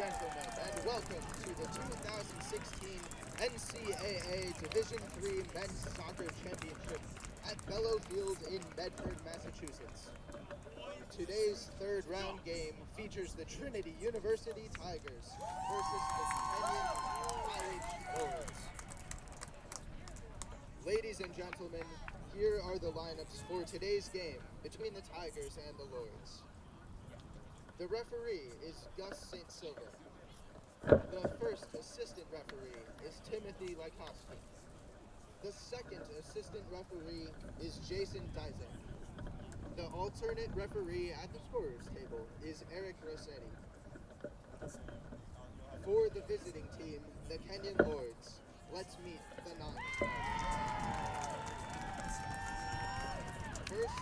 gentlemen, and welcome to the 2016 NCAA Division III Men's Soccer Championship at Field in Medford, Massachusetts. Today's third round game features the Trinity University Tigers versus the Kenyon College Lords. Ladies and gentlemen, here are the lineups for today's game between the Tigers and the Lords. The referee is Gus St. Silva. The first assistant referee is Timothy Lykowski. The second assistant referee is Jason Dizek. The alternate referee at the scorer's table is Eric Rossetti. For the visiting team, the Kenyon Lords, let's meet the non-stars. First,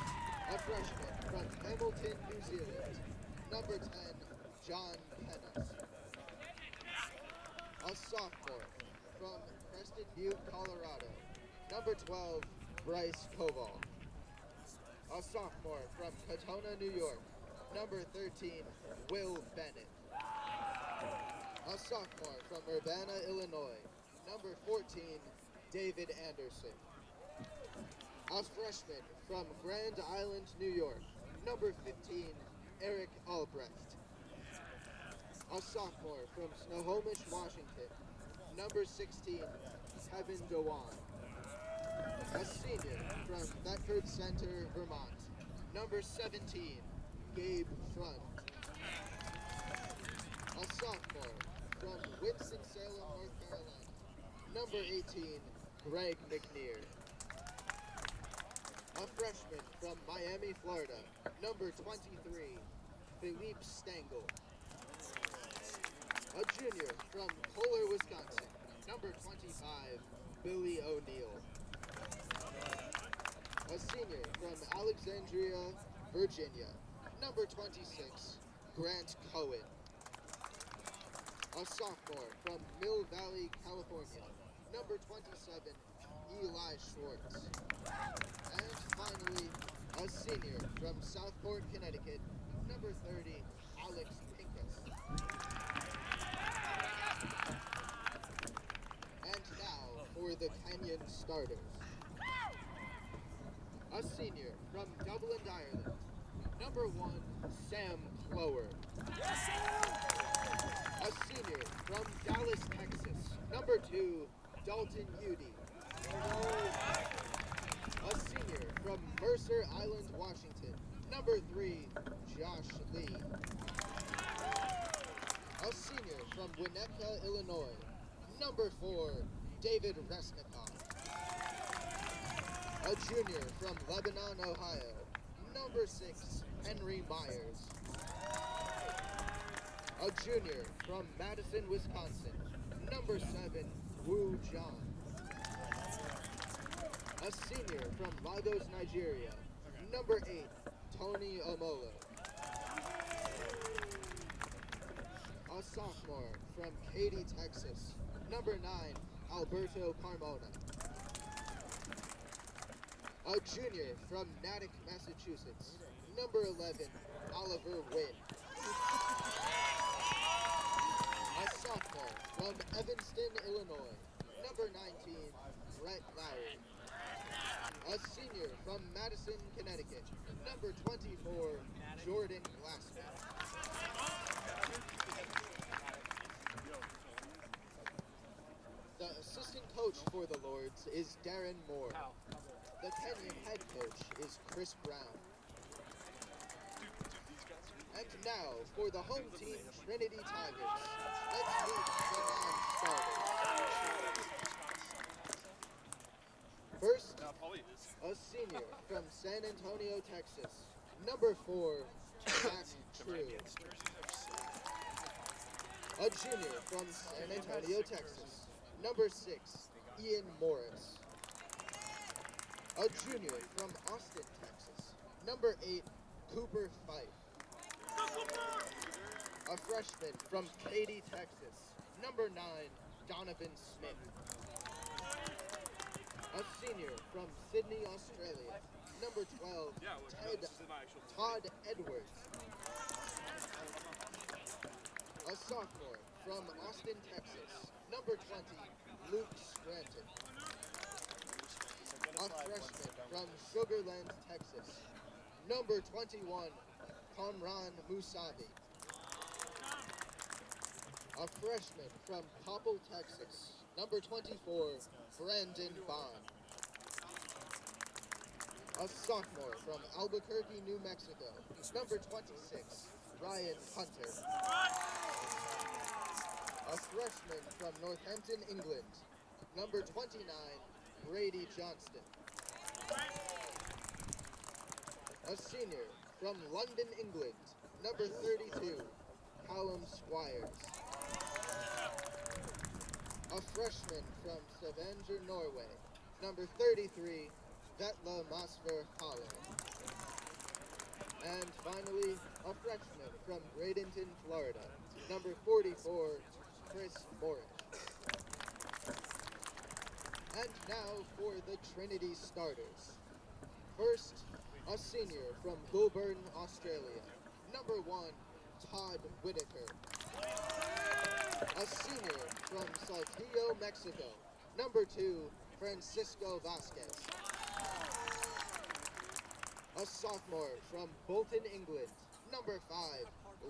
a freshman from Hamilton, New Zealand, number 10, John Pennis. A sophomore from Crested Butte, Colorado, number 12, Bryce Koval. A sophomore from Katona, New York, number 13, Will Bennett. A sophomore from Urbana, Illinois, number 14, David Anderson. A freshman from Grand Island, New York, number 15, Eric Albrecht. A sophomore from Snohomish, Washington, number 16, Kevin Dewan. A senior from Thetford Center, Vermont, number 17, Gabe Front. A sophomore from Winston-Salem, North Carolina, number 18, Greg McNear. A freshman from Miami, Florida, number 23, Philippe Stengel. A junior from Kohler, Wisconsin, number 25, Billy O'Neill. A senior from Alexandria, Virginia, number 26, Grant Cohen. A sophomore from Mill Valley, California, number 27, Eli Schwartz. And finally, a senior from Southport, Connecticut, number 30, Alex Pincus. And now for the Kenyon starters. A senior from Dublin, Ireland, number 1, Sam Clower. A senior from Dallas, Texas, number 2, Dalton Udy. A senior from Mercer Island, Washington, number 3, Josh Lee. A senior from Winnetka, Illinois, number 4, David Resnikoff. A junior from Lebanon, Ohio, number 6, Henry Myers. A junior from Madison, Wisconsin, number 7, Wu John. A senior from Lagos, Nigeria, number 8, Tony Omolo. A sophomore from Katy, Texas, number 9, Alberto Carmona. A junior from Natick, Massachusetts, number 11, Oliver Wynn. A sophomore from Evanston, Illinois, number 19, Brett Lowry. A senior from Madison, Connecticut, number 24, Jordan Glassman. The assistant coach for the Lords is Darren Moore. The Kenyon head coach is Chris Brown. And now, for the home team, Trinity Tigers, let's meet the non-starters. First, a senior from San Antonio, Texas, number 4, Jack True. A junior from San Antonio, Texas, number 6, Ian Morris. A junior from Austin, Texas, number 8, Cooper Fife. A freshman from Katy, Texas, number 9, Donovan Smith. A senior from Sydney, Australia, number 12, Todd Edwards. A sophomore from Austin, Texas, number 20, Luke Scranton. A freshman from Sugar Land, Texas, number 21, Kamran Musavi. A freshman from Coppell, Texas, number 24, Brandon Bond. A sophomore from Albuquerque, New Mexico, number 26, Ryan Hunter. A freshman from Northampton, England, number 29, Brady Johnston. A senior from London, England, number 32, Callum Squires. A freshman from Stavanger, Norway, number 33, Vetla Masver Holland. And finally, a freshman from Bradenton, Florida, number 44, Chris Morris. And now for the Trinity starters. First, a senior from Goulburn, Australia, number 1, Todd Whitaker. A senior from Saltillo, Mexico, number 2, Francisco Vasquez. A sophomore from Bolton, England, number 5,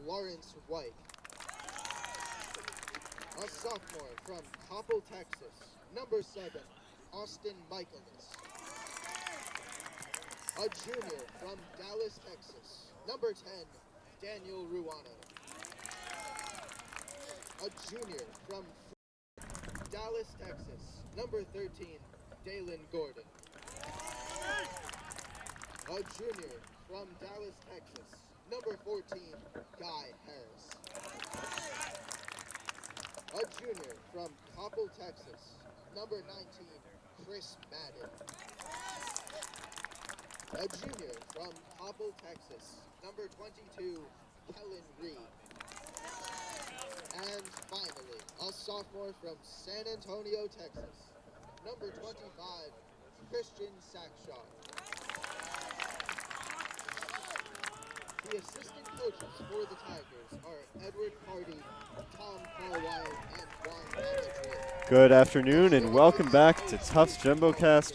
Lawrence White. A sophomore from Coppell, Texas, number 7, Austin Michaelis. A junior from Dallas, Texas, number 10, Daniel Ruano. A junior from Dallas, Texas, number 13, Dalen Gordon. A junior from Dallas, Texas, number 14, Guy Harris. A junior from Coppell, Texas, number 19, Chris Madden. A junior from Coppell, Texas, number 22, Kellen Reed. And finally, a sophomore from San Antonio, Texas, number 25, Christian Sackshaw. The assistant coaches for the Tigers are Edward Hardy, Tom Carwile, and Juan Madrid. Good afternoon and welcome back to Tufts JumboCast.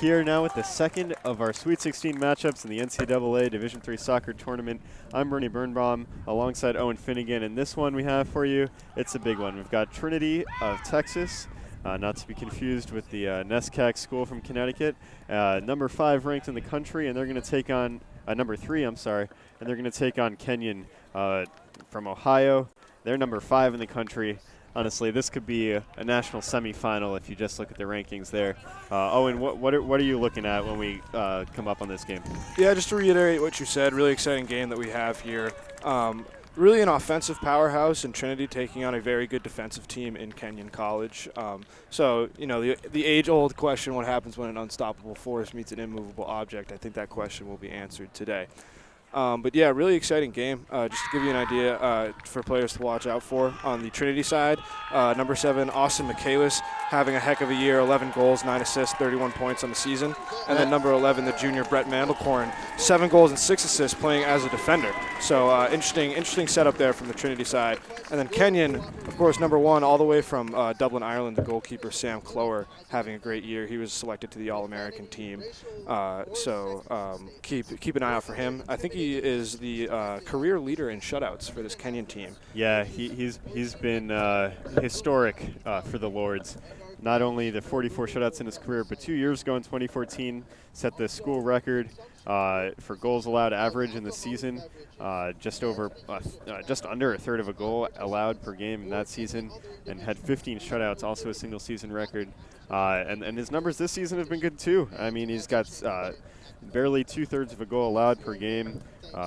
Here now with the second of our Sweet 16 matchups in the NCAA Division III Soccer Tournament. I'm Bernie Birnbaum alongside Owen Finnegan, and this one we have for you, it's a big one. We've got Trinity of Texas, not to be confused with the NESCAC school from Connecticut, number 5 ranked in the country, and they're going to take on number 3, and they're going to take on Kenyon from Ohio. They're number 5 in the country. Honestly, this could be a national semifinal if you just look at the rankings there. Owen, what are you looking at when we come up on this game? Yeah, just to reiterate what you said, really exciting game that we have here. Really an offensive powerhouse in Trinity taking on a very good defensive team in Kenyon College. So, you know, the age-old question, what happens when an unstoppable force meets an immovable object, I think that question will be answered today. But yeah, really exciting game. Just to give you an idea for players to watch out for on the Trinity side, number 7, Austin Michaelis, having a heck of a year, 11 goals, 9 assists, 31 points on the season. And then number 11, the junior Brett Mandelkorn, 7 goals and 6 assists playing as a defender. So interesting setup there from the Trinity side. And then Kenyon, of course, number 1, all the way from Dublin, Ireland, the goalkeeper Sam Clower, having a great year. He was selected to the All-American team. So keep an eye out for him. I think he is the career leader in shutouts for this Kenyon team. Yeah, he's been historic for the Lords. Not only the 44 shutouts in his career, but 2 years ago in 2014 set the school record for goals allowed average in the season, just under a third of a goal allowed per game in that season, and had 15 shutouts, also a single season record. And his numbers this season have been good too. I mean, he's got barely 2/3 of a goal allowed per game,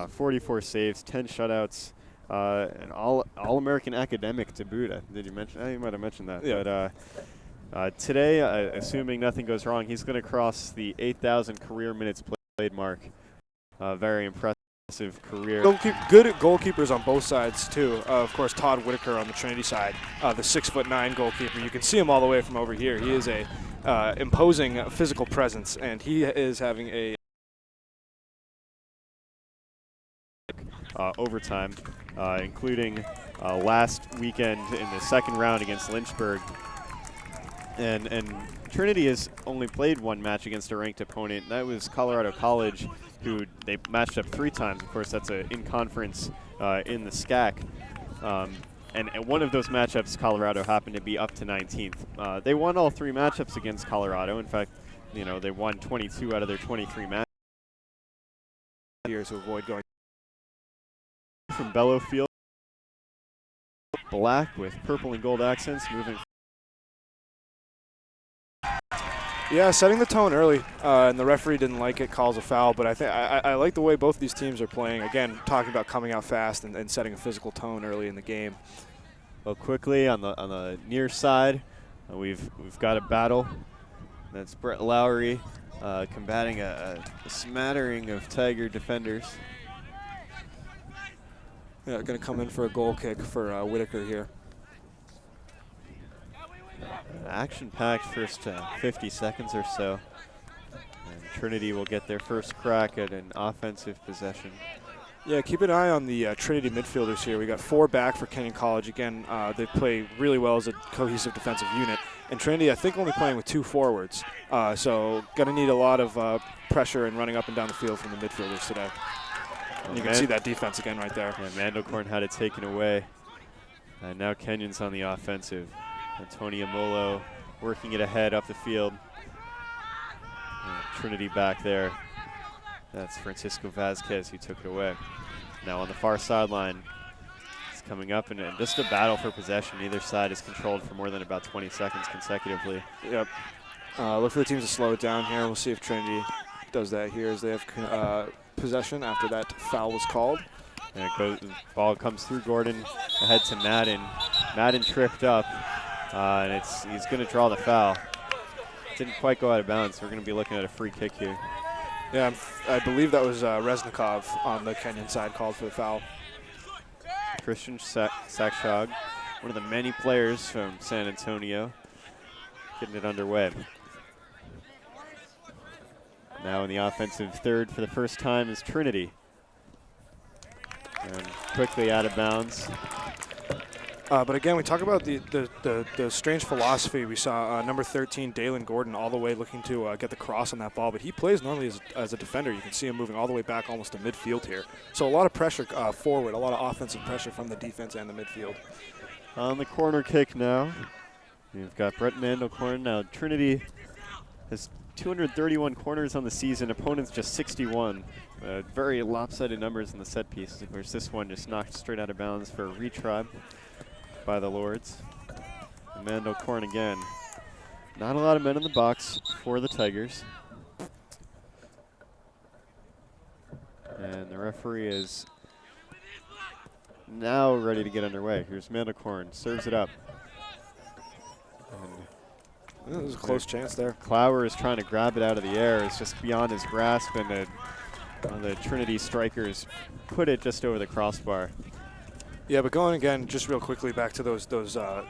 44 saves, 10 shutouts, an all-American academic to boot. Did you mention? You might have mentioned that. Yeah. But today, assuming nothing goes wrong, he's going to cross the 8,000 career minutes played mark. Very impressive career. Good goalkeepers on both sides too. Of course, Todd Whitaker on the Trinity side, the 6'9" goalkeeper. You can see him all the way from over here. He is a imposing physical presence, and he is having a overtime, including last weekend in the second round against Lynchburg. And Trinity has only played one match against a ranked opponent, and that was Colorado College, who they matched up 3 times. Of course, that's in conference in the SCAC. And one of those matchups, Colorado happened to be up to 19th. They won all 3 matchups against Colorado. In fact, they won 22 out of their 23 matches. Here to avoid going From Bellow Field, black with purple and gold accents, moving. Yeah, setting the tone early, and the referee didn't like it, calls a foul. But I think I like the way both these teams are playing. Again, talking about coming out fast and setting a physical tone early in the game. Well, quickly on the near side, we've got a battle. That's Brett Lowry combating a smattering of Tiger defenders. Yeah, going to come in for a goal kick for Whitaker here. Action-packed first 50 seconds or so. And Trinity will get their first crack at an offensive possession. Yeah, keep an eye on the Trinity midfielders here. We got 4 back for Kenyon College. Again, they play really well as a cohesive defensive unit. And Trinity, I think, only playing with 2 forwards. So going to need a lot of pressure and running up and down the field from the midfielders today. And you can see that defense again right there. Yeah, Mandelkorn had it taken away. And now Kenyon's on the offensive. And Tony Amolo working it ahead up the field. And Trinity back there. That's Francisco Vasquez who took it away. Now on the far sideline, it's coming up and just a battle for possession. Either side is controlled for more than about 20 seconds consecutively. Yep. Look for the teams to slow it down here. We'll see if Trinity does that here as they have possession after that foul was called. And the ball comes through Gordon ahead to Madden. Madden tripped up, and he's going to draw the foul. Didn't quite go out of bounds, so we're going to be looking at a free kick here. Yeah, I believe that was Reznikov on the Kenyon side called for the foul. Christian Sakshog, one of the many players from San Antonio, getting it underway. Now in the offensive third for the first time is Trinity. And quickly out of bounds. But again, we talk about the strange philosophy. We saw number 13, Dalen Gordon, all the way looking to get the cross on that ball. But he plays normally as a defender. You can see him moving all the way back almost to midfield here. So a lot of pressure forward, a lot of offensive pressure from the defense and the midfield. On the corner kick now, we've got Brett Mandelkorn. Now Trinity has 231 corners on the season. Opponents just 61. Very lopsided numbers in the set pieces. Of course, this one just knocked straight out of bounds for a retry by the Lords. Mandelkorn again. Not a lot of men in the box for the Tigers. And the referee is now ready to get underway. Here's Mandelkorn, serves it up. And there's a close chance there. Clower is trying to grab it out of the air. It's just beyond his grasp, and the Trinity strikers put it just over the crossbar. Yeah, but going again, just real quickly back to those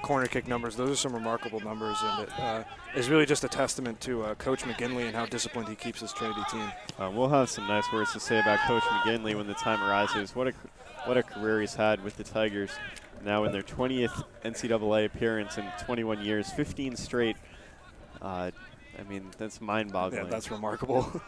corner kick numbers, those are some remarkable numbers, and it is really just a testament to Coach McGinley and how disciplined he keeps his Trinity team. We'll have some nice words to say about Coach McGinley when the time arises. What a career he's had with the Tigers. Now in their 20th NCAA appearance in 21 years, 15 straight. I mean, that's mind-boggling. Yeah, that's remarkable.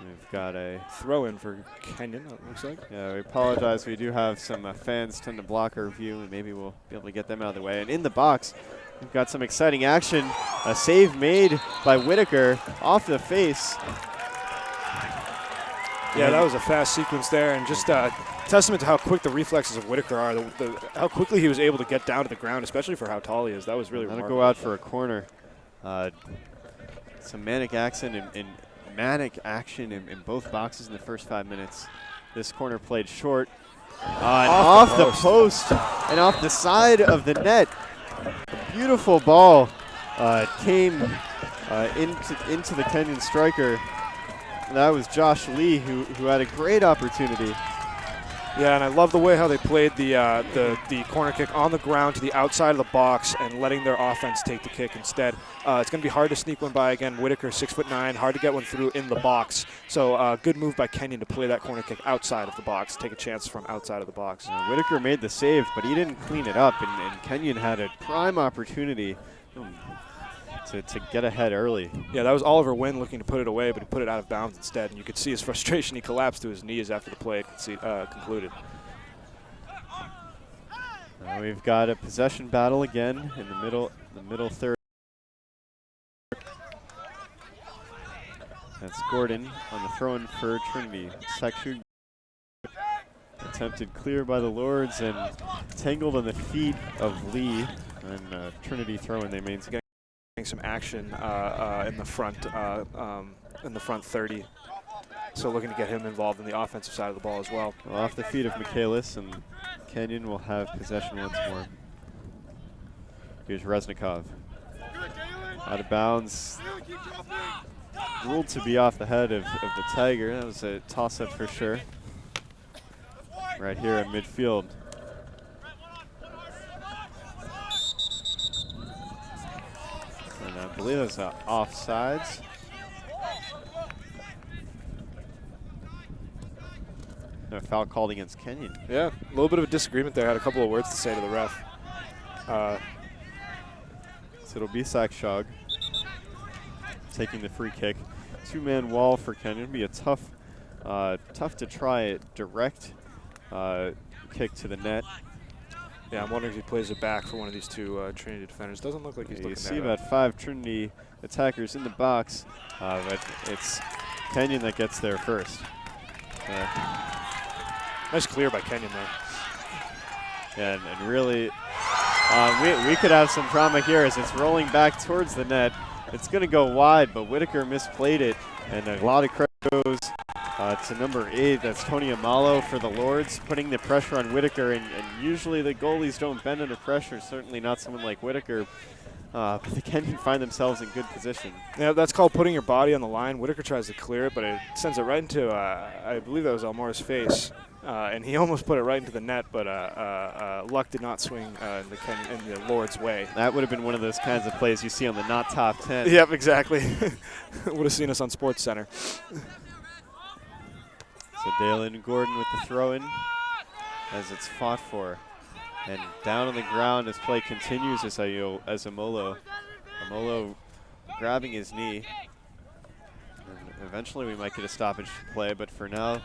We've got a throw-in for Kenyon, it looks like. Yeah, we apologize. We do have some fans tend to block our view, and maybe we'll be able to get them out of the way. And in the box, we've got some exciting action. A save made by Whitaker off the face. Yeah, that was a fast sequence there, and just testament to how quick the reflexes of Whitaker are, how quickly he was able to get down to the ground, especially for how tall he is. That was really remarkable. That'll go out for a corner. Some manic action in both boxes in the first 5 minutes. This corner played short. Off the post and off the side of the net. A beautiful ball came into the Kenyon striker. And that was Josh Lee who had a great opportunity. Yeah, and I love the way how they played the corner kick on the ground to the outside of the box and letting their offense take the kick instead. It's going to be hard to sneak one by again. Whitaker, 6'9", hard to get one through in the box. So good move by Kenyon to play that corner kick outside of the box, take a chance from outside of the box. Whitaker made the save, but he didn't clean it up, and Kenyon had a prime opportunity to get ahead early. Yeah, that was Oliver Wynn looking to put it away, but he put it out of bounds instead, and you could see his frustration. He collapsed to his knees after the play concluded. We've got a possession battle again in the middle third. That's Gordon on the throw-in for Trinity. Section attempted clear by the Lords and tangled on the feet of Lee. And Trinity throw-in, they maintain. Getting some action in the front 30. So looking to get him involved in the offensive side of the ball as well. Off the feet of Michaelis, and Kenyon will have possession once more. Here's Reznikov. Out of bounds. Ruled to be off the head of the Tiger. That was a toss-up for sure. Right here at midfield. And I believe it was offsides. No foul called against Kenyon. Yeah, a little bit of a disagreement there. Had a couple of words to say to the ref. So it'll be Sakshog taking the free kick. Two-man wall for Kenyon. It'll be a tough to try a direct kick to the net. Yeah, I'm wondering if he plays it back for one of these two Trinity defenders. Doesn't look like he's looking You see at about 5 Trinity attackers in the box, but it's Kenyon that gets there first. Nice clear by Kenyon there. And really, we could have some drama here as it's rolling back towards the net. It's going to go wide, but Whitaker misplayed it, and a lot of credit goes to number 8. That's Tony Amalo for the Lords, putting the pressure on Whitaker, and usually the goalies don't bend under pressure, certainly not someone like Whitaker. But the Kenyon find themselves in good position. Yeah, that's called putting your body on the line. Whitaker tries to clear it, but it sends it right into, I believe that was Elmore's face. And he almost put it right into the net, but luck did not swing in the Lord's way. That would have been one of those kinds of plays you see on the not top 10. Yep, exactly. Would have seen us on Sports Center. So Dalen Gordon with the throw-in as it's fought for. And down on the ground as play continues as Amolo grabbing his knee. And eventually we might get a stoppage play, but for now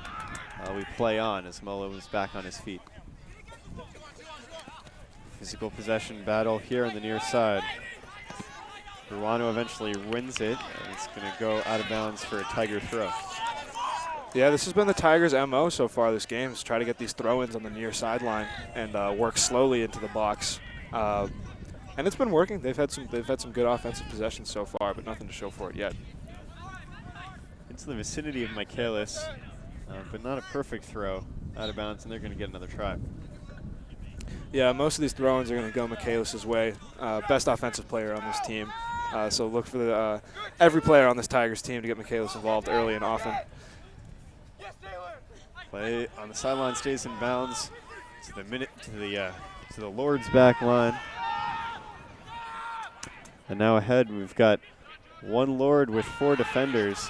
we play on as Amolo is back on his feet. Physical possession battle here on the near side. Ruano eventually wins it, and it's going to go out of bounds for a Tiger throw. Yeah, this has been the Tigers' MO so far this game, is try to get these throw-ins on the near sideline and work slowly into the box. And it's been working. They've had some good offensive possessions so far, but nothing to show for it yet. Into the vicinity of Michaelis, but not a perfect throw out of bounds, and they're going to get another try. Yeah, most of these throw-ins are going to go Michaelis' way. Best offensive player on this team. So look for every player on this Tigers team to get Michaelis involved early and often. Play on the sideline stays in bounds to the Lord's back line. And now ahead we've got one Lord with 4 defenders.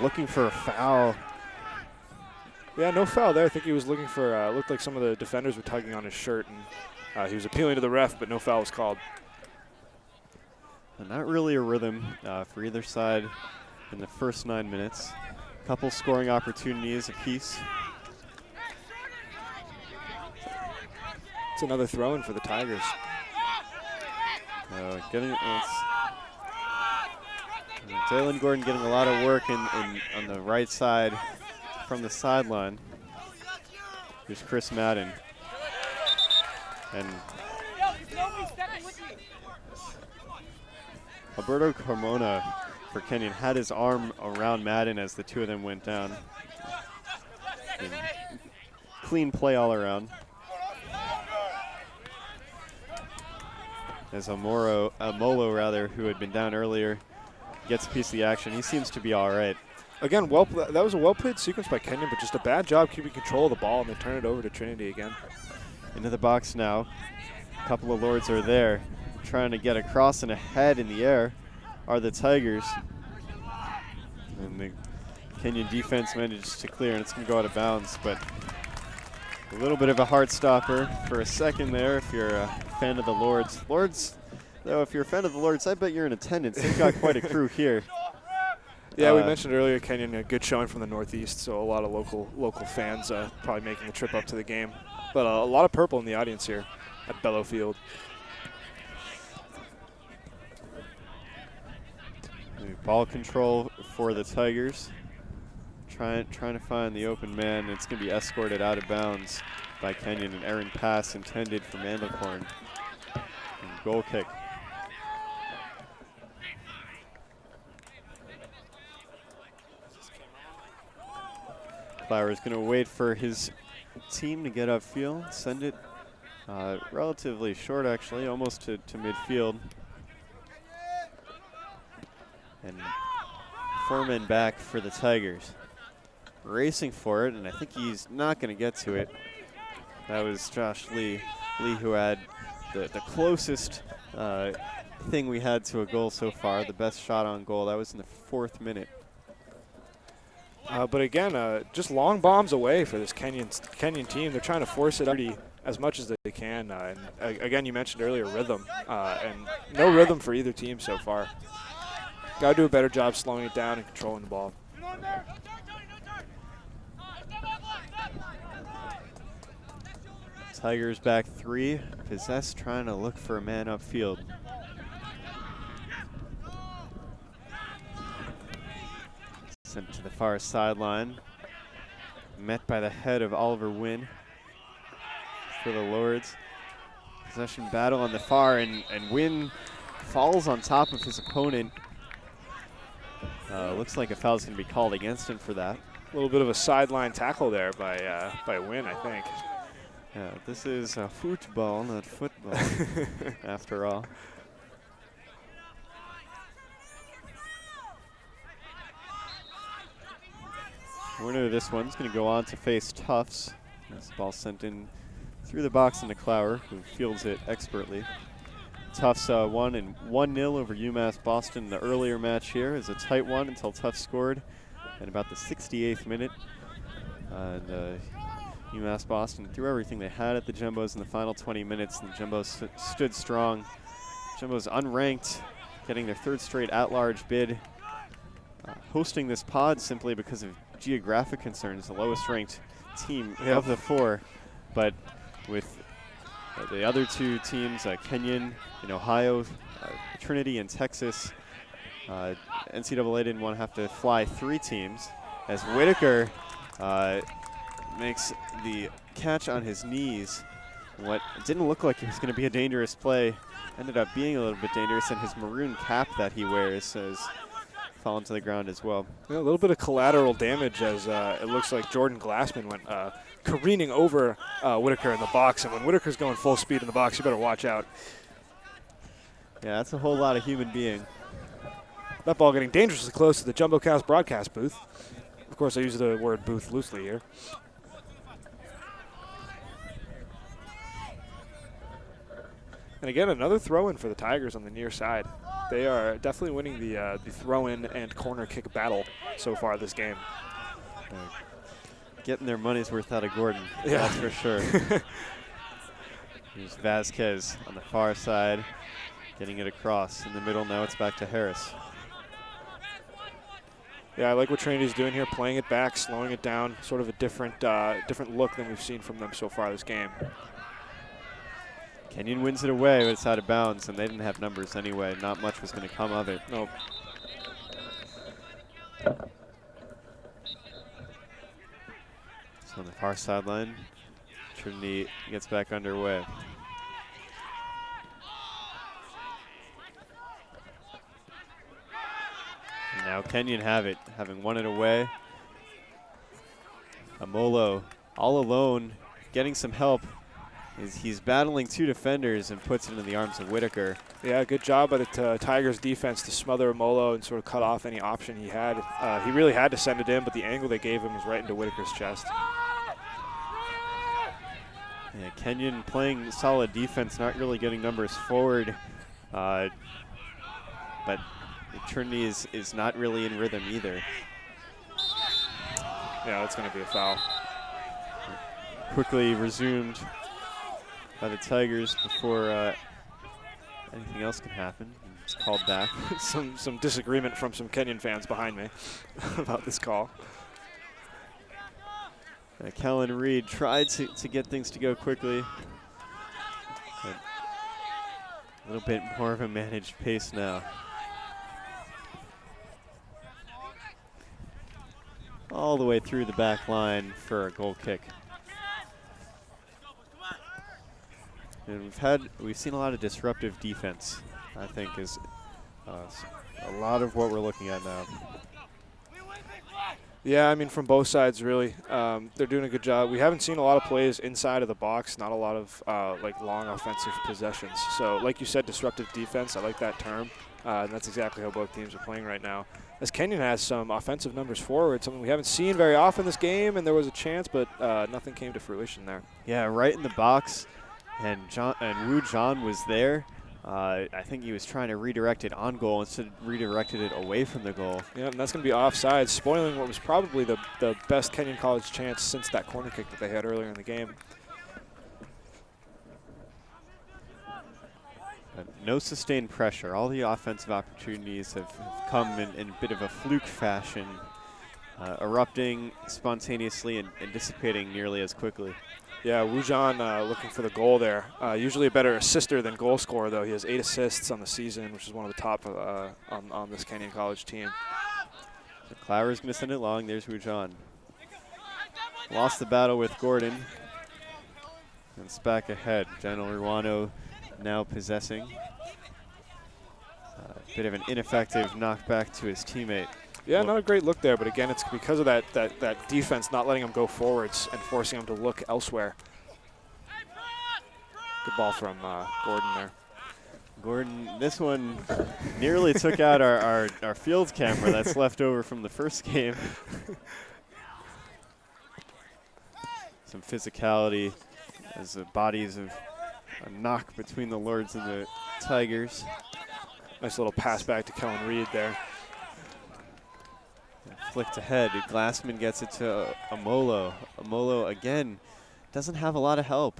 Looking for a foul. Yeah, no foul there. I think he was looking for, looked like some of the defenders were tugging on his shirt, and he was appealing to the ref, but no foul was called. And not really a rhythm for either side in the first 9 minutes. Couple scoring opportunities apiece. It's another throw-in for the Tigers. Dalen Gordon getting a lot of work on the right side from the sideline. Here's Chris Madden. And Alberto Carmona for Kenyon had his arm around Madden as the two of them went down. And clean play all around. As Amolo, who had been down earlier, gets a piece of the action. He seems to be all right. again, that was a well-played sequence by Kenyon, but just a bad job keeping control of the ball, and they turn it over to Trinity again. Into the box now. A couple of Lords are there, trying to get across and ahead in the air are the Tigers. And the Kenyon defense managed to clear, and it's going to go out of bounds, but a little bit of a heart stopper for a second there if you're a fan of the Lords. Lords, though, if you're a fan of the Lords, I bet you're in attendance. They've got quite a crew here. Yeah, we mentioned earlier, Kenyon, a good showing from the Northeast, so a lot of local fans probably making the trip up to the game. But a lot of purple in the audience here at Bellow Field. Ball control for the Tigers. Trying to find the open man. It's going to be escorted out of bounds by Kenyon. An errant pass intended for Mandelkorn. And goal kick. Flower is going to wait for his team to get upfield. Send it relatively short, actually, almost to midfield. And 4 men back for the Tigers. Racing for it, and I think he's not going to get to it. That was Josh Lee. Lee, who had the closest thing we had to a goal so far, the best shot on goal. That was in the 4th minute. But again, just long bombs away for this Kenyon team. They're trying to force it as much as they can. And again, you mentioned earlier rhythm, and no rhythm for either team so far. Got to do a better job slowing it down and controlling the ball. Tigers back 3. Possessed trying to look for a man upfield. Sent to the far sideline. Met by the head of Oliver Wynn for the Lords. Possession battle on the far, and Wynn falls on top of his opponent. Looks like a foul's going to be called against him for that. A little bit of a sideline tackle there by Wynn, I think. Yeah, this is football, not football, after all. Winner of this one's going to go on to face Tufts. This ball sent in through the box into Clower, who fields it expertly. Tufts won in 1-0 over UMass Boston. The earlier match here is a tight one until Tufts scored in about the 68th minute. And UMass Boston threw everything they had at the Jumbos in the final 20 minutes, and the Jumbos stood strong. Jumbos unranked, getting their 3rd straight at-large bid. Hosting this pod simply because of geographic concerns, the lowest ranked team of the 4. But with the other 2 teams, Kenyon in Ohio, Trinity in Texas, NCAA didn't want to have to fly 3 teams, as Whitaker makes the catch on his knees. What didn't look like it was going to be a dangerous play ended up being a little bit dangerous, and his maroon cap that he wears has fallen to the ground as well. Yeah, a little bit of collateral damage, as it looks like Jordan Glassman went careening over Whitaker in the box, and when Whitaker's going full speed in the box, you better watch out. Yeah, that's a whole lot of human being. That ball getting dangerously close to the JumboCast broadcast booth. Of course, I use the word booth loosely here. And again, another throw-in for the Tigers on the near side. They are definitely winning the throw-in and corner kick battle so far this game. Getting their money's worth out of Gordon, yeah. That's for sure. Here's Vasquez on the far side, getting it across. In the middle now, it's back to Harris. Yeah, I like what Trinity's doing here, playing it back, slowing it down, sort of a different look than we've seen from them so far this game. Kenyon wins it away, but it's out of bounds, and they didn't have numbers anyway. Not much was going to come of it. Nope. So on the far sideline, Trinity gets back underway. And now Kenyon have it, having won it away. Amolo all alone, getting some help He's battling 2 defenders and puts it into the arms of Whitaker. Yeah, good job by the Tigers defense to smother Amolo and sort of cut off any option he had. He really had to send it in, but the angle they gave him was right into Whitaker's chest. Yeah, Kenyon playing solid defense, not really getting numbers forward, but Trinity is not really in rhythm either. Yeah, that's going to be a foul. Quickly resumed by the Tigers before anything else can happen. It's called back. some disagreement from some Kenyon fans behind me about this call. Kellen Reed tried to get things to go quickly. But a little bit more of a managed pace now. All the way through the back line for a goal kick. And we've seen a lot of disruptive defense, I think, is a lot of what we're looking at now. Yeah, I mean, from both sides, really. They're doing a good job. We haven't seen a lot of plays inside of the box, not a lot of like long offensive possessions. So, like you said, disruptive defense, I like that term. And that's exactly how both teams are playing right now. As Kenyon has some offensive numbers forward, something we haven't seen very often this game, and there was a chance, but nothing came to fruition there. Yeah, right in the box, and Wu John was there. I think he was trying to redirect it on goal instead of redirected it away from the goal. Yeah, and that's going to be offside, spoiling what was probably the best Kenyon College chance since that corner kick that they had earlier in the game. No sustained pressure. All the offensive opportunities have come in a bit of a fluke fashion, erupting spontaneously and dissipating nearly as quickly. Yeah, Wujan looking for the goal there. Usually a better assister than goal scorer, though. He has 8 assists on the season, which is one of the top on this Kenyon College team. So Clower's going to send it long. There's Wujan. Lost the battle with Gordon. And it's back ahead. Daniel Ruano now possessing. A bit of an ineffective knockback to his teammate. Yeah, not a great look there, but again, it's because of that defense not letting him go forwards and forcing him to look elsewhere. Good ball from Gordon there. Gordon, this one nearly took out our field camera that's left over from the first game. Some physicality as the bodies of a knock between the Lords and the Tigers. Nice little pass back to Kellen Reed there. Flicked ahead. Glassman gets it to Amolo. Amolo, again, doesn't have a lot of help.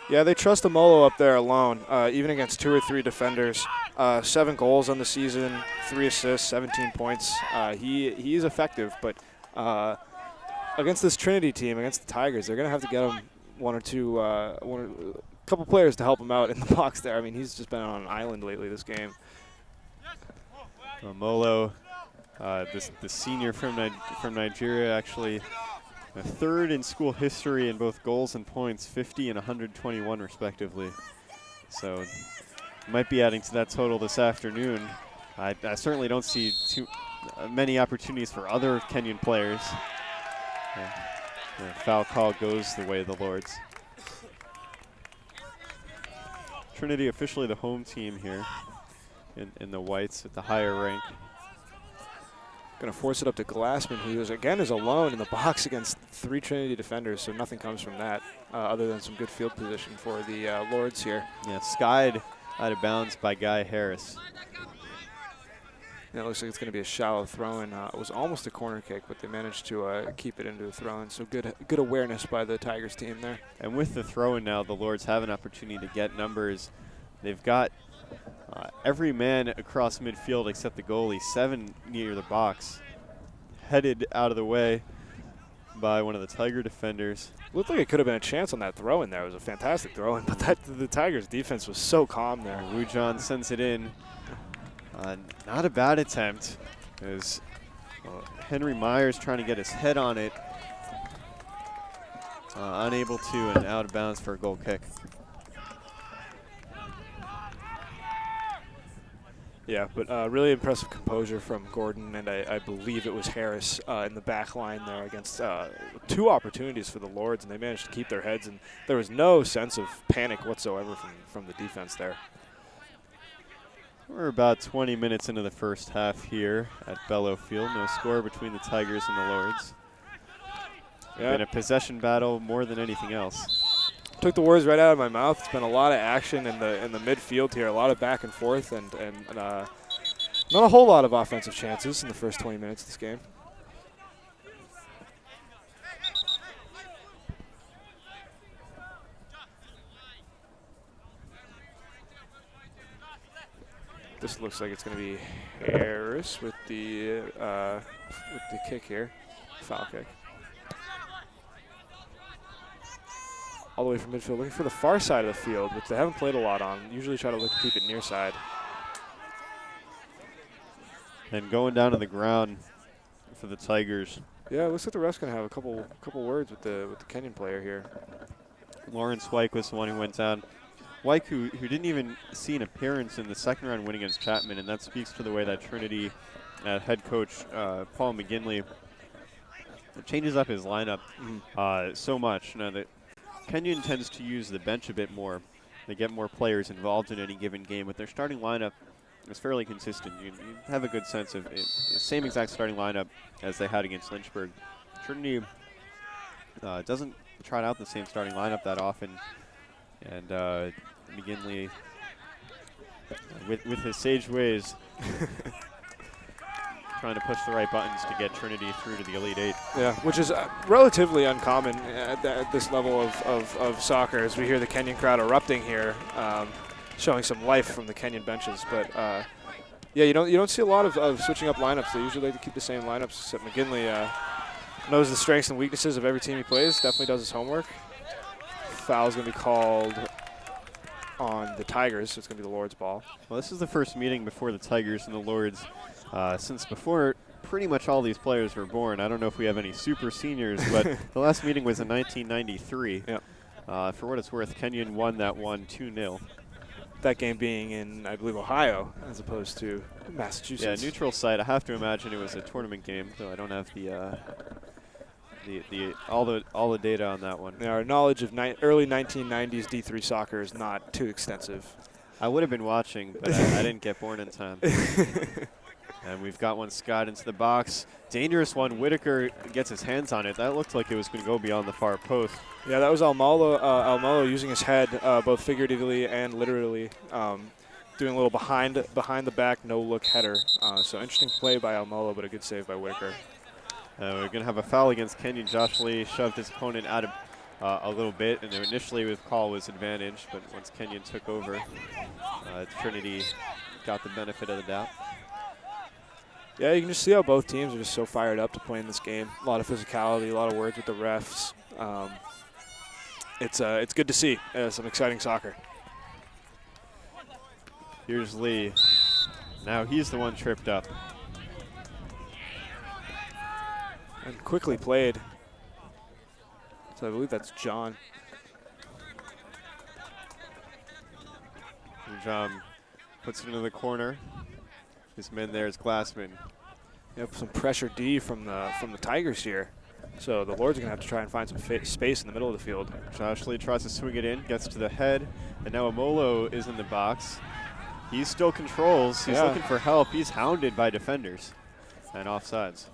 Yeah, they trust Amolo up there alone, even against 2 or 3 defenders. 7 goals on the season, 3 assists, 17 points. He is effective, but against this Trinity team, against the Tigers, they're going to have to get him a couple players to help him out in the box there. I mean, he's just been on an island lately this game. Amolo, the senior from Nigeria, actually a 3rd in school history in both goals and points, 50 and 121 respectively. So might be adding to that total this afternoon. I certainly don't see too many opportunities for other Kenyon players. The foul call goes the way of the Lords. Trinity officially the home team here in the whites at the higher rank. Going to force it up to Glassman, who is alone in the box against 3 Trinity defenders, so nothing comes from that other than some good field position for the Lords here. Yeah, skied out of bounds by Guy Harris. Yeah, it looks like it's going to be a shallow throw-in. It was almost a corner kick, but they managed to keep it into a throw-in, so good awareness by the Tigers team there. And with the throw-in now, the Lords have an opportunity to get numbers. They've got every man across midfield except the goalie, 7 near the box, headed out of the way by one of the Tiger defenders. Looked like it could have been a chance on that throw-in there. It was a fantastic throw-in, but the Tigers' defense was so calm there. Wujan sends it in. Not a bad attempt. As Henry Myers trying to get his head on it. Unable to, and out of bounds for a goal kick. Yeah, but really impressive composure from Gordon, and I believe it was Harris in the back line there against 2 opportunities for the Lords, and they managed to keep their heads, and there was no sense of panic whatsoever from the defense there. We're about 20 minutes into the first half here at Bellow Field. No score between the Tigers and the Lords. Yeah. Been a possession battle more than anything else. Took the words right out of my mouth. It's been a lot of action in the midfield here, a lot of back and forth, and not a whole lot of offensive chances in the first 20 minutes of this game. This looks like it's going to be Harris with the kick here, foul kick. All the way from midfield, looking for the far side of the field, which they haven't played a lot on. Usually try to look to keep it near side. And going down to the ground for the Tigers. Yeah, it looks like the ref's going to have a couple words with the Kenyon player here. Lawrence Wyke was the one who went down. Wyke, who didn't even see an appearance in the second round win against Chapman, and that speaks to the way that Trinity head coach Paul McGinley changes up his lineup so much. That Kenyon tends to use the bench a bit more. They get more players involved in any given game, but their starting lineup is fairly consistent. You have a good sense of it. The same exact starting lineup as they had against Lynchburg. Trinity doesn't trot out the same starting lineup that often, and McGinley, with his sage ways, trying to push the right buttons to get Trinity through to the Elite Eight. Yeah, which is relatively uncommon at this level of soccer, as we hear the Kenyon crowd erupting here, showing some life from the Kenyon benches. But yeah, you don't see a lot of switching up lineups. They usually like to keep the same lineups. Except McGinley knows the strengths and weaknesses of every team he plays. Definitely does his homework. Foul's going to be called on the Tigers, so it's going to be the Lords' ball. Well, this is the first meeting before the Tigers and the Lords since before pretty much all these players were born. I don't know if we have any super seniors, but the last meeting was in 1993. Yep. For what it's worth, Kenyon won that one 2-0. That game being in, I believe, Ohio, as opposed to Massachusetts. Yeah, neutral site. I have to imagine it was a tournament game, though I don't have all the data on that one. Yeah, our knowledge of early 1990s D3 soccer is not too extensive. I would have been watching, but I didn't get born in time. And we've got one Scott into the box. Dangerous one. Whitaker gets his hands on it. That looked like it was going to go beyond the far post. Yeah, that was Almolo using his head both figuratively and literally, doing a little behind the back no-look header. So interesting play by Almolo, but a good save by Whitaker. We're going to have a foul against Kenyon. Josh Lee shoved his opponent out of a little bit, and initially with call was advantage, but once Kenyon took over, Trinity got the benefit of the doubt. Yeah, you can just see how both teams are just so fired up to play in this game. A lot of physicality, a lot of words with the refs. It's good to see some exciting soccer. Here's Lee. Now he's the one tripped up. And quickly played. So I believe that's John. And John puts it into the corner. His man there is Glassman. Yep, some pressure D from the Tigers here. So the Lords are going to have to try and find some space in the middle of the field. Josh Lee tries to swing it in, gets to the head, and now Amolo is in the box. He still controls. He's looking for help. He's hounded by defenders and offsides.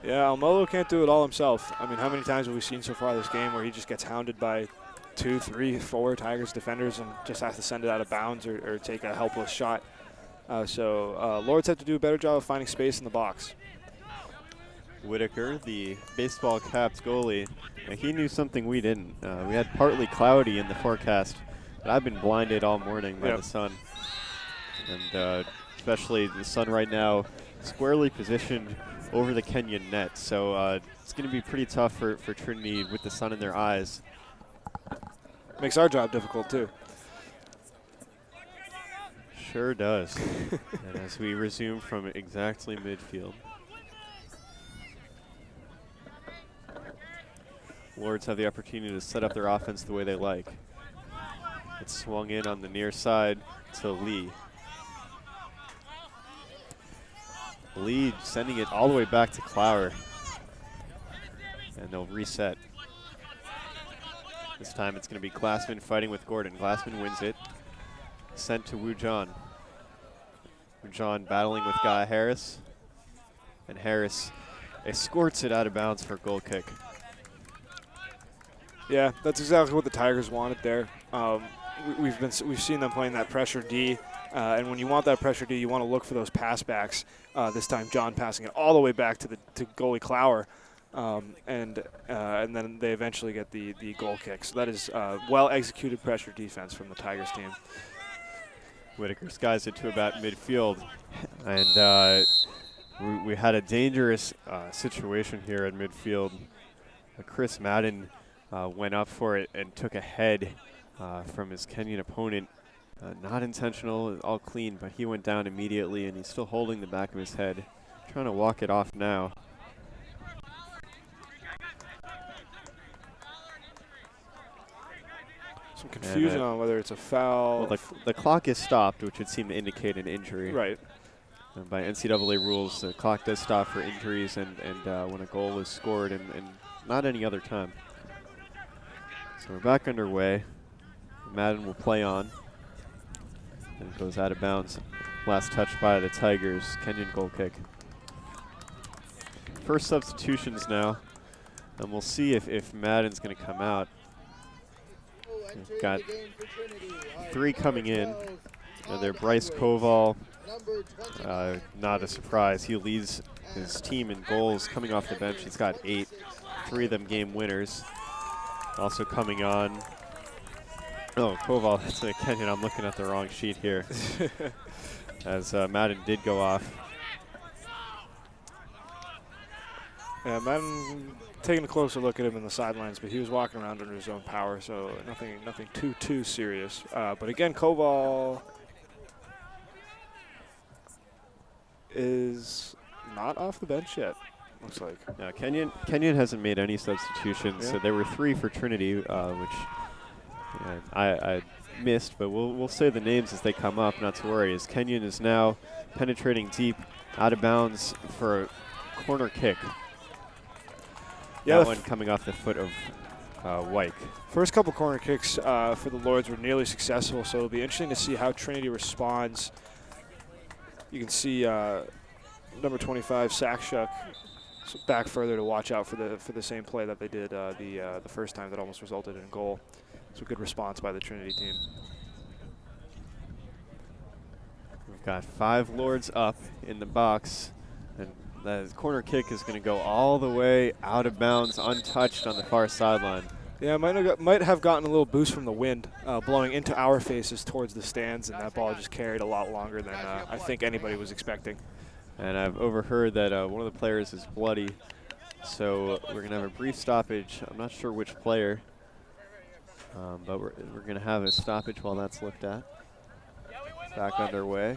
Yeah, Almolo can't do it all himself. I mean, how many times have we seen so far this game where he just gets hounded by 2, 3, 4 Tigers defenders and just has to send it out of bounds or take a helpless shot. So Lords have to do a better job of finding space in the box. Whitaker, the baseball-capped goalie, he knew something we didn't. We had partly cloudy in the forecast, but I've been blinded all morning by the sun. And especially the sun right now squarely positioned over the Kenyon net. So it's going to be pretty tough for Trinity with the sun in their eyes. Makes our job difficult, too. Sure does. And as we resume from exactly midfield. Lords have the opportunity to set up their offense the way they like. It's swung in on the near side to Lee. Lee sending it all the way back to Clower. And they'll reset. This time it's going to be Glassman fighting with Gordon. Glassman wins it. Sent to Woo-John. Woo-John battling with Guy Harris. And Harris escorts it out of bounds for a goal kick. Yeah, that's exactly what the Tigers wanted there. We've seen them playing that pressure D, and when you want that pressure D, you want to look for those pass backs. This time, John passing it all the way back to goalie Clower, and then they eventually get the goal kick. So that is well executed pressure defense from the Tigers team. Whitaker skies it to about midfield, and we had a dangerous situation here at midfield. Chris Madden went up for it and took a head from his Kenyon opponent. Not intentional, all clean, but he went down immediately, and he's still holding the back of his head. Trying to walk it off now. Some confusion on whether it's a foul. Well, the clock is stopped, which would seem to indicate an injury. Right. And by NCAA rules, the clock does stop for injuries and when a goal is scored and not any other time. So we're back underway. Madden will play on. And it goes out of bounds. Last touch by the Tigers. Kenyon goal kick. First substitutions now. And we'll see if Madden's going to come out. We've got 3 coming in. They're Bryce Koval. Not a surprise. He leads his team in goals coming off the bench. He's got 8. 3 of them game winners. Also coming on. Oh, Koval, that's a Kenyon. I'm looking at the wrong sheet here. As Madden did go off. Yeah, Madden taking a closer look at him in the sidelines, but he was walking around under his own power, so nothing too serious. But again, Koval is not off the bench yet, looks like. Yeah, Kenyon hasn't made any substitutions. Yeah. So there were 3 for Trinity, which I missed, but we'll say the names as they come up, not to worry. As Kenyon is now penetrating deep, out of bounds for a corner kick. Yeah, that one coming off the foot of Wyke. First couple corner kicks for the Lords were nearly successful, so it'll be interesting to see how Trinity responds. You can see number 25, Sakshuk, back further to watch out for the same play that they did the first time that almost resulted in a goal. So a good response by the Trinity team. We've got 5 Lords up in the box, and the corner kick is going to go all the way out of bounds, untouched on the far sideline. Yeah, might have gotten a little boost from the wind blowing into our faces towards the stands, and that ball just carried a lot longer than I think anybody was expecting. And I've overheard that one of the players is bloody, so we're going to have a brief stoppage. I'm not sure which player, but we're going to have a stoppage while that's looked at. Back underway.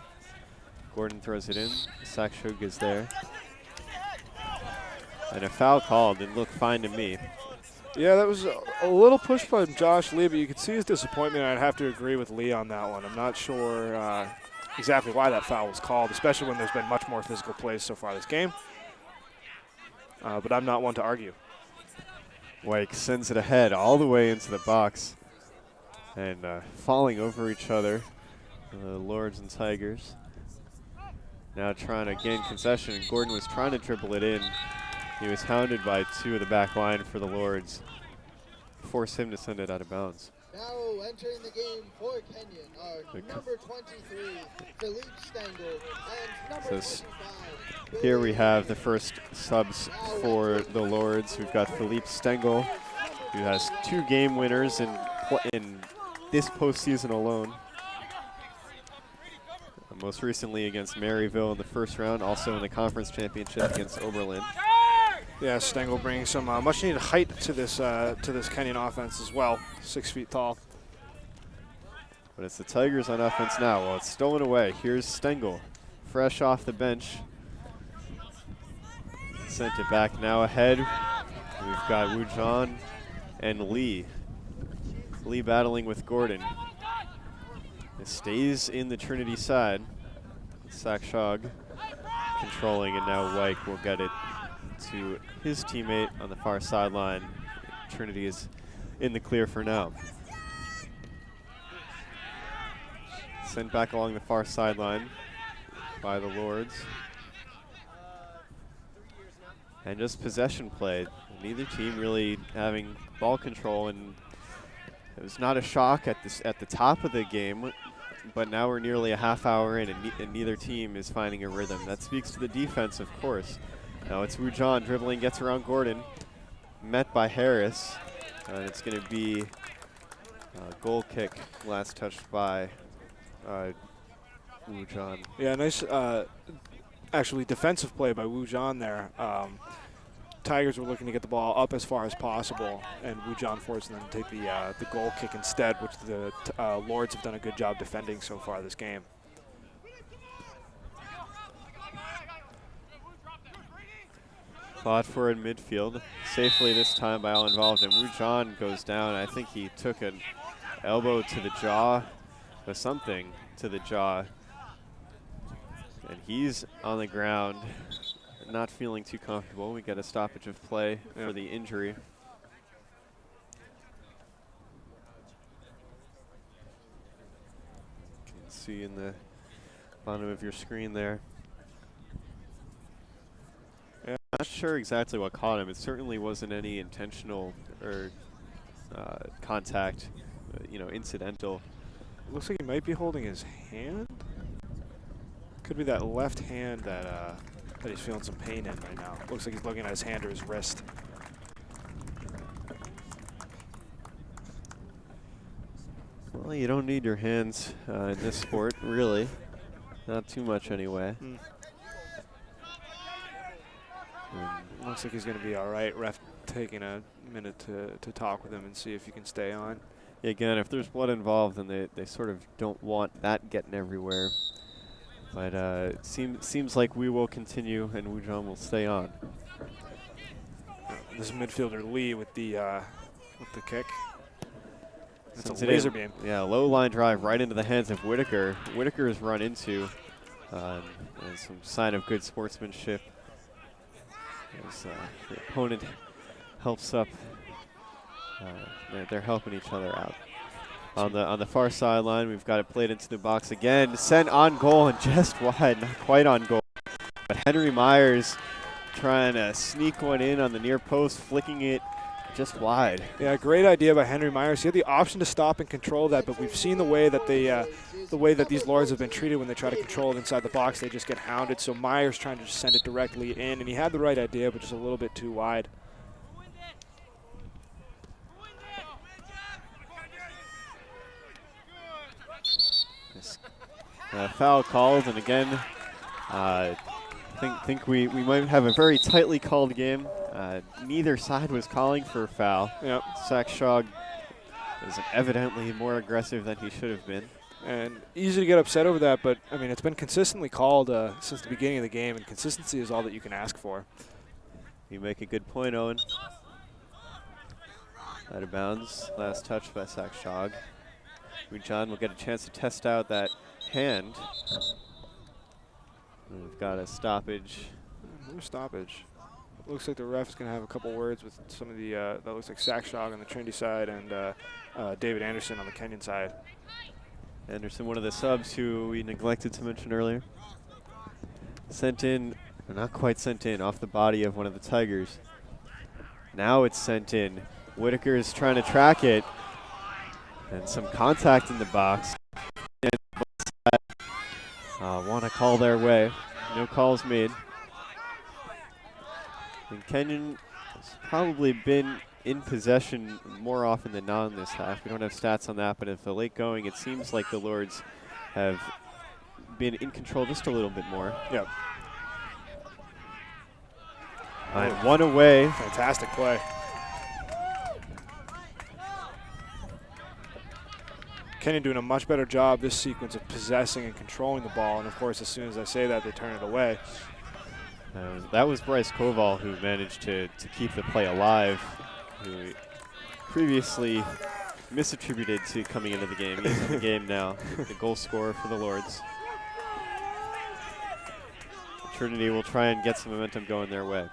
Gordon throws it in. Sakshuk is there. And a foul called. Didn't look fine to me. Yeah, that was a little push from Josh Lee, but you could see his disappointment. I'd have to agree with Lee on that one. I'm not sure exactly why that foul was called, especially when there's been much more physical plays so far this game. But I'm not one to argue. Wyke sends it ahead all the way into the box. And falling over each other, the Lords and Tigers. Now trying to gain concession. Gordon was trying to dribble it in. He was hounded by 2 of the back line for the Lords. Force him to send it out of bounds. Now entering the game for Kenyon are number 23, Philippe Stengel, and number 25. Here we have the first subs for the Lords. We've got Philippe Stengel, who has 2 game winners in this postseason alone. Most recently against Maryville in the first round, also in the conference championship against Oberlin. Yeah, Stengel bringing some much-needed height to this Kenyon offense as well. 6 feet tall. But it's the Tigers on offense now. Well, it's stolen away. Here's Stengel, fresh off the bench. Sent it back now ahead. We've got Woo-John and Lee. Lee battling with Gordon. It stays in the Trinity side. Sakshog controlling, and now Wyke will get it to his teammate on the far sideline. Trinity is in the clear for now. Sent back along the far sideline by the Lords. And just possession play. Neither team really having ball control, and it was not a shock at the top of the game, but now we're nearly a half hour in, and neither team is finding a rhythm. That speaks to the defense, of course. Now it's Wu John dribbling, gets around Gordon, met by Harris, and it's going to be a goal kick, last touched by Wu John. Yeah, nice, actually defensive play by Wu John there. Tigers were looking to get the ball up as far as possible, and Wu John forced them to take the goal kick instead, which the Lords have done a good job defending so far this game. Fought for in midfield, safely this time by all involved, and Wu John goes down. I think he took an elbow to the jaw, or something to the jaw, and he's on the ground, not feeling too comfortable. We get a stoppage of play for the injury. You can see in the bottom of your screen there. Yeah, not sure exactly what caught him. It certainly wasn't any intentional or contact, incidental. Looks like he might be holding his hand. Could be that left hand that he's feeling some pain in right now. Looks like he's looking at his hand or his wrist. Well, you don't need your hands in this sport, really. Not too much anyway. Looks like he's going to be all right. Ref taking a minute to talk with him and see if he can stay on. Yeah, again, if there's blood involved, then they sort of don't want that getting everywhere. But it seems like we will continue and Wu John will stay on. This is midfielder Lee with the kick. It's Sends a it laser in. beam. Yeah, low line drive right into the hands of Whitaker. Whitaker is run into. And some sign of good sportsmanship. As the opponent helps up. They're helping each other out. On the far sideline, we've got it played into the box again. Sent on goal and just wide, not quite on goal. But Henry Myers trying to sneak one in on the near post, flicking it just wide. Yeah, great idea by Henry Myers. He had the option to stop and control that, but we've seen the way that these Lords have been treated when they try to control it inside the box. They just get hounded. So Myers trying to just send it directly in, and he had the right idea, but just a little bit too wide. Foul called, and again, think we might have a very tightly called game. Neither side was calling for a foul. Yep. Sakshog is evidently more aggressive than he should have been. And easy to get upset over that, but I mean, it's been consistently called since the beginning of the game, and consistency is all that you can ask for. You make a good point, Owen. Out of bounds, last touch by Sakshog. John will get a chance to test out that hand. And we've got a stoppage. No stoppage. Looks like the ref's going to have a couple words with some of the, that looks like Sakshog on the Trinity side and David Anderson on the Kenyon side. Anderson, one of the subs who we neglected to mention earlier. Sent in, or not quite sent in, off the body of one of the Tigers. Now it's sent in. Whitaker is trying to track it. And some contact in the box. Want to call their way. No calls made. And Kenyon has probably been in possession more often than not in this half. We don't have stats on that, but at the late going, it seems like the Lords have been in control just a little bit more. Yep. And one away. Fantastic play. Kenyon doing a much better job this sequence of possessing and controlling the ball, and of course, as soon as I say that, they turn it away. That was Bryce Koval who managed to keep the play alive, who previously misattributed to coming into the game. He's in the game now, the goal scorer for the Lords. Trinity will try and get some momentum going their way.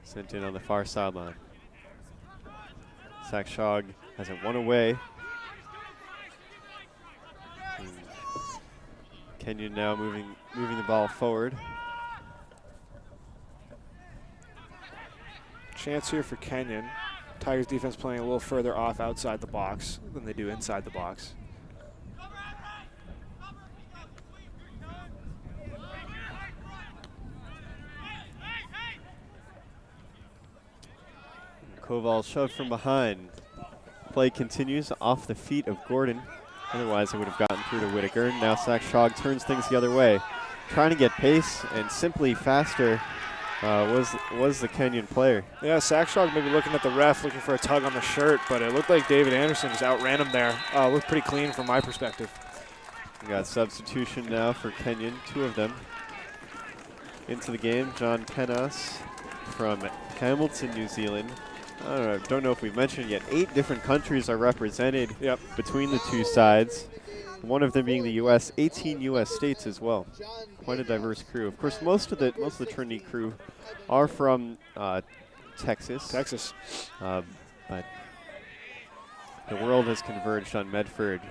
Sent in on the far sideline. Sakshog has it one away. Kenyon now moving the ball forward. Chance here for Kenyon. Tigers defense playing a little further off outside the box than they do inside the box. Koval shoved from behind. Play continues off the feet of Gordon. Otherwise, it would have gotten through to Whitaker. Now Sakshog turns things the other way. Trying to get pace and simply faster was the Kenyon player. Yeah, Sakshog maybe looking at the ref, looking for a tug on the shirt, but it looked like David Anderson just outran him there. Looked pretty clean from my perspective. We got substitution now for Kenyon, 2 of them. Into the game, John Penas from Hamilton, New Zealand. I don't know if we've mentioned yet, 8 different countries are represented between the 2 sides. One of them being the U.S., 18 U.S. states as well. Quite a diverse crew. Of course, most of the Trinity crew are from Texas. But the world has converged on Medford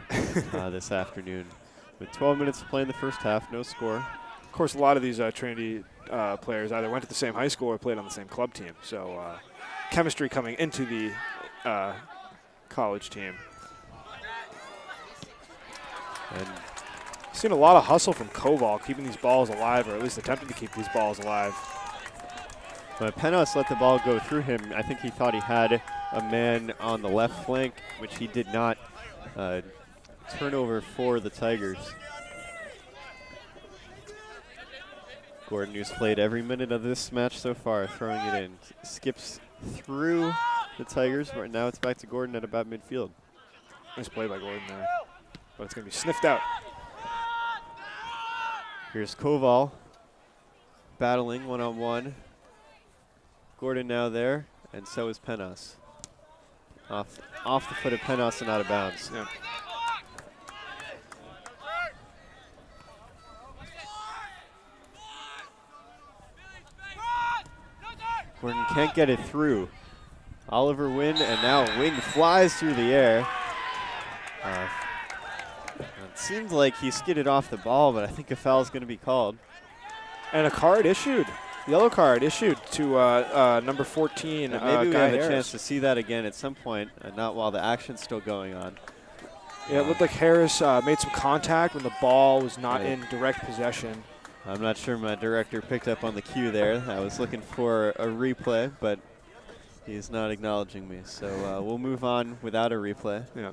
this afternoon. With 12 minutes to play in the first half, no score. Of course, a lot of these Trinity players either went to the same high school or played on the same club team. So chemistry coming into the college team. And seen a lot of hustle from Koval, keeping these balls alive, or at least attempting to keep these balls alive. but Penas let the ball go through him. I think he thought he had a man on the left flank, which he did not. Turnover for the Tigers. Gordon, who's played every minute of this match so far, throwing it in. Skips through the Tigers. Right now it's back to Gordon at about midfield. Nice play by Gordon there, but it's going to be sniffed out. Here's Koval battling one-on-one. Gordon now there, and so is Penas. Off the foot of Penas and out of bounds. Yeah. Gordon can't get it through. Oliver Wynn, and now Wynn flies through the air. It seems like he skidded off the ball, but I think a foul is going to be called. And a card issued. Yellow card issued to number 14, maybe we Guy have a Harris. chance to see that again at some point, and not while the action's still going on. Yeah, it looked like Harris made some contact when the ball was not in direct possession. I'm not sure my director picked up on the cue there. I was looking for a replay, but he's not acknowledging me. So we'll move on without a replay. Yeah.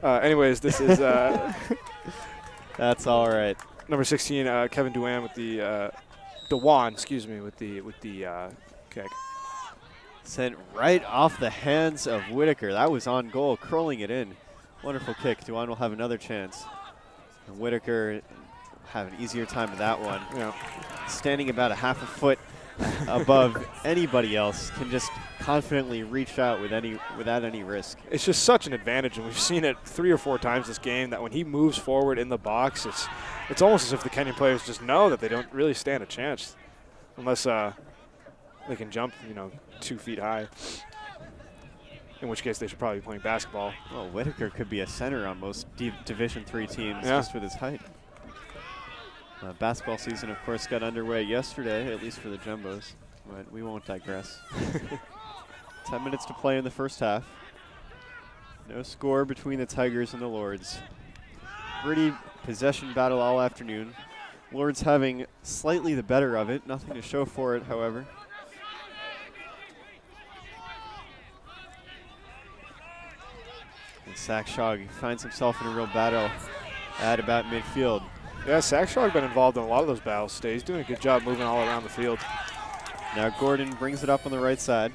Anyways, this is That's all right. number 16, Kevin Dewan with the Dewan, excuse me, with the kick. Sent right off the hands of Whitaker. That was on goal, curling it in. Wonderful kick. Dewan will have another chance. And Whitaker have an easier time with that one. Yeah. Standing about a half a foot above anybody else, can just confidently reach out without any risk. It's just such an advantage, and we've seen it 3 or 4 times this game that when he moves forward in the box, it's almost as if the Kenyon players just know that they don't really stand a chance unless they can jump, 2 feet high. In which case they should probably be playing basketball. Well, Whitaker could be a center on most Division III teams just with his height. Basketball season, of course, got underway yesterday, at least for the Jumbos, but we won't digress. 10 minutes to play in the first half. No score between the Tigers and the Lords. Pretty possession battle all afternoon. Lords having slightly the better of it. Nothing to show for it, however. And Sakshog finds himself in a real battle at about midfield. Yeah, Sakshog been involved in a lot of those battles today. He's doing a good job moving all around the field. Now Gordon brings it up on the right side.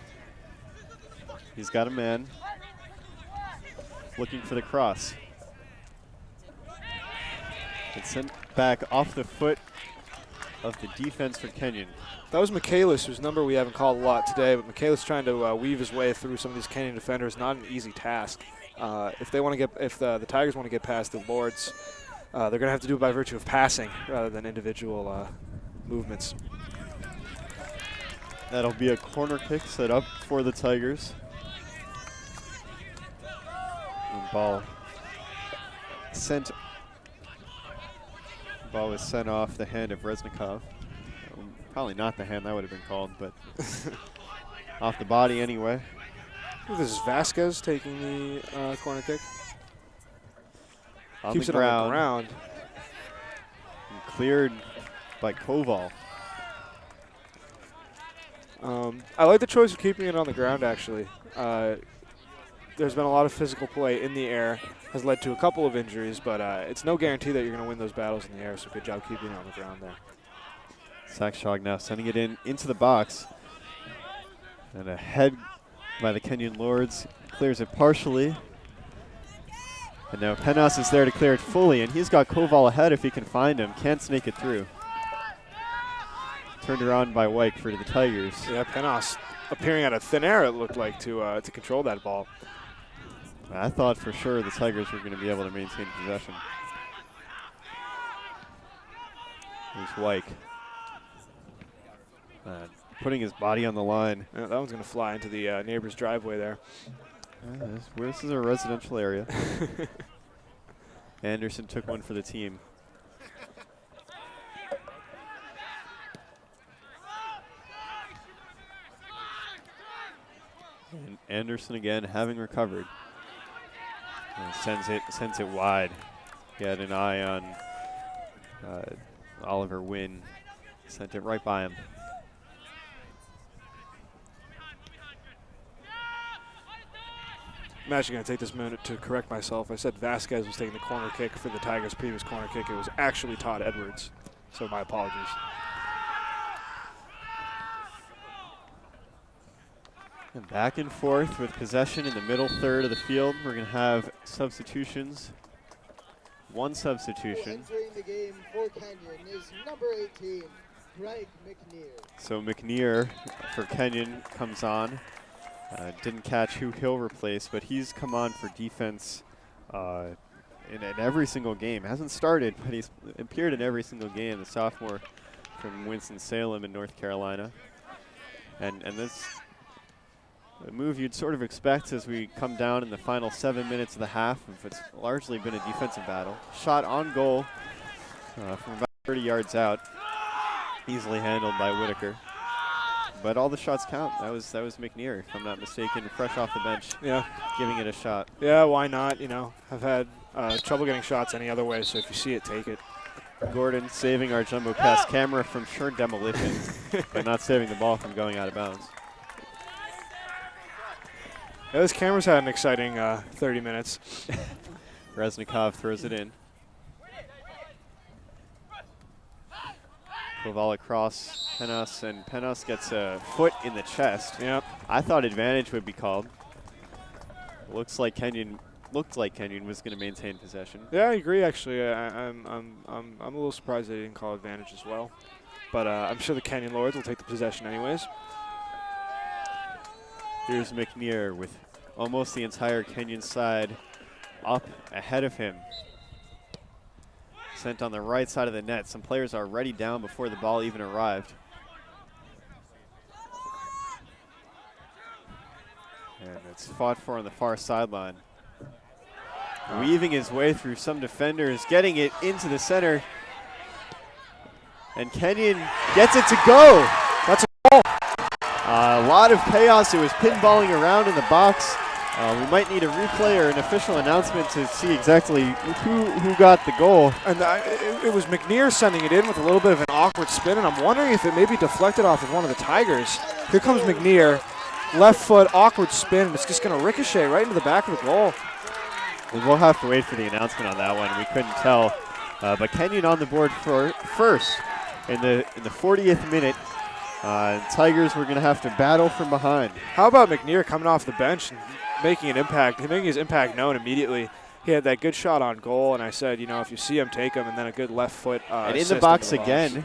He's got a man looking for the cross. It's sent back off the foot of the defense for Kenyon. That was Michaelis, whose number we haven't called a lot today, but Michaelis trying to weave his way through some of these Kenyon defenders. Not an easy task. If the Tigers want to get past the Lords, they're going to have to do it by virtue of passing rather than individual movements. That'll be a corner kick set up for the Tigers. And ball was sent off the hand of Reznikov. Probably not the hand, that would have been called, but off the body anyway. This is Vasquez taking the corner kick. On Keeps the it on the ground. And cleared by Koval. I like the choice of keeping it on the ground, actually. There's been a lot of physical play in the air, has led to a couple of injuries, but it's no guarantee that you're going to win those battles in the air, so good job keeping it on the ground there. Sakshog now sending it into the box. And a head by the Kenyon Lords, clears it partially. And now Penas is there to clear it fully, and he's got Koval ahead if he can find him. Can't snake it through. Turned around by Wyke for the Tigers. Yeah, Penas appearing out of thin air, it looked like, to control that ball. I thought for sure the Tigers were going to be able to maintain possession. Here's Wyke. Putting his body on the line. Yeah, that one's going to fly into the neighbor's driveway there. This is a residential area. Anderson took one for the team. And Anderson again having recovered. And sends it wide. He had an eye on Oliver Wynn. Sent it right by him. I'm actually going to take this minute to correct myself. I said Vasquez was taking the corner kick for the Tigers' previous corner kick. It was actually Todd Edwards. So my apologies. And back and forth with possession in the middle third of the field. We're going to have substitutions. One substitution. Entering the game for Kenyon is number 18, Greg McNear. So McNear for Kenyon comes on. Didn't catch who he'll replace, but he's come on for defense in every single game. Hasn't started, but he's appeared in every single game. The sophomore from Winston-Salem in North Carolina. And this a move you'd sort of expect as we come down in the final 7 minutes of the half. It's largely been a defensive battle. Shot on goal from about 30 yards out. Easily handled by Whitaker. But all the shots count. That was McNear, if I'm not mistaken, fresh off the bench. Yeah, giving it a shot. Yeah, why not? You know, I've had trouble getting shots any other way, so if you see it, take it. Gordon saving our JumboCast camera from sure demolition, but not saving the ball from going out of bounds. Yeah, this camera's had an exciting 30 minutes. Reznikov throws it in. Koval across Penas, and Penas gets a foot in the chest. Yep. I thought advantage would be called. Looked like Kenyon was going to maintain possession. Yeah, I agree. Actually, I'm a little surprised they didn't call advantage as well, but I'm sure the Kenyon Lords will take the possession anyways. Here's McNear with almost the entire Kenyon side up ahead of him. Sent on the right side of the net. Some players are already down before the ball even arrived. And it's fought for on the far sideline. Weaving his way through some defenders, getting it into the center. And Kenyon gets it to go. That's a goal. A lot of chaos. It was pinballing around in the box. We might need a replay or an official announcement to see exactly who got the goal. And it was McNear sending it in with a little bit of an awkward spin, and I'm wondering if it maybe deflected off of one of the Tigers. Here comes McNear, left foot, awkward spin, and it's just going to ricochet right into the back of the goal. We'll have to wait for the announcement on that one. We couldn't tell. But Kenyon on the board for first in the 40th minute. Tigers were going to have to battle from behind. How about McNear coming off the bench and making his impact known immediately? He had that good shot on goal, and I said, you know, if you see him, take him, and then a good left foot and in the box again.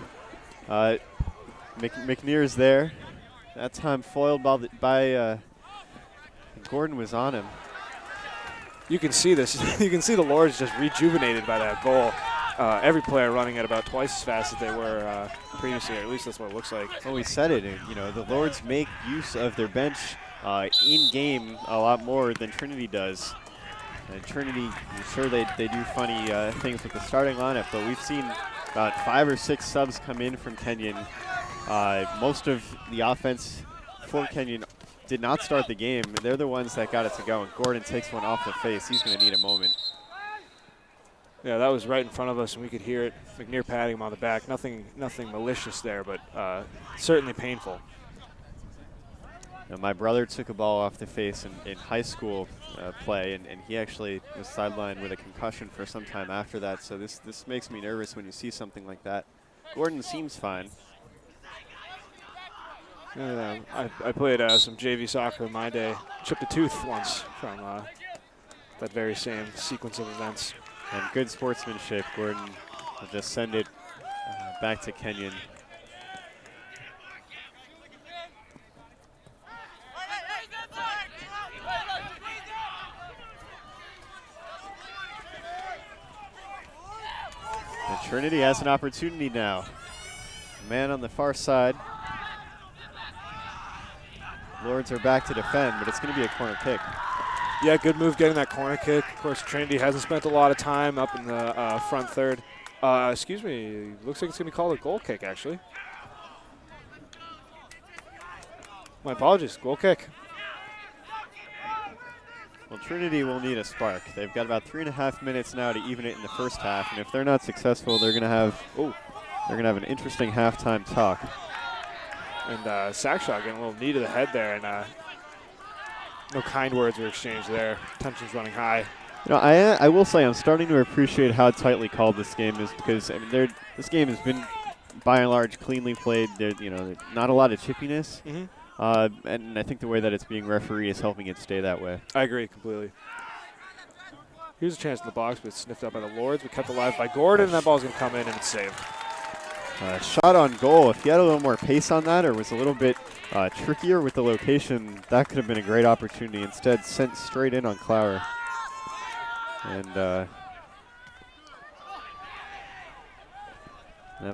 McNear's there. That time foiled by Gordon was on him. You can see this. You can see the Lords just rejuvenated by that goal. Every player running at about twice as fast as they were previously, or at least that's what it looks like. Well, we said it. You know, the Lords make use of their bench in game a lot more than Trinity does. Trinity, I'm sure they do funny things with the starting lineup, but we've seen about 5 or 6 subs come in from Kenyon. Most of the offense for Kenyon did not start the game. They're the ones that got it to go, and Gordon takes one off the face. He's going to need a moment. Yeah, that was right in front of us, and we could hear it. McNear patting him on the back. Nothing malicious there, but certainly painful. Now, my brother took a ball off the face in high school play, and he actually was sidelined with a concussion for some time after that, so this makes me nervous when you see something like that. Gordon seems fine. I played some JV soccer in my day. Chipped a tooth once from that very same sequence of events. And good sportsmanship. Gordon will just send it back to Kenyon. And Trinity has an opportunity now. Man on the far side. Lords are back to defend, but it's going to be a corner kick. Yeah, good move getting that corner kick. Of course, Trinity hasn't spent a lot of time up in the front third. Excuse me, looks like it's going to be called a goal kick, actually. My apologies, goal kick. Well, Trinity will need a spark. They've got about 3.5 minutes now to even it in the first half, and if they're not successful, they're going to have an interesting halftime talk. And Sackshot getting a little knee to the head there, and no kind words were exchanged there. Tension's running high. You know, I will say I'm starting to appreciate how tightly called this game is, because I mean, this game has been by and large cleanly played. Not a lot of chippiness, and I think the way that it's being refereed is helping it stay that way. I agree completely. Here's a chance in the box, but it's sniffed up by the Lords. We kept alive by Gordon, and that ball's going to come in, and it's saved. Shot on goal. If he had a little more pace on that, or was a little bit trickier with the location, that could have been a great opportunity. Instead, sent straight in on Clower. And now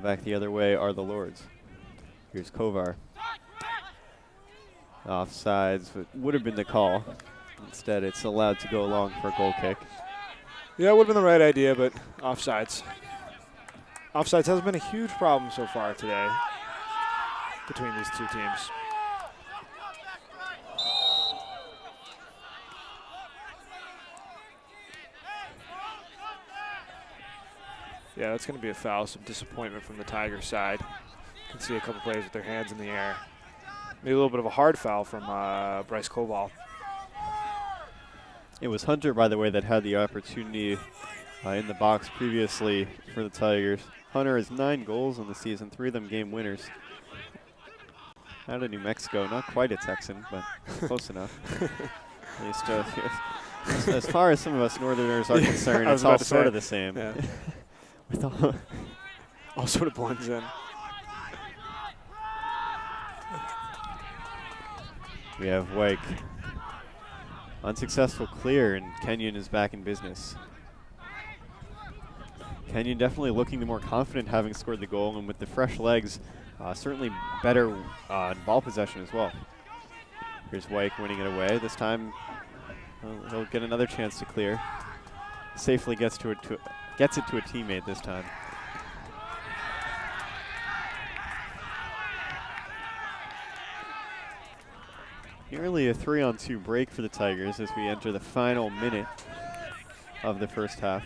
back the other way are the Lords. Here's Kovar. Offsides, but would have been the call. Instead, it's allowed to go along for a goal kick. Yeah, it would have been the right idea, but offsides. Offsides has been a huge problem so far today between these two teams. Yeah, that's going to be a foul. Some disappointment from the Tigers side. You can see a couple players with their hands in the air. Maybe a little bit of a hard foul from Bryce Koval. It was Hunter, by the way, that had the opportunity in the box previously for the Tigers. Hunter has 9 goals on the season, 3 of them game winners. Out of New Mexico, not quite a Texan, but close enough. At least, as far as some of us Northerners are concerned, it's all sort of the same. Yeah. all sort of blends in. We have Wake. Unsuccessful clear, and Kenyon is back in business. Kenyon definitely looking the more confident, having scored the goal, and with the fresh legs, certainly better in ball possession as well. Here's Wake winning it away. This time, he'll get another chance to clear. Safely gets it to a teammate this time. Nearly a 3-on-2 break for the Tigers as we enter the final minute of the first half.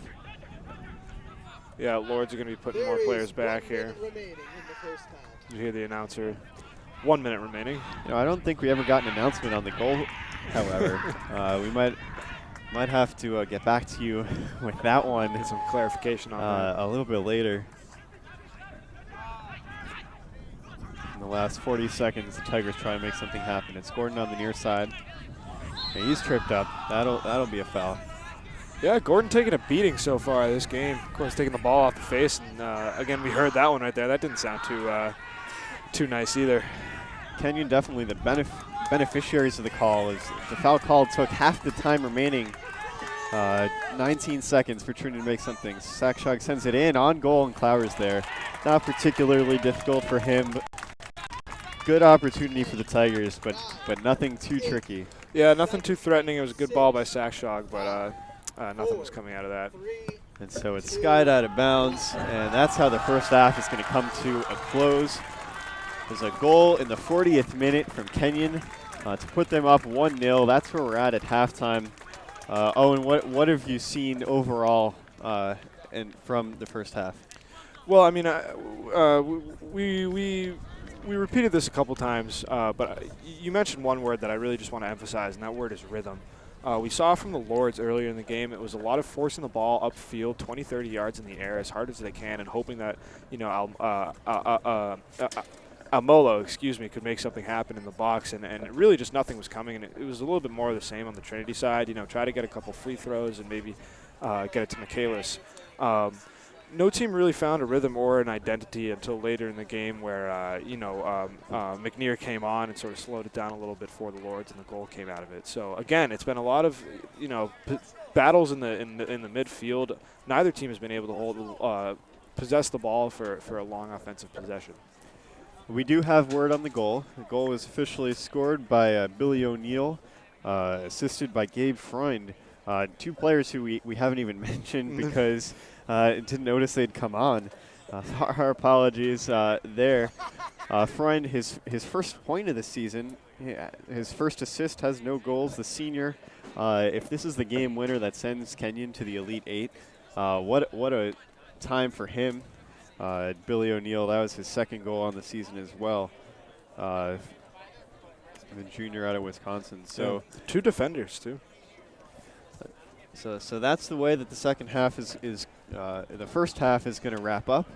Yeah, Lords are going to be putting more players back here. Remaining in the first half. You hear the announcer. 1 minute remaining. You know, I don't think we ever got an announcement on the goal, however. We might have to get back to you with that one. Get some clarification on that. A little bit later. In the last 40 seconds, the Tigers try and make something happen. It's Gordon on the near side. And he's tripped up. That'll be a foul. Yeah, Gordon taking a beating so far this game. Of course, taking the ball off the face, and again, we heard that one right there. That didn't sound too nice either. Kenyon definitely the beneficiaries of the call. As the foul call took half the time remaining. 19 seconds for Trinity to make something. Sakshog sends it in on goal, and Clowers there. Not particularly difficult for him. But good opportunity for the Tigers, but nothing too tricky. Yeah, nothing too threatening. It was a good ball by Sakshog, but nothing was coming out of that. And so it's skied out of bounds, and that's how the first half is going to come to a close. There's a goal in the 40th minute from Kenyon to put them up 1-0. That's where we're at halftime. Owen, what have you seen overall from the first half? Well, I mean, we repeated this a couple times, but you mentioned one word that I really just want to emphasize, and that word is rhythm. We saw from the Lords earlier in the game, it was a lot of forcing the ball upfield, 20, 30 yards in the air as hard as they can, and hoping that, Almolo, could make something happen in the box, and really just nothing was coming. And it was a little bit more of the same on the Trinity side. Try to get a couple free throws and maybe get it to Michaelis. No team really found a rhythm or an identity until later in the game where, McNear came on and sort of slowed it down a little bit for the Lords, and the goal came out of it. So, again, it's been a lot of, battles in the midfield. Neither team has been able to possess the ball for a long offensive possession. We do have word on the goal. The goal was officially scored by Billy O'Neill, assisted by Gabe Freund. Two players who we haven't even mentioned because didn't notice they'd come on. Our apologies there. Freund, his first point of the season, his first assist, has no goals. The senior, if this is the game winner that sends Kenyon to the Elite Eight, what a time for him. Billy O'Neill, that was his second goal on the season as well. The junior out of Wisconsin. So yeah, two defenders too. So that's the way that the second half is the first half is going to wrap up.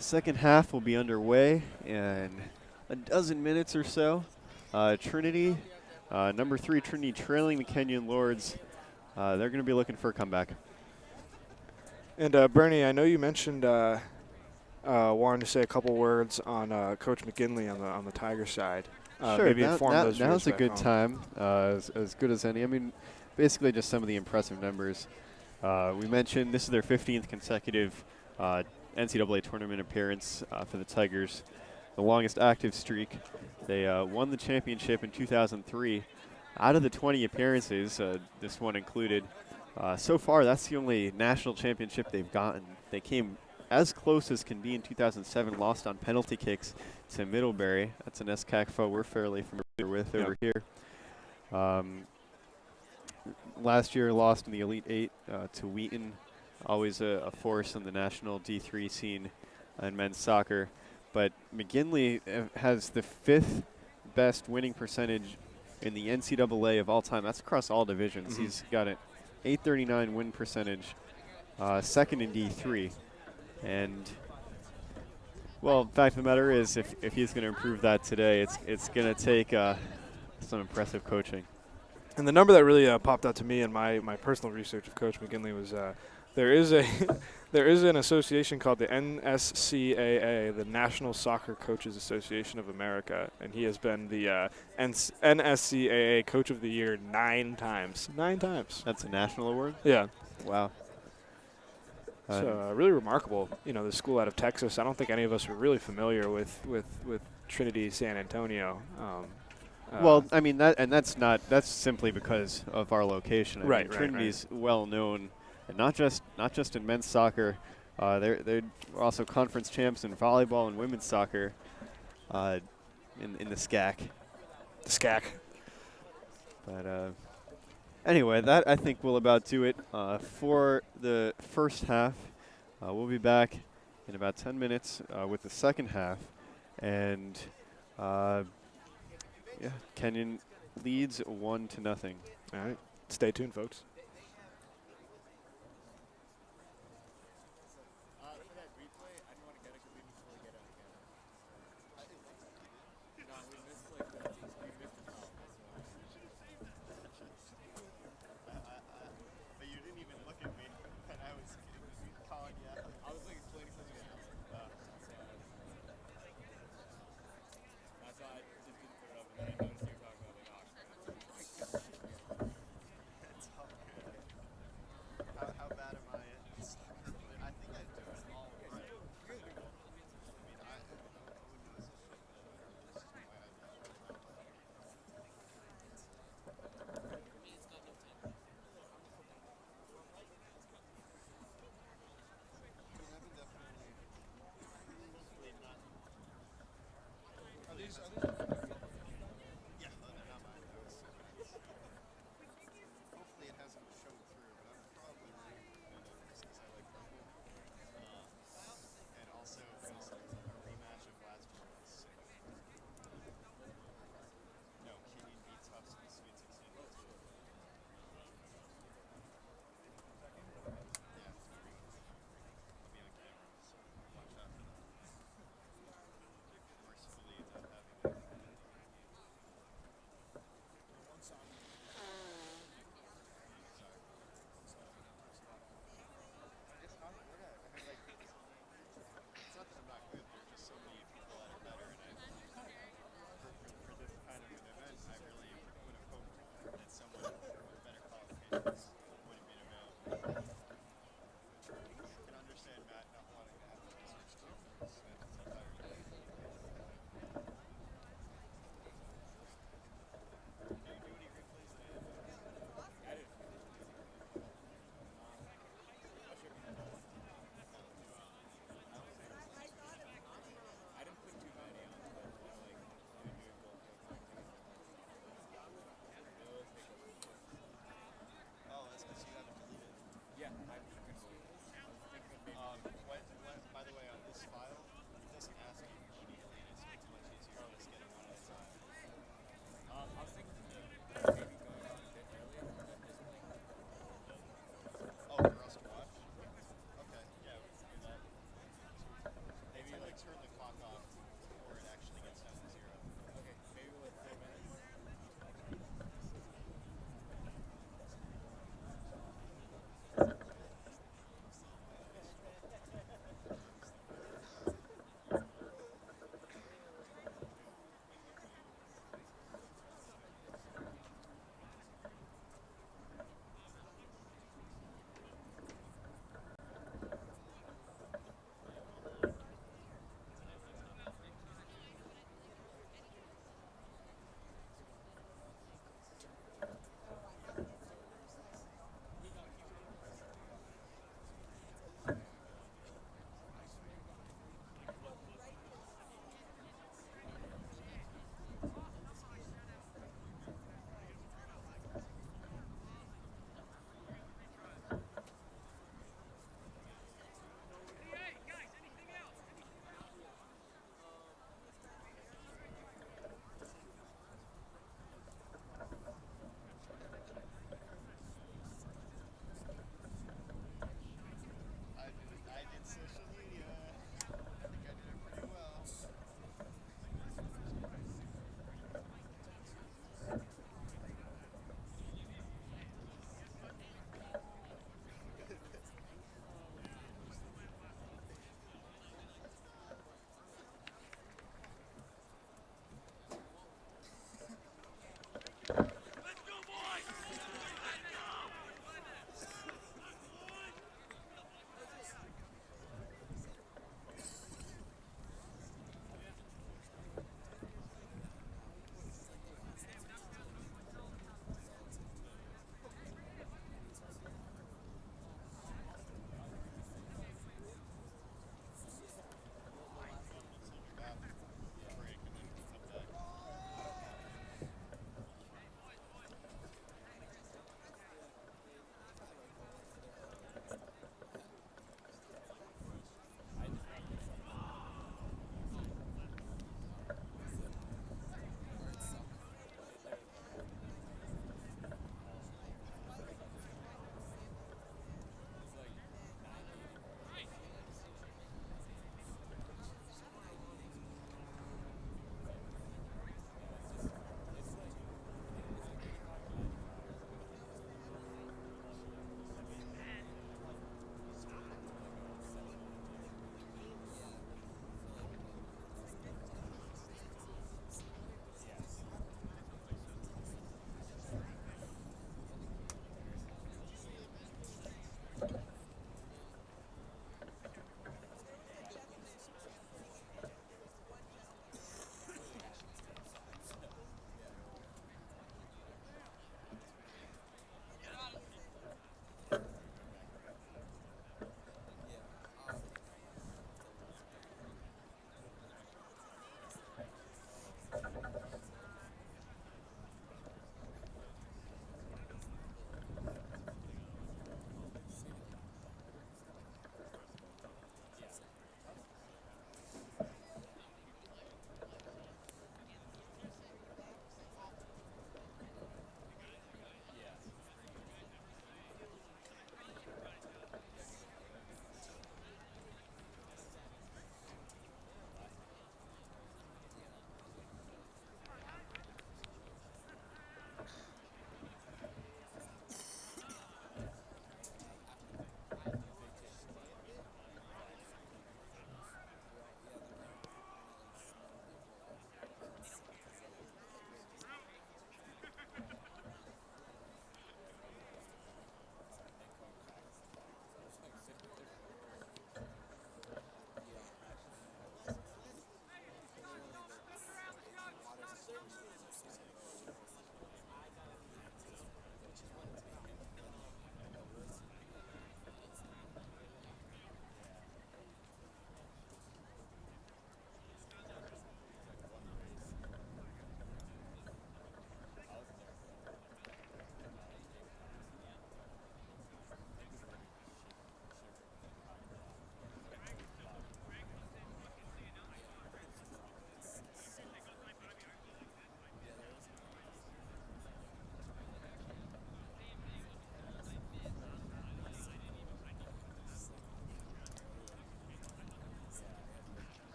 Second half will be underway in a dozen minutes or so. Trinity, number 3 Trinity trailing the Kenyon Lords. They're going to be looking for a comeback. And Bernie, I know you mentioned wanting to say a couple words on Coach McGinley on the Tiger side. Sure. Maybe inform those viewers now's a back good home. time, as good as any. I mean, basically just some of the impressive numbers. We mentioned this is their 15th consecutive NCAA tournament appearance for the Tigers, the longest active streak. They won the championship in 2003. Out of the 20 appearances, this one included, so far that's the only national championship they've gotten. They came as close as can be in 2007, lost on penalty kicks to Middlebury. That's an SCAC foe we're fairly familiar with over here. Last year lost in the Elite Eight to Wheaton, always a force in the national D3 scene in men's soccer. But McGinley has the 5th best winning percentage in the NCAA of all time. That's across all divisions. Mm-hmm. He's got an 839 win percentage, second in D3. And, well, the fact of the matter is if he's going to improve that today, it's going to take some impressive coaching. And the number that really popped out to me in my personal research of Coach McGinley was there is an association called the NSCAA, the National Soccer Coaches Association of America, and he has been the NSCAA Coach of the Year 9 times. 9 times. That's a national award? Yeah. Wow. So really remarkable. The school out of Texas. I don't think any of us were really familiar with Trinity San Antonio. Well, I mean that's simply because of our location. I Right, mean, Trinity's well known, and not just in men's soccer. They're also conference champs in volleyball and women's soccer. In the SCAC. The SCAC. But anyway, that I think will about do it for the first half. We'll be back in about 10 minutes with the second half, and. Yeah, Kenyon leads 1-0. All right. Stay tuned, folks.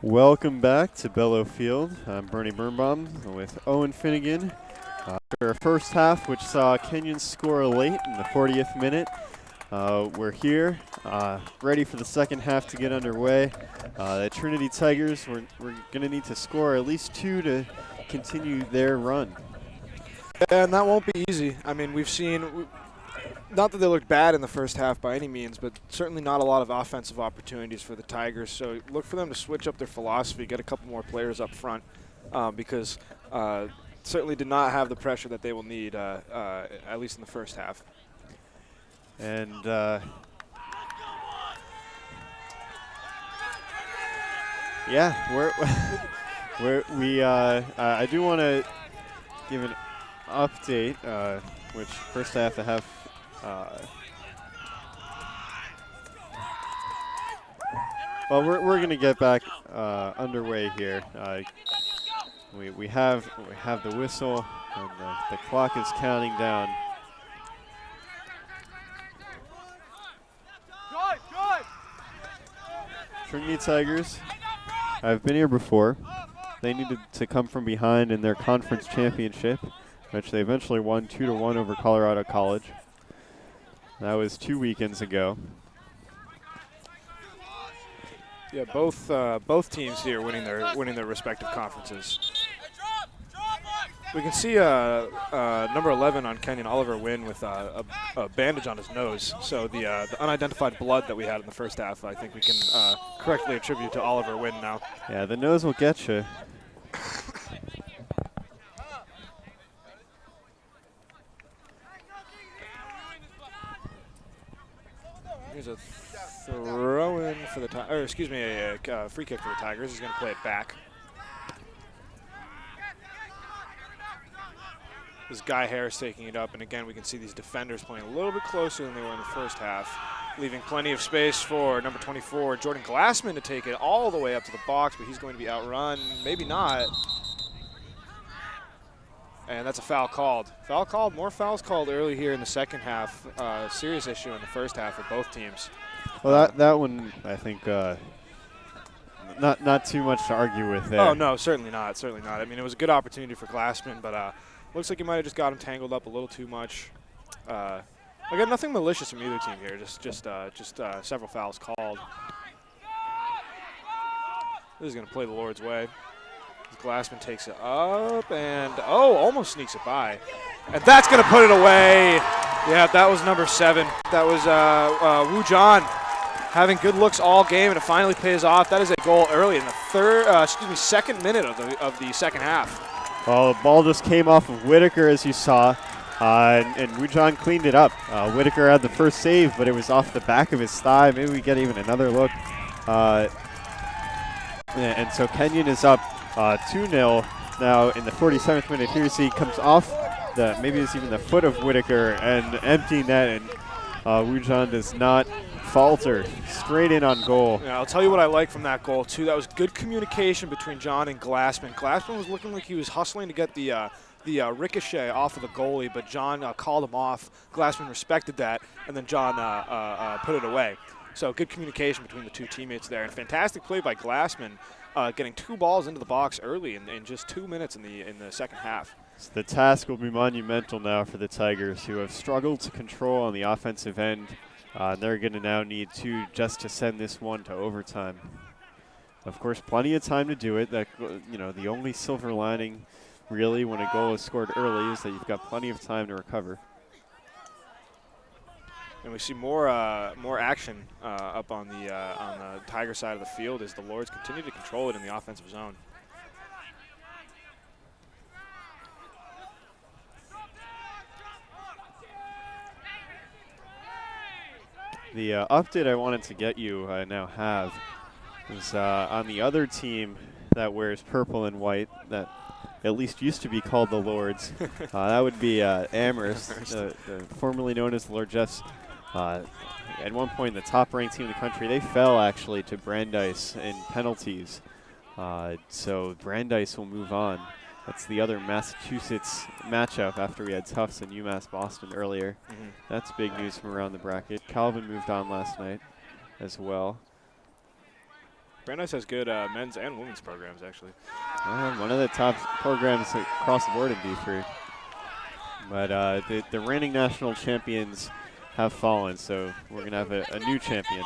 Welcome back to Bellow Field. I'm Bernie Birnbaum with Owen Finnegan. After our first half, which saw Kenyon score late in the 40th minute, we're here, ready for the second half to get underway. The Trinity Tigers, we're going to need to score at least 2 to continue their run. And that won't be easy. I mean, we've seen, not that they looked bad in the first half by any means, but certainly not a lot of offensive opportunities for the Tigers. So look for them to switch up their philosophy, get a couple more players up front, because certainly did not have the pressure that they will need, at least in the first half. And yeah, I do want to give an update, which first half to have. Well, we're going to get back underway here. We have the whistle, and the clock is counting down. Trinity Tigers, I've been here before. They needed to come from behind in their conference championship, which they eventually won 2-1 over Colorado College. That was 2 weekends ago. Yeah, both teams here winning their respective conferences. We can see number 11 on Kenyon, Oliver Wynn, with a bandage on his nose. So the unidentified blood that we had in the first half, I think we can correctly attribute to Oliver Wynn now. Yeah, the nose will get you. Here's a throw-in for the Tigers, or excuse me, a free kick for the Tigers. He's going to play it back. This Guy Harris taking it up, and again, we can see these defenders playing a little bit closer than they were in the first half, leaving plenty of space for number 24, Jordan Glassman, to take it all the way up to the box, but he's going to be outrun. Maybe not. And that's a foul called. Foul called, more fouls called early here in the second half. Serious issue in the first half for both teams. Well, that one, I think, not too much to argue with there. Oh, no, certainly not, certainly not. I mean, it was a good opportunity for Glassman, but looks like he might have just got him tangled up a little too much. Again, nothing malicious from either team here, just several fouls called. This is going to play the Lord's way. Glassman takes it up and, almost sneaks it by. And that's going to put it away. Yeah, that was number 7. That was Woo John having good looks all game, and it finally pays off. That is a goal early in the second minute of the second half. Well, the ball just came off of Whitaker, as you saw, and Woo John cleaned it up. Whitaker had the first save, but it was off the back of his thigh. Maybe we get even another look. And so Kenyon is up 2-0 now in the 47th minute. Here you see comes off maybe it's even the foot of Whitaker and emptying that, and Woo John does not falter, straight in on goal. Yeah, I'll tell you what I like from that goal too. That was good communication between John and Glassman. Glassman was looking like he was hustling to get the ricochet off of the goalie, but John called him off. Glassman respected that, and then John put it away. So good communication between the two teammates there, and fantastic play by Glassman, getting 2 balls into the box early in just 2 minutes in the second half. So the task will be monumental now for the Tigers, who have struggled to control on the offensive end. They're going to now need 2 just to send this one to overtime. Of course, plenty of time to do it. That, the only silver lining, really, when a goal is scored early, is that you've got plenty of time to recover. And we see more action up on the Tiger side of the field as the Lords continue to control it in the offensive zone. The update I wanted to get you, I now have, is on the other team that wears purple and white, that at least used to be called the Lords. That would be Amherst, formerly known as the Lord Jeffs. At one point, the top-ranked team in the country, they fell actually to Brandeis in penalties. So Brandeis will move on. That's the other Massachusetts matchup after we had Tufts and UMass Boston earlier. Mm-hmm. That's big news from around the bracket. Calvin moved on last night as well. Brandeis has good men's and women's programs, actually. One of the top programs across the board in D3. But the reigning national champions have fallen, so we're going to have a new champion.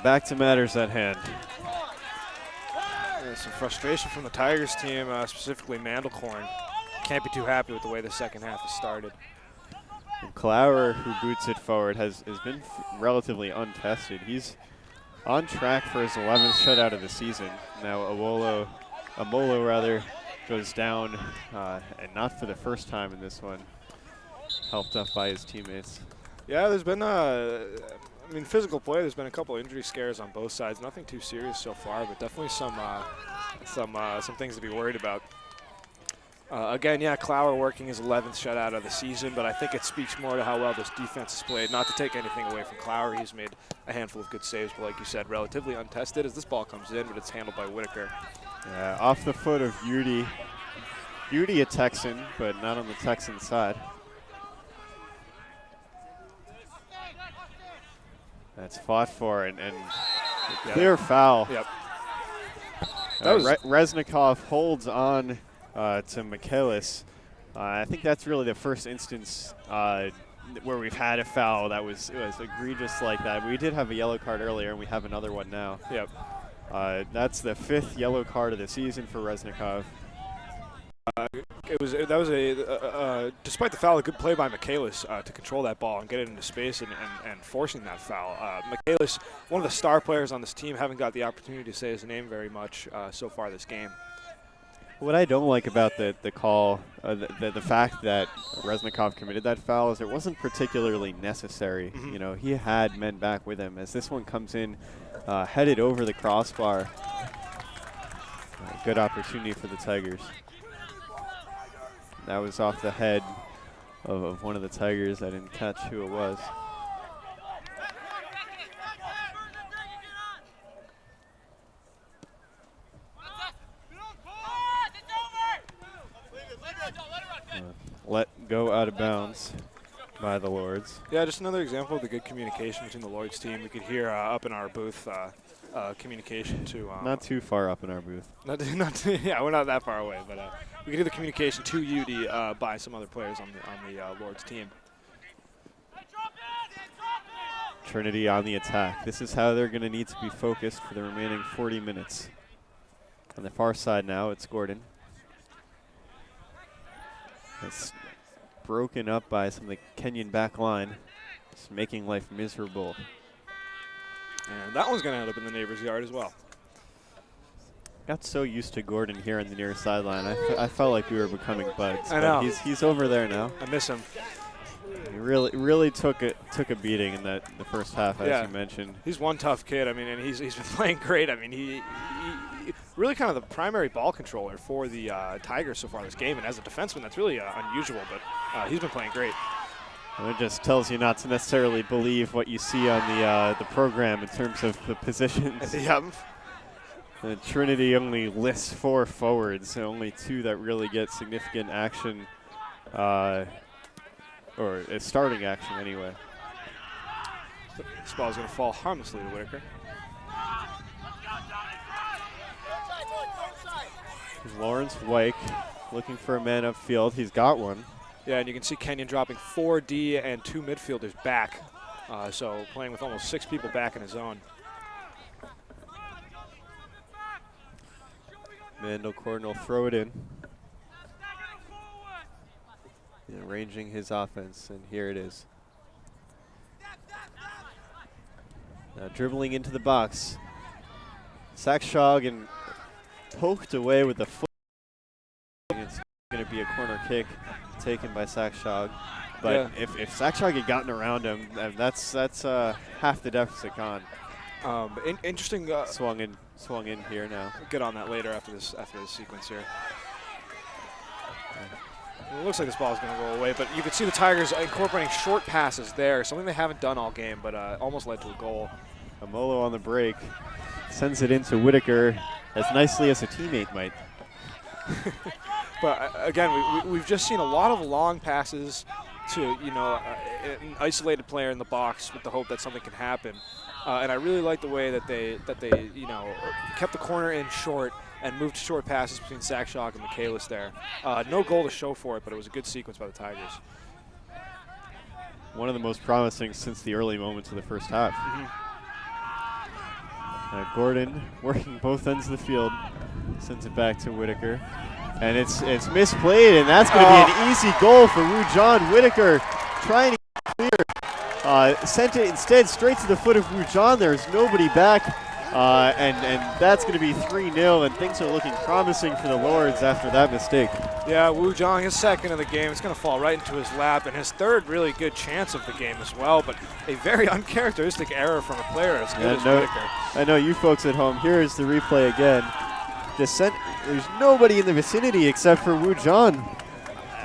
Back to matters at hand. Some frustration from the Tigers team, specifically Mandelkorn. Can't be too happy with the way the second half has started. And Clower, who boots it forward, has been relatively untested. He's on track for his 11th shutout of the season. Now Amolo goes down, and not for the first time in this one, helped up by his teammates. Yeah, there's been, physical play. There's been a couple injury scares on both sides. Nothing too serious so far, but definitely some things to be worried about. Again, yeah, Clower working his 11th shutout of the season, but I think it speaks more to how well this defense has played. Not to take anything away from Clower, he's made a handful of good saves, but like you said, relatively untested as this ball comes in, but it's handled by Whitaker. Off the foot of Udy. Udy a Texan, but not on the Texan side. That's fought for, and clear foul. Yep. Reznikov holds on to Michaelis. I think that's really the first instance where we've had a foul that was egregious like that. We did have a yellow card earlier, and we have another one now. Yep. That's the 5th yellow card of the season for Reznikov. Despite the foul, a good play by Michaelis to control that ball and get it into space and forcing that foul. Michaelis, one of the star players on this team, haven't got the opportunity to say his name very much so far this game. What I don't like about the call, the fact that Reznikov committed that foul, is it wasn't particularly necessary. Mm-hmm. You know, he had men back with him. As this one comes in, headed over the crossbar, good opportunity for the Tigers. That was off the head of one of the Tigers. I didn't catch who it was. Let go out of bounds by the Lords. Yeah, just another example of the good communication between the Lloyd's team. We could hear up in our booth communication to... not too far up in our booth. Yeah, we're not that far away, but we could hear the communication to UD by some other players on the Lords team. Trinity on the attack. This is how they're going to need to be focused for the remaining 40 minutes. On the far side now, it's Gordon. It's broken up by some of the Kenyon back line. It's making life miserable. And that one's going to end up in the neighbor's yard as well. Got so used to Gordon here on the near sideline. I felt like we were becoming buds. I know. But he's over there now. I miss him. He really took a beating in the first half, as you mentioned. He's one tough kid. I mean, and he's been playing great. I mean, he really kind of the primary ball controller for the Tigers so far this game. And as a defenseman, that's really unusual. But he's been playing great. And it just tells you not to necessarily believe what you see on the program in terms of the positions. Yep. Trinity only lists 4 forwards, so only 2 that really get significant action, or starting action anyway. This ball is going to fall harmlessly to Whitaker. Lawrence Wyke looking for a man upfield. He's got one. Yeah, and you can see Kenyon dropping 4D and 2 midfielders back. So playing with almost 6 people back in his zone. Mandelkorn will throw it in. Arranging his offense, and here it is. Now dribbling into the box. Sakshagen poked away with the foot. It's going to be a corner kick taken by Sakshag. But if Sakshag had gotten around him, that's half the deficit gone. Interesting. Swung in here now. We'll get on that later after this sequence here. It looks like this ball is going to go away, but you can see the Tigers incorporating short passes there, something they haven't done all game, but almost led to a goal. Amolo on the break sends it into Whitaker as nicely as a teammate might. But again, we've just seen a lot of long passes to an isolated player in the box with the hope that something can happen. and I really like the way that they kept the corner in short and moved short passes between Sakshaw and Michaelis there. No goal to show for it, but it was a good sequence by the Tigers. One of the most promising since the early moments of the first half. Gordon working both ends of the field, sends it back to Whitaker. And it's misplayed, and that's going to be an easy goal for Wujan. Whitaker trying to clear. Sent it instead straight to the foot of Wujan. There's nobody back, and that's going to be 3-0, and things are looking promising for the Lords after that mistake. Yeah, Wujan, his second of the game, it's going to fall right into his lap, and his third really good chance of the game as well, but a very uncharacteristic error from a player as good as Whitaker. I know you folks at home. Here is the replay again. There's nobody in the vicinity except for Wujan.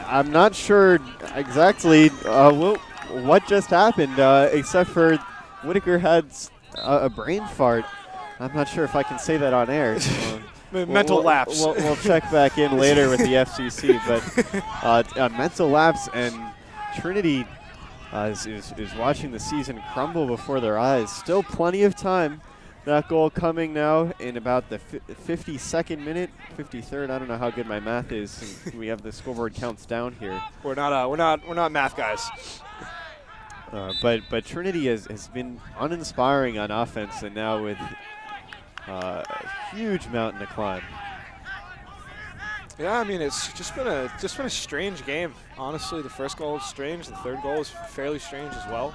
I'm not sure exactly what just happened, except for Whitaker had a brain fart. I'm not sure if I can say that on air. Mental lapse. We'll check back in later with the FCC, but a mental lapse, and Trinity is watching the season crumble before their eyes. Still plenty of time. That goal coming now in about the 52nd minute, 53rd. I don't know how good my math is. We have the scoreboard counts down here. We're not math guys. But Trinity has been uninspiring on offense, and now with a huge mountain to climb. Yeah, I mean, it's just been a strange game. Honestly, the first goal is strange. The third goal is fairly strange as well.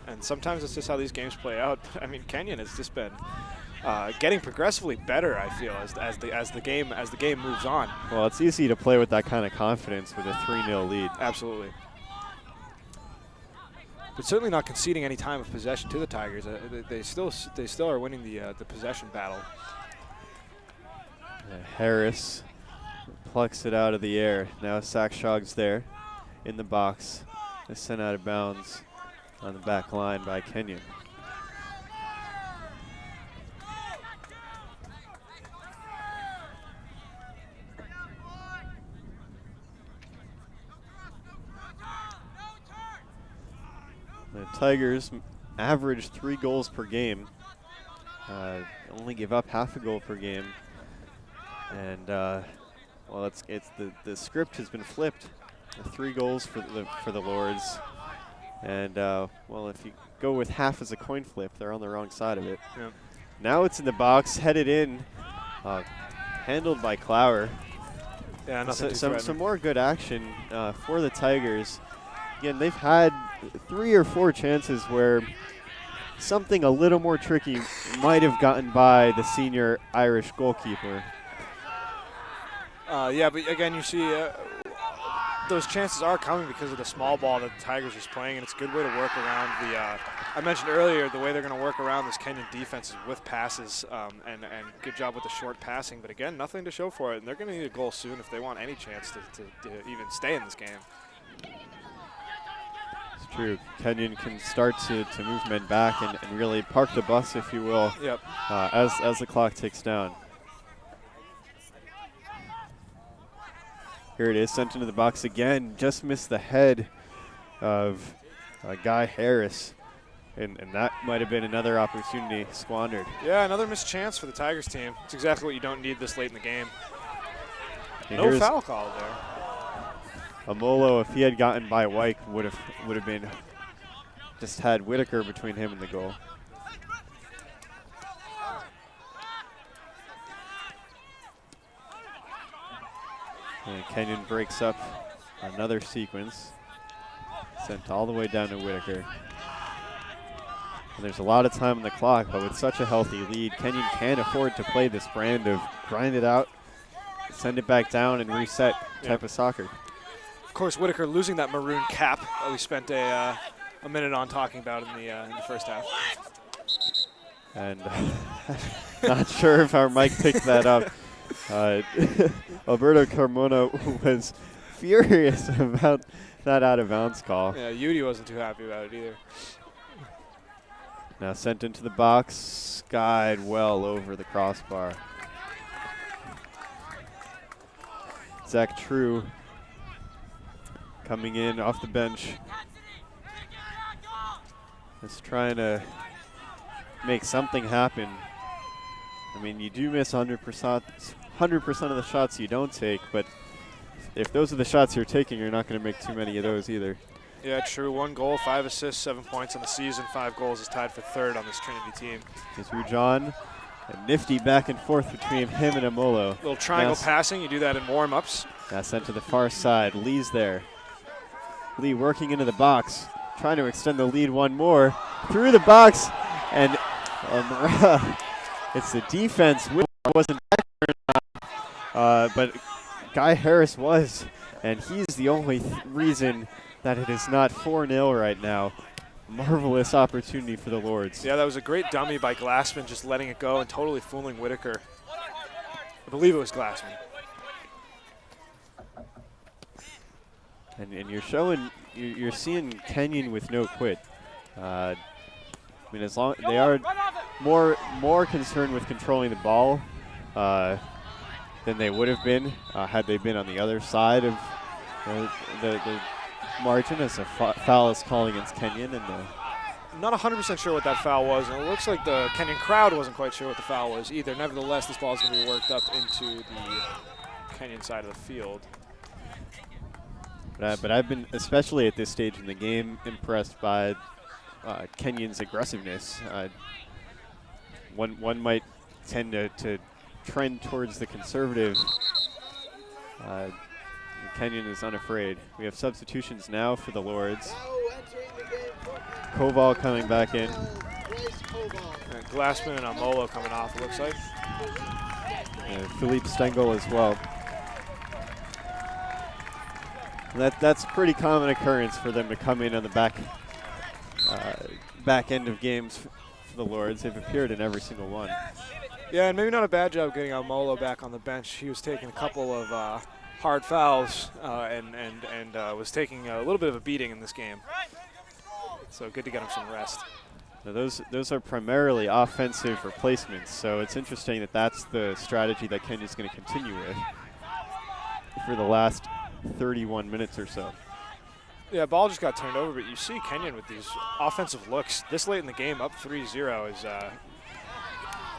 And sometimes it's just how these games play out. I mean, Kenyon has just been getting progressively better, I feel, as the game moves on. Well, it's easy to play with that kind of confidence with a 3-0 lead. Absolutely. But certainly not conceding any time of possession to the Tigers. They still are winning the possession battle. Harris plucks it out of the air. Now Sakshog's there in the box. It's sent out of bounds on the back line by Kenyon. The Tigers average 3 goals per game. Only give up half a goal per game. And well, it's the script has been flipped. 3 goals for the Lords. And well, if you go with half as a coin flip, they're on the wrong side of it. Yep. Now it's in the box, headed in, handled by Clower. Yeah, nothing some more good action for the Tigers. Again, they've had 3 or 4 chances where something a little more tricky might have gotten by the senior Irish goalkeeper. Yeah, but again, you see those chances are coming because of the small ball that the Tigers is playing, and it's a good way to work around the I mentioned earlier the way they're going to work around this Kenyon defense is with passes and good job with the short passing. But again, nothing to show for it, and they're going to need a goal soon if they want any chance to even stay in this game. It's true. Kenyon can start to move men back and really park the bus, if you will, yep. As the clock ticks down. Here it is, sent into the box again. Just missed the head of Guy Harris. And that might have been another opportunity squandered. Yeah, another missed chance for the Tigers team. It's exactly what you don't need this late in the game. And no foul call there. Amolo, if he had gotten by Wyke, would have been just had Whitaker between him and the goal. And Kenyon breaks up another sequence. Sent all the way down to Whitaker. And there's a lot of time on the clock, but with such a healthy lead, Kenyon can't afford to play this brand of grind it out, send it back down, and reset type of soccer. Of course, Whitaker losing that maroon cap that we spent a minute on talking about in the first half. And not sure if our mic picked that up. Alberto Carmona was furious about that out-of-bounds call. Yeah, Yudi wasn't too happy about it either. Now sent into the box, skied well over the crossbar. Zach True coming in off the bench. Just trying to make something happen. I mean, you do miss 100% of the shots you don't take, but if those are the shots you're taking, you're not going to make too many of those either. Yeah, true. 1 goal, 5 assists, 7 points on the season. 5 goals is tied for third on this Trinity team. Here's Rujan. A nifty back and forth between him and Amolo. Little triangle passing. You do that in warm-ups. Now sent to the far side. Lee's there. Lee working into the box, trying to extend the lead one more. Through the box, and it's the defense. Wasn't back there, but Guy Harris was, and he's the only reason that it is not 4-0 right now. Marvelous opportunity for the Lords. Yeah, that was a great dummy by Glassman, just letting it go and totally fooling Whitaker. I believe it was Glassman. And you're seeing Kenyon with no quit. I mean, as long they are more concerned with controlling the ball than they would have been had they been on the other side of the margin, as a foul is called against Kenyon. And I'm not 100% sure what that foul was, and it looks like the Kenyon crowd wasn't quite sure what the foul was either. Nevertheless, this ball is going to be worked up into the Kenyon side of the field. But I've been, especially at this stage in the game, impressed by Kenyon's aggressiveness. One might tend to trend towards the conservative. Kenyon is unafraid. We have substitutions now for the Lords. Koval coming back in. And Glassman and Amolo coming off, it looks like. Philippe Stengel as well. That's a pretty common occurrence for them to come in on the back end of games for the Lords. They've appeared in every single one. Yeah, and maybe not a bad job getting Amolo back on the bench. He was taking a couple of hard fouls and was taking a little bit of a beating in this game. So good to get him some rest. Now those are primarily offensive replacements, so it's interesting that that's the strategy that Kenyon's going to continue with for the last 31 minutes or so. Yeah, ball just got turned over, but you see Kenyon with these offensive looks this late in the game, up 3-0, is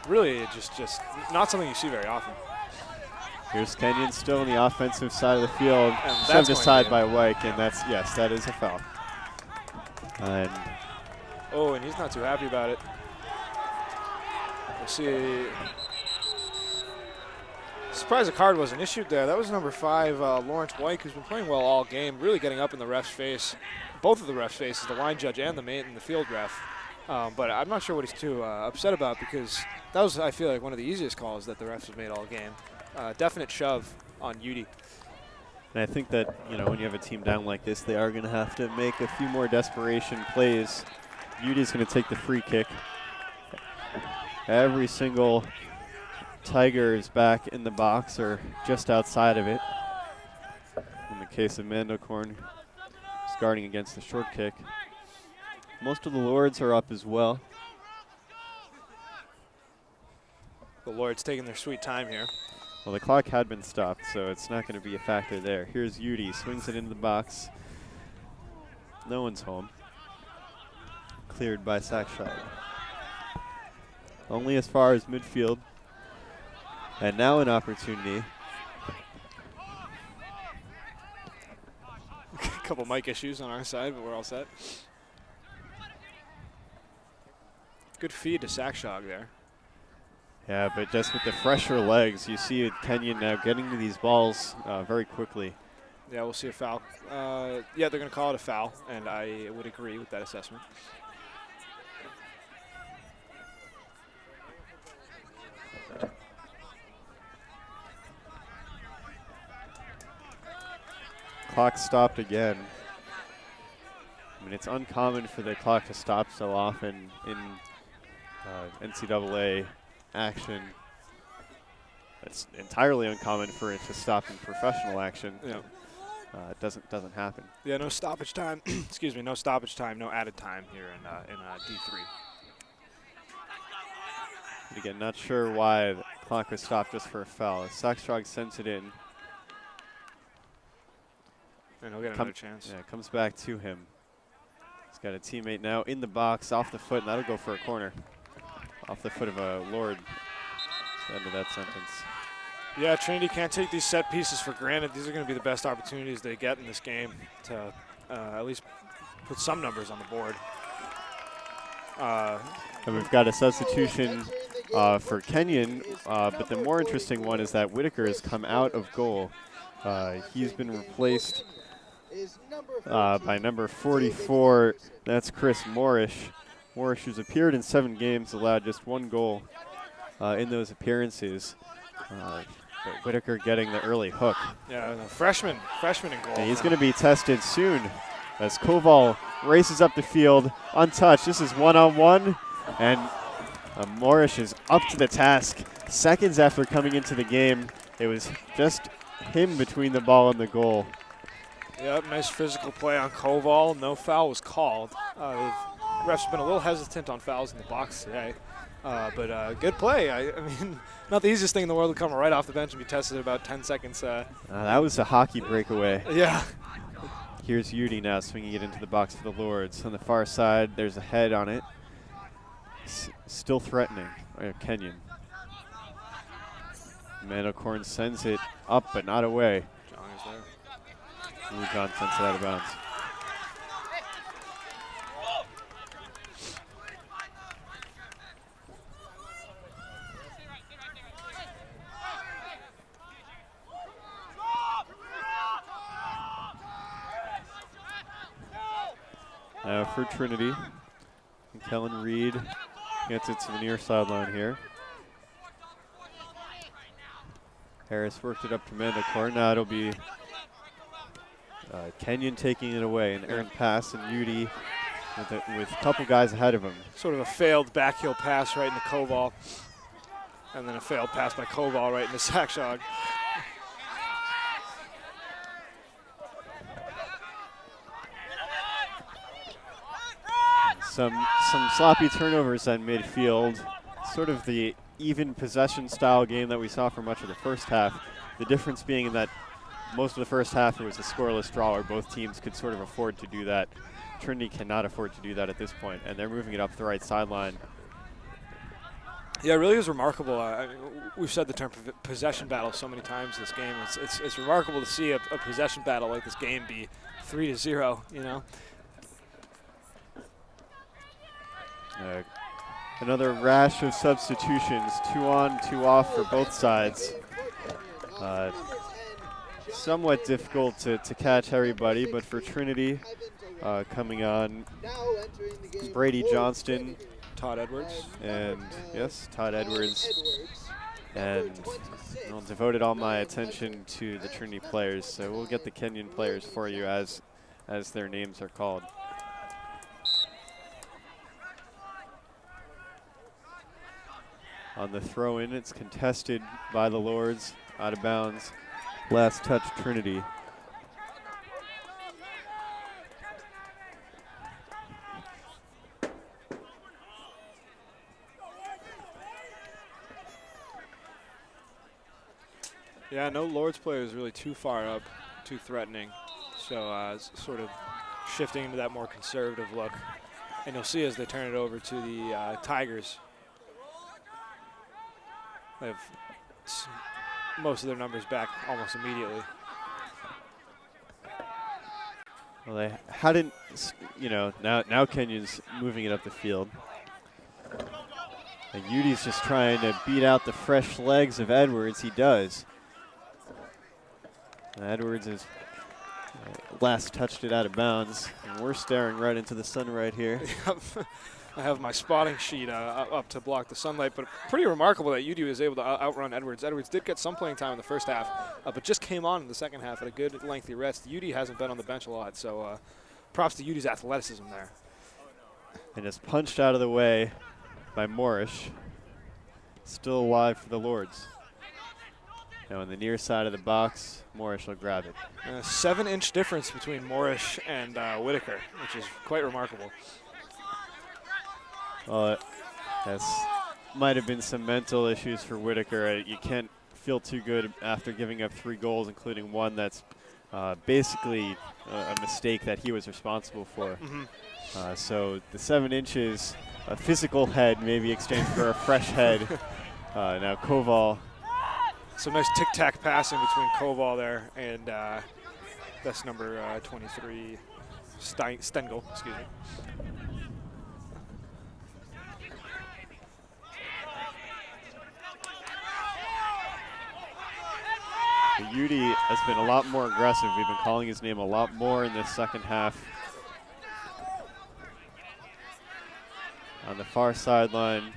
really just not something you see very often. Here's Kenyon still on the offensive side of the field, and shoved aside by Wyke, and that is a foul. And and he's not too happy about it. We'll see. Surprised the card wasn't issued there. That was number 5, Lawrence Wyke, who's been playing well all game, really getting up in the ref's face. Both of the ref's faces, the line judge and the field ref. But I'm not sure what he's too upset about, because that was, I feel like, one of the easiest calls that the refs have made all game. Definite shove on Udi. I think that, when you have a team down like this, they are going to have to make a few more desperation plays. Udi's going to take the free kick. Every single Tiger is back in the box or just outside of it. In the case of Mandocorn, he's guarding against the short kick. Most of the Lords are up as well. The Lords taking their sweet time here. Well, the clock had been stopped, so it's not going to be a factor there. Here's Udi, swings it into the box. No one's home. Cleared by Sackshot. Only as far as midfield. And now an opportunity. A couple mic issues on our side, but we're all set. Good feed to Sackshog there. Yeah, but just with the fresher legs, you see Kenyon now getting to these balls very quickly. Yeah, we'll see a foul. Yeah, they're going to call it a foul, and I would agree with that assessment. Clock stopped again. I mean, it's uncommon for the clock to stop so often in NCAA action. It's entirely uncommon for it to stop in professional action. Yeah. It doesn't happen. Yeah, no stoppage time. Excuse me, no stoppage time, no added time here in D3. But again, not sure why the clock was stopped just for a foul. Sackstrog sends it in. And he'll get another chance. Yeah, comes back to him. He's got a teammate now in the box, off the foot, and that'll go for a corner. off the foot of a Lord. That's the end of that sentence. Yeah, Trinity can't take these set pieces for granted. These are going to be the best opportunities they get in this game to at least put some numbers on the board. And we've got a substitution for Kenyon, but the more interesting one is that Whitaker has come out of goal. He's been replaced by number 44. That's Chris Morrish. Morrish, who's appeared in 7 games, allowed just 1 goal in those appearances. But Whitaker getting the early hook. Yeah, the freshman in goal. And he's going to be tested soon as Koval races up the field untouched. This is one-on-one, and Morrish is up to the task. Seconds after coming into the game, it was just him between the ball and the goal. Yep, nice physical play on Koval. No foul was called. The ref's been a little hesitant on fouls in the box today. But good play. I mean, not the easiest thing in the world to come right off the bench and be tested in about 10 seconds. That was a hockey breakaway. Yeah. Here's Udi now swinging it into the box for the Lords. On the far side, there's a head on it. Still threatening. Kenyon. Mandelkorn sends it up, but not away. John is there. John sends it out of bounds. Now for Trinity, and Kellen Reed gets it to the near sideline here. Harris worked it up to Mandelkorn. Now it'll be Kenyon taking it away, an errant pass, and Udi with a couple guys ahead of him. Sort of a failed backheel pass right into Koval, and then a failed pass by Koval right into Sakshog. Some sloppy turnovers at midfield, sort of the even possession style game that we saw for much of the first half. The difference being that most of the first half it was a scoreless draw where both teams could sort of afford to do that. Trinity cannot afford to do that at this point, and they're moving it up the right sideline. Yeah, it really is remarkable. I mean, we've said the term possession battle so many times this game. It's remarkable to see a possession battle like this game be 3-0, you know. Another rash of substitutions, 2 on, 2 off for both sides. Somewhat difficult to catch everybody, but for Trinity, coming on, Brady Johnston, Todd Edwards, and yes, Todd Edwards, and I'll devoted all my attention to the Trinity players, so we'll get the Kenyon players for you as their names are called. On the throw-in, it's contested by the Lords, out of bounds. Last touch, Trinity. Yeah, no Lords player is really too far up, too threatening. So it's sort of shifting into that more conservative look. And you'll see as they turn it over to the Tigers, they have most of their numbers back almost immediately. Well, they hadn't, you know, now Kenyon's moving it up the field. And Udi's just trying to beat out the fresh legs of Edwards. He does. And Edwards is last touched it out of bounds. And we're staring right into the sun right here. I have my spotting sheet up to block the sunlight, but pretty remarkable that Udi was able to outrun Edwards. Edwards did get some playing time in the first half, but just came on in the second half at a good lengthy rest. Udi hasn't been on the bench a lot, so props to Udi's athleticism there. And is punched out of the way by Morrish. Still alive for the Lords. Now on the near side of the box, Morrish will grab it. A 7-inch difference between Morrish and Whitaker, which is quite remarkable. Well, that might have been some mental issues for Whitaker. You can't feel too good after giving up 3 goals, including one that's basically a mistake that he was responsible for. Mm-hmm. So the 7 inches a physical head maybe exchanged for a fresh head. Now Koval. Some nice tic-tac passing between Koval there and that's number 23, Stengel, excuse me. Yudi has been a lot more aggressive. We've been calling his name a lot more in this second half. On the far sideline,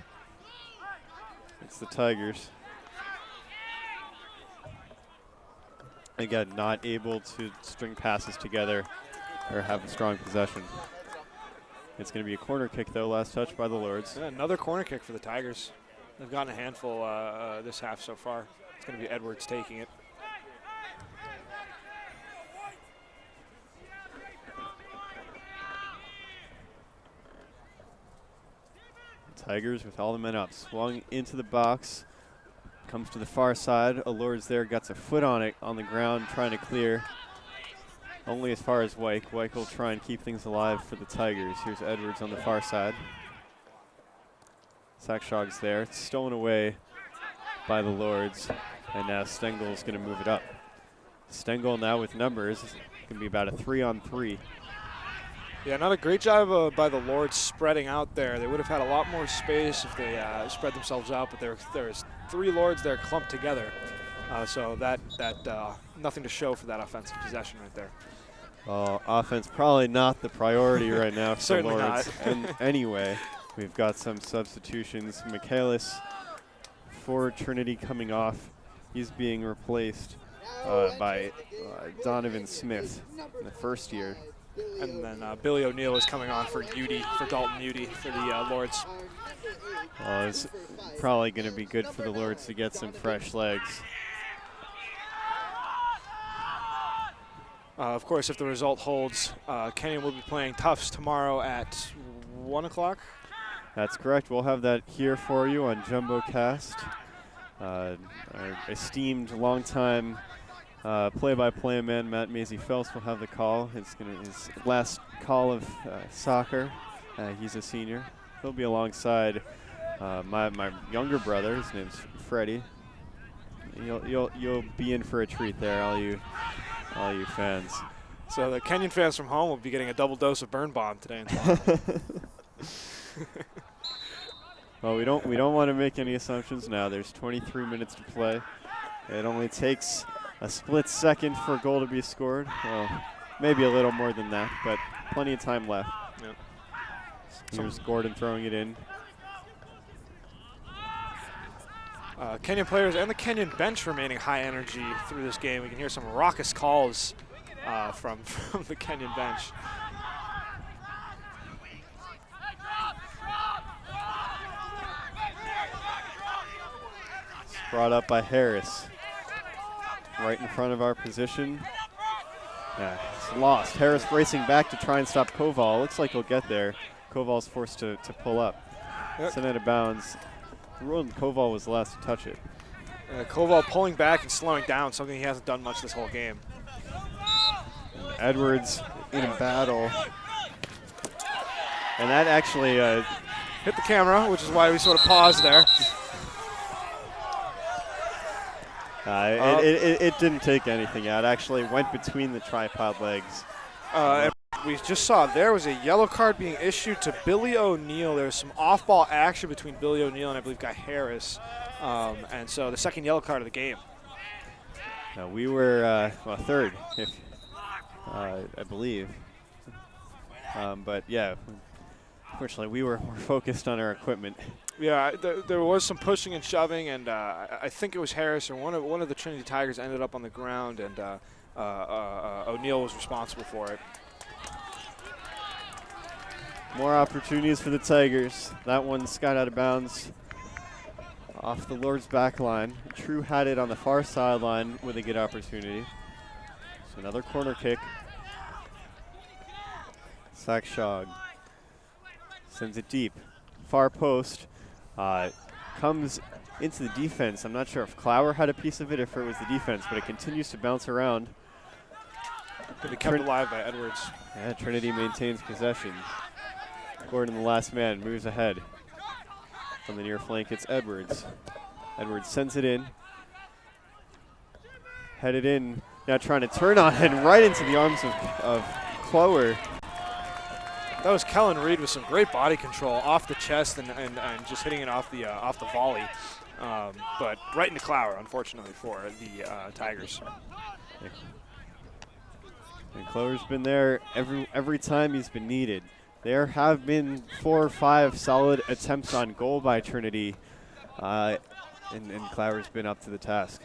it's the Tigers. Again, not able to string passes together or have a strong possession. It's going to be a corner kick, though, last touch by the Lords. Yeah, another corner kick for the Tigers. They've gotten a handful this half so far. It's going to be Edwards taking it. Tigers with all the men up, swung into the box, comes to the far side. Allures there, gets a foot on it on the ground, trying to clear. Only as far as Wyke. Wyke will try and keep things alive for the Tigers. Here's Edwards on the far side. Sakshog's there, it's stolen away by the Lords, and now Stengel's going to move it up. Stengel now with numbers, it's going to be about a 3-on-3. Yeah, not a great job by the Lords spreading out there. They would have had a lot more space if they spread themselves out, but there's 3 Lords there clumped together. So that nothing to show for that offensive possession right there. Offense probably not the priority right now for the Certainly Lords. not. And anyway, we've got some substitutions. Michaelis for Trinity coming off. He's being replaced by Donovan Smith in the first year. And then Billy O'Neill is coming on for Dalton Udy for the Lords. It's probably going to be good for the Lords to get some fresh legs. Of course, if the result holds, Kenyon will be playing Tufts tomorrow at 1 o'clock. That's correct. We'll have that here for you on JumboCast. Our esteemed longtime play-by-play man, Matt Mazey-Phelps, will have the call. It's his last call of soccer. He's a senior. He'll be alongside my younger brother. His name's Freddie. You'll be in for a treat there, all you fans. So the Kenyon fans from home will be getting a double dose of Burn Bomb today and tomorrow. Well, we don't want to make any assumptions now. There's 23 minutes to play. It only takes a split second for a goal to be scored. Well, maybe a little more than that, but plenty of time left. Yep. Here's Gordon throwing it in. Kenyon players and the Kenyon bench remaining high energy through this game. We can hear some raucous calls from the Kenyon bench. It's brought up by Harris. Right in front of our position. Yeah, it's lost. Harris racing back to try and stop Koval. Looks like he'll get there. Koval's forced to pull up. Yep. Sent out of bounds. Koval was the last to touch it. Koval pulling back and slowing down, something he hasn't done much this whole game. And Edwards in a battle. And that actually hit the camera, which is why we sort of paused there. It didn't take anything out. It actually went between the tripod legs. And we just saw there was a yellow card being issued to Billy O'Neill. There was some off-ball action between Billy O'Neill and I believe Guy Harris. And so the second yellow card of the game. We were third, if I believe. But yeah, unfortunately, we were more focused on our equipment. Yeah, there was some pushing and shoving, and I think it was Harris or one of the Trinity Tigers ended up on the ground, and O'Neill was responsible for it. More opportunities for the Tigers. That one's got out of bounds off the Lord's back line. True had it on the far sideline with a good opportunity. So another corner kick. Sakshog sends it deep. Far post. Comes into the defense. I'm not sure if Clower had a piece of it or if it was the defense, but it continues to bounce around. Could be kept alive by Edwards. Yeah, Trinity maintains possession. Gordon, the last man, moves ahead. On the near flank, it's Edwards. Edwards sends it in. Headed in, now trying to turn on and right into the arms of Clower. That was Kellen Reed with some great body control off the chest and just hitting it off the volley. But right into Clower, unfortunately, for the Tigers. And Clower's been there every time he's been needed. There have been 4 or 5 solid attempts on goal by Trinity, and Clower's been up to the task.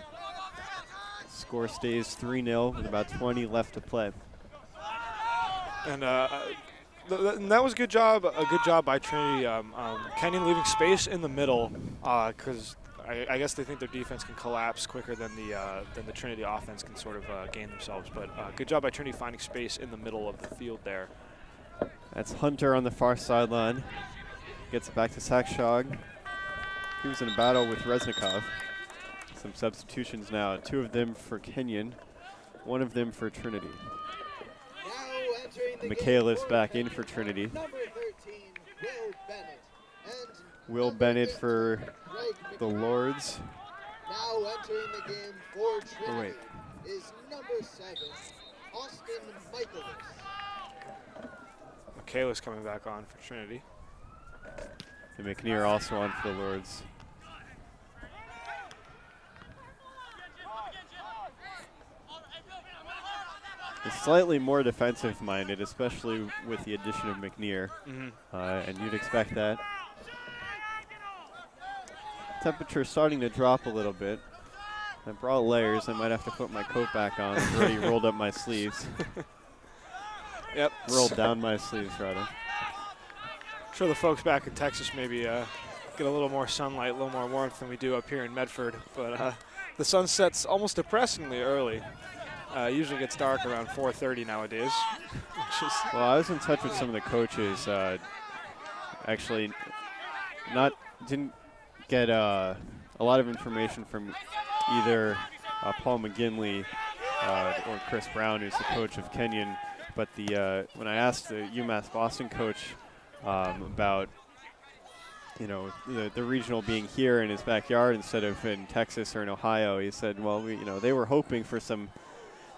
Score stays 3-0 with about 20 left to play. And that was a good job by Trinity. Kenyon leaving space in the middle because I guess they think their defense can collapse quicker than the Trinity offense can sort of gain themselves. But good job by Trinity finding space in the middle of the field there. That's Hunter on the far sideline. Gets it back to Sakshog. He was in a battle with Reznikov. Some substitutions now. 2 of them for Kenyon, 1 of them for Trinity. Michaelis back in for Trinity. Number 13, Will Bennett. And Will Bennett for the Lords. now entering the game for Trinity Oh, wait. is number 7, Austin Michaelis. Michaelis coming back on for Trinity. And McNear also on for the Lords. Is slightly more defensive-minded, especially with the addition of McNear, and you'd expect that. Temperature starting to drop a little bit. I brought layers. I might have to put my coat back on. I've already rolled up my sleeves. Yep. Rolled down my sleeves, rather. I'm sure the folks back in Texas maybe get a little more sunlight, a little more warmth than we do up here in Medford. But the sun sets almost depressingly early. Usually gets dark around 4:30 nowadays. Well, I was in touch with some of the coaches. Actually, didn't get a lot of information from either Paul McGinley or Chris Brown, who's the coach of Kenyon. But when I asked the UMass Boston coach about the regional being here in his backyard instead of in Texas or in Ohio, he said, well, they were hoping for some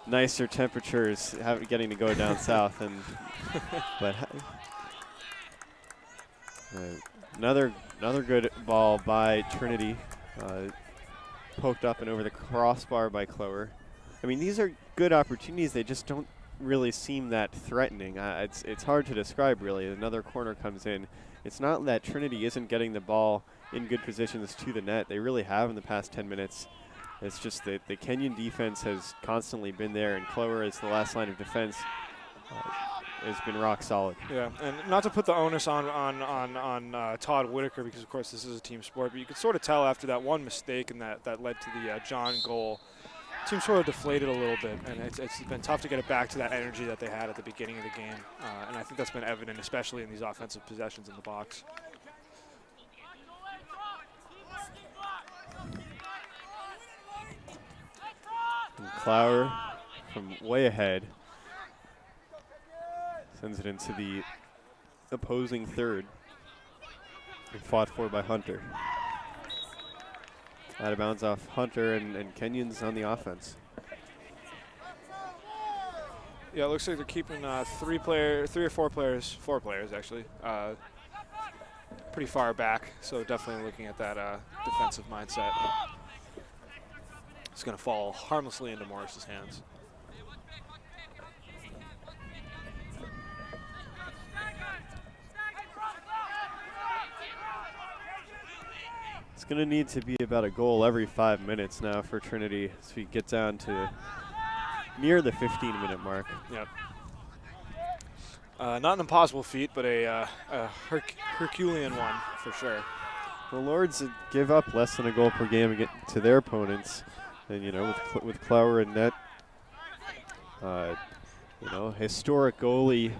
nicer temperatures, getting to go down south, but another good ball by Trinity, poked up and over the crossbar by Clower. I mean, these are good opportunities. They just don't really seem that threatening. It's hard to describe, really. Another corner comes in. It's not that Trinity isn't getting the ball in good positions to the net. They really have in the past 10 minutes. It's just that the Kenyon defense has constantly been there, and Clower as the last line of defense has been rock solid. Yeah, and not to put the onus on Todd Whitaker, because of course this is a team sport, but you could sort of tell after that one mistake and that led to the John goal, the team sort of deflated a little bit, and it's been tough to get it back to that energy that they had at the beginning of the game, and I think that's been evident, especially in these offensive possessions in the box. And Clower from way ahead sends it into the opposing third. And fought for by Hunter. Out of bounds off Hunter, and Kenyon's on the offense. Yeah, it looks like they're keeping four players actually, pretty far back. So definitely looking at that defensive mindset. It's going to fall harmlessly into Morris's hands. It's going to need to be about a goal every 5 minutes now for Trinity as we get down to near the 15-minute mark. Yep. Not an impossible feat, but a Herculean one for sure. The Lords give up less than a goal per game to their opponents, and with Clower in net, historic goalie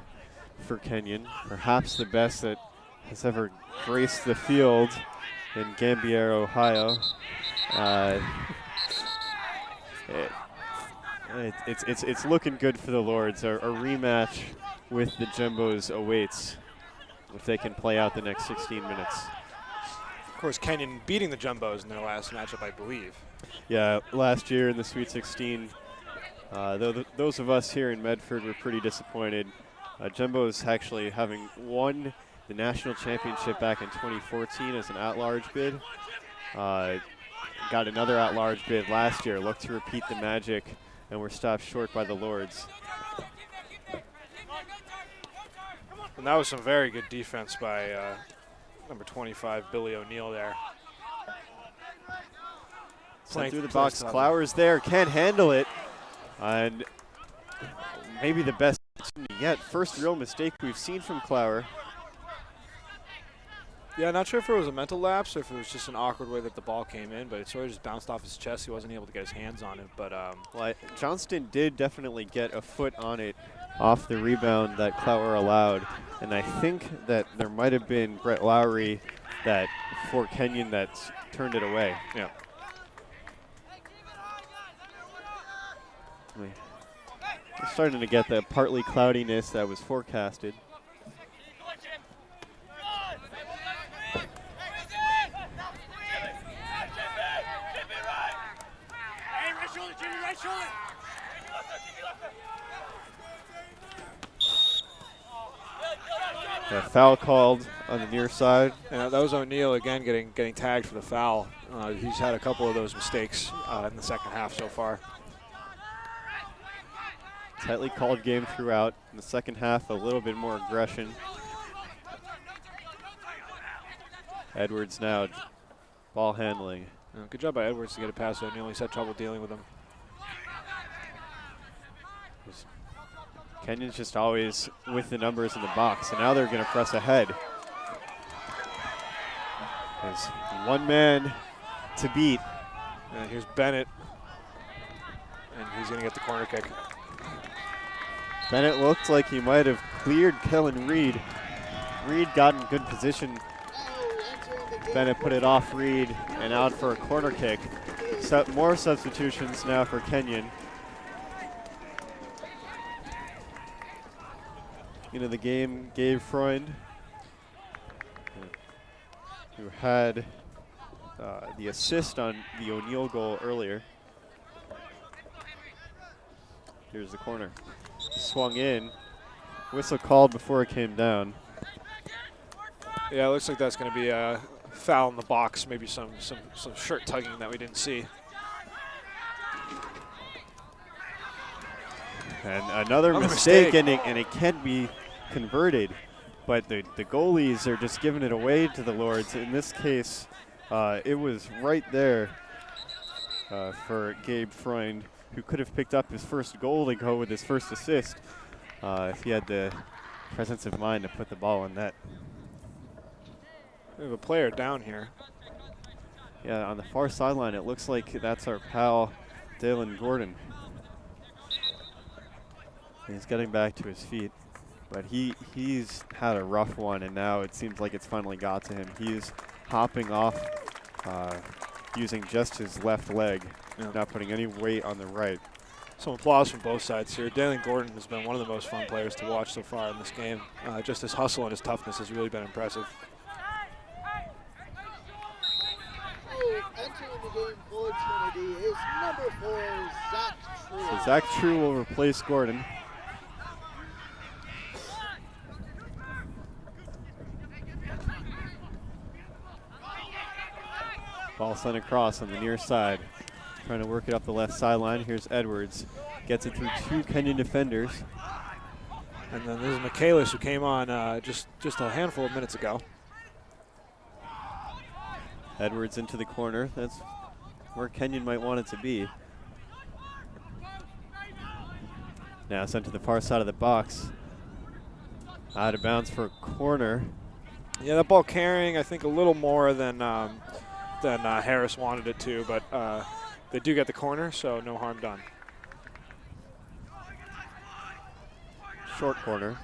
for Kenyon, perhaps the best that has ever graced the field in Gambier, Ohio. It's looking good for the Lords. A rematch with the Jumbos awaits if they can play out the next 16 minutes. Of course, Kenyon beating the Jumbos in their last matchup, I believe. Yeah, last year in the Sweet 16, those of us here in Medford were pretty disappointed. Jumbos actually having won the national championship back in 2014 as an at-large bid. Got another at-large bid last year, looked to repeat the magic, and were stopped short by the Lords. And that was some very good defense by number 25, Billy O'Neill there. Sent through the box, Clower's there, can't handle it. And maybe the best yet. First real mistake we've seen from Clower. Yeah, not sure if it was a mental lapse or if it was just an awkward way that the ball came in, but it sort of just bounced off his chest. He wasn't able to get his hands on it. But well, Johnston did definitely get a foot on it off the rebound that Clower allowed. And I think that there might have been Brett Lowry that for Kenyon that turned it away. Yeah. We're starting to get the partly cloudiness that was forecasted. A foul called on the near side. Yeah, that was O'Neill again getting tagged for the foul. He's had a couple of those mistakes in the second half so far. Tightly called game throughout. In the second half, a little bit more aggression. Edwards now, ball handling. Good job by Edwards to get it past O'Neill. He's had trouble dealing with him. Kenyon's just always with the numbers in the box, and now they're going to press ahead. There's one man to beat. And here's Bennett, and he's going to get the corner kick. Bennett looked like he might have cleared Kellen Reed. Reed got in good position. Bennett put it off Reed and out for a corner kick. More substitutions now for Kenyon. Into the game, Gabe Freund, who had the assist on the O'Neill goal earlier. Here's the corner. Swung in. Whistle called before it came down. Yeah, it looks like that's going to be a foul in the box, maybe some shirt tugging that we didn't see. And another mistake. And it can be converted, but the goalies are just giving it away to the Lords. In this case, it was right there for Gabe Freund, who could have picked up his first goal to go with his first assist if he had the presence of mind to put the ball in net. We have a player down here. Yeah, on the far sideline, it looks like that's our pal, Dalen Gordon. He's getting back to his feet, but he's had a rough one, and now it seems like it's finally got to him. He's hopping off using just his left leg, not putting any weight on the right. Some applause from both sides here. Dalen Gordon has been one of the most fun players to watch so far in this game. Just his hustle and his toughness has really been impressive. Entering the game for Trinity is number 4, Zach True. So Zach True will replace Gordon. Ball sent across on the near side. Trying to work it up the left sideline. Here's Edwards. Gets it through 2 Kenyon defenders. And then there's Michaelis, who came on just a handful of minutes ago. Edwards into the corner. That's where Kenyon might want it to be. Now sent to the far side of the box. Out of bounds for a corner. Yeah, that ball carrying, I think, a little more than Harris wanted it to, but they do get the corner, so no harm done. Short corner.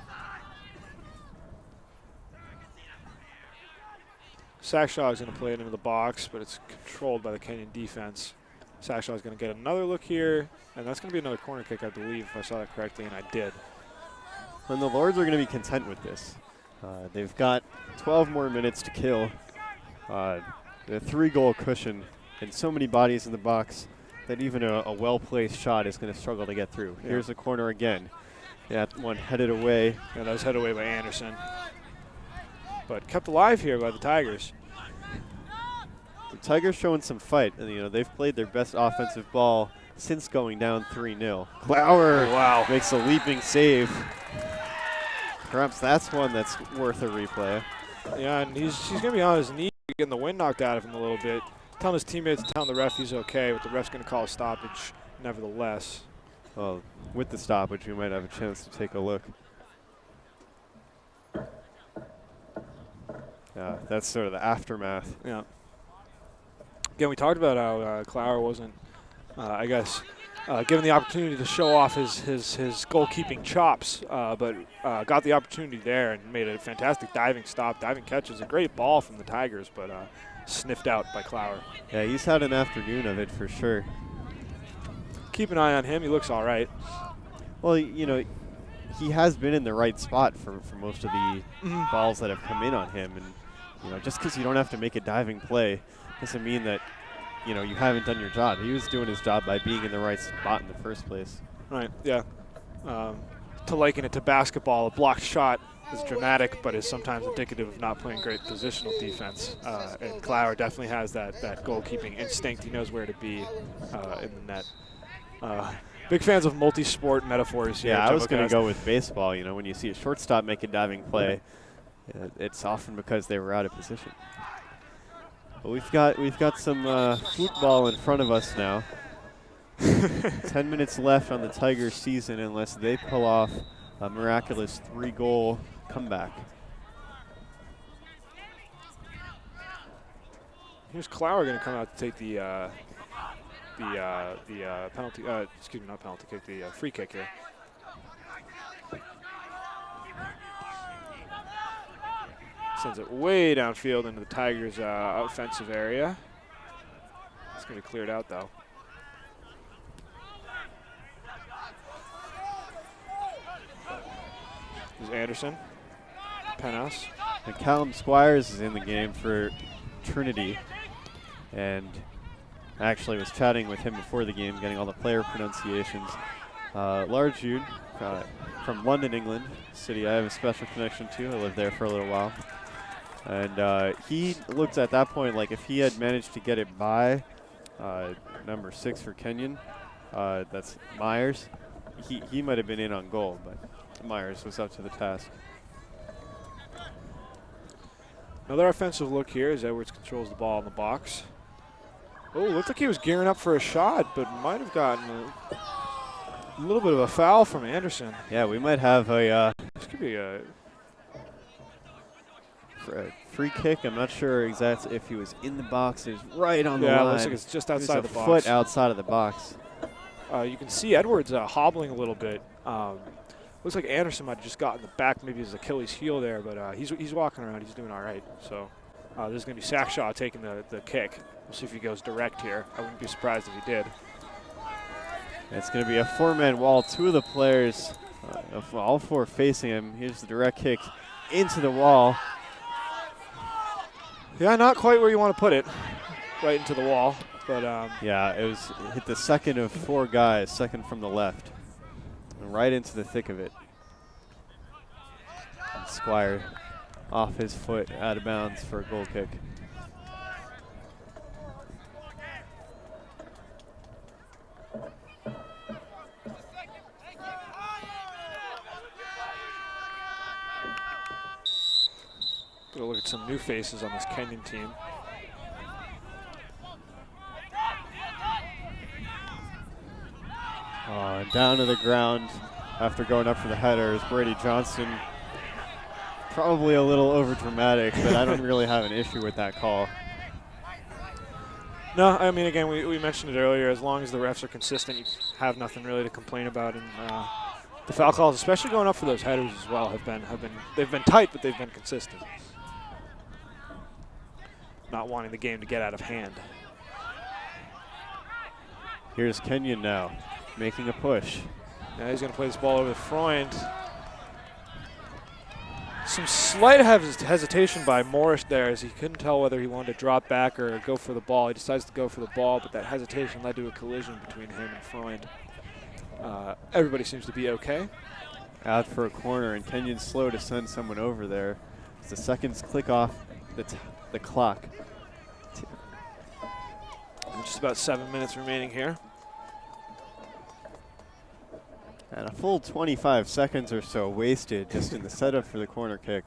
Sackshaw is going to play it into the box, but it's controlled by the Kenyon defense. Sackshaw is going to get another look here, and that's going to be another corner kick, I believe, if I saw that correctly, and I did. And the Lords are going to be content with this. They've got 12 more minutes to kill. The 3-goal cushion and so many bodies in the box that even a well-placed shot is going to struggle to get through. Yeah. Here's a corner again. Yeah, one headed away. Yeah, that was headed away by Anderson. But kept alive here by the Tigers. The Tigers showing some fight. And, they've played their best offensive ball since going down 3-0. Klauer Wow. makes a leaping save. Perhaps that's one that's worth a replay. Yeah, and he's going to be on his knee, getting the wind knocked out of him a little bit. Telling his teammates, telling the ref he's okay, but the ref's going to call a stoppage nevertheless. Well, with the stoppage, we might have a chance to take a look. Yeah, that's sort of the aftermath. Yeah. Again, we talked about how Klauer wasn't, given the opportunity to show off his goalkeeping chops, but got the opportunity there and made a fantastic diving catch. Is a great ball from the Tigers, but sniffed out by Klauer. Yeah, he's had an afternoon of it for sure. Keep an eye on him. He looks all right. Well, he has been in the right spot for most of the balls that have come in on him. And, just because you don't have to make a diving play doesn't mean that, you haven't done your job. He was doing his job by being in the right spot in the first place. Right, yeah. To liken it to basketball, a blocked shot is dramatic, but is sometimes indicative of not playing great positional defense. And Klauer definitely has that goalkeeping instinct. He knows where to be in the net. Big fans of multi-sport metaphors here. Yeah, I was going JumboCast. to go with baseball. When you see a shortstop make a diving play, it's often because they were out of position. But we've got some football in front of us now. 10 minutes left on the Tigers' season unless they pull off a miraculous 3-goal comeback. Here's Klauer going to come out to take the penalty. Excuse me, not penalty kick. The free kick here. Sends it way downfield into the Tigers' offensive area. It's going to be cleared out though. There's Anderson, Penas. And Callum Squires is in the game for Trinity. And I actually was chatting with him before the game, getting all the player pronunciations. Large dude from London, England, city I have a special connection to. I lived there for a little while. And he looked at that point like if he had managed to get it by number 6 for Kenyon, that's Myers, he might have been in on goal, but Myers was up to the task. Another offensive look here as Edwards controls the ball in the box. Oh, looked like he was gearing up for a shot, but might have gotten a little bit of a foul from Anderson. Yeah, we might have a This could be a free kick. I'm not sure exactly if he was in the box. It was right on the line. Yeah, it looks like it's just outside the box. Foot outside of the box. You can see Edwards hobbling a little bit. Looks like Anderson might have just gotten the back, maybe his Achilles heel there, but he's walking around. He's doing all right. So there's going to be Sackshaw taking the kick. We'll see if he goes direct here. I wouldn't be surprised if he did. It's going to be a 4-man wall. 2 of the players, all 4 facing him. Here's the direct kick into the wall. Yeah, not quite where you want to put it, right into the wall. But yeah, it hit the second of 4 guys, second from the left, and right into the thick of it. And Squire off his foot, out of bounds for a goal kick. Gonna look at some new faces on this Kenyon team. Down to the ground after going up for the header is Brady Johnston. Probably a little over dramatic, but I don't really have an issue with that call. No, I mean, again, we mentioned it earlier. As long as the refs are consistent, you have nothing really to complain about. And the foul calls, especially going up for those headers as well, they've been tight, but they've been consistent. Not wanting the game to get out of hand. Here's Kenyon now, making a push. Now he's going to play this ball over to Freund. Some slight hesitation by Morris there, as he couldn't tell whether he wanted to drop back or go for the ball. He decides to go for the ball, but that hesitation led to a collision between him and Freund. Everybody seems to be okay. Out for a corner, and Kenyon's slow to send someone over there. As the seconds click off the clock. Just about 7 minutes remaining here. And a full 25 seconds or so wasted just in the setup for the corner kick.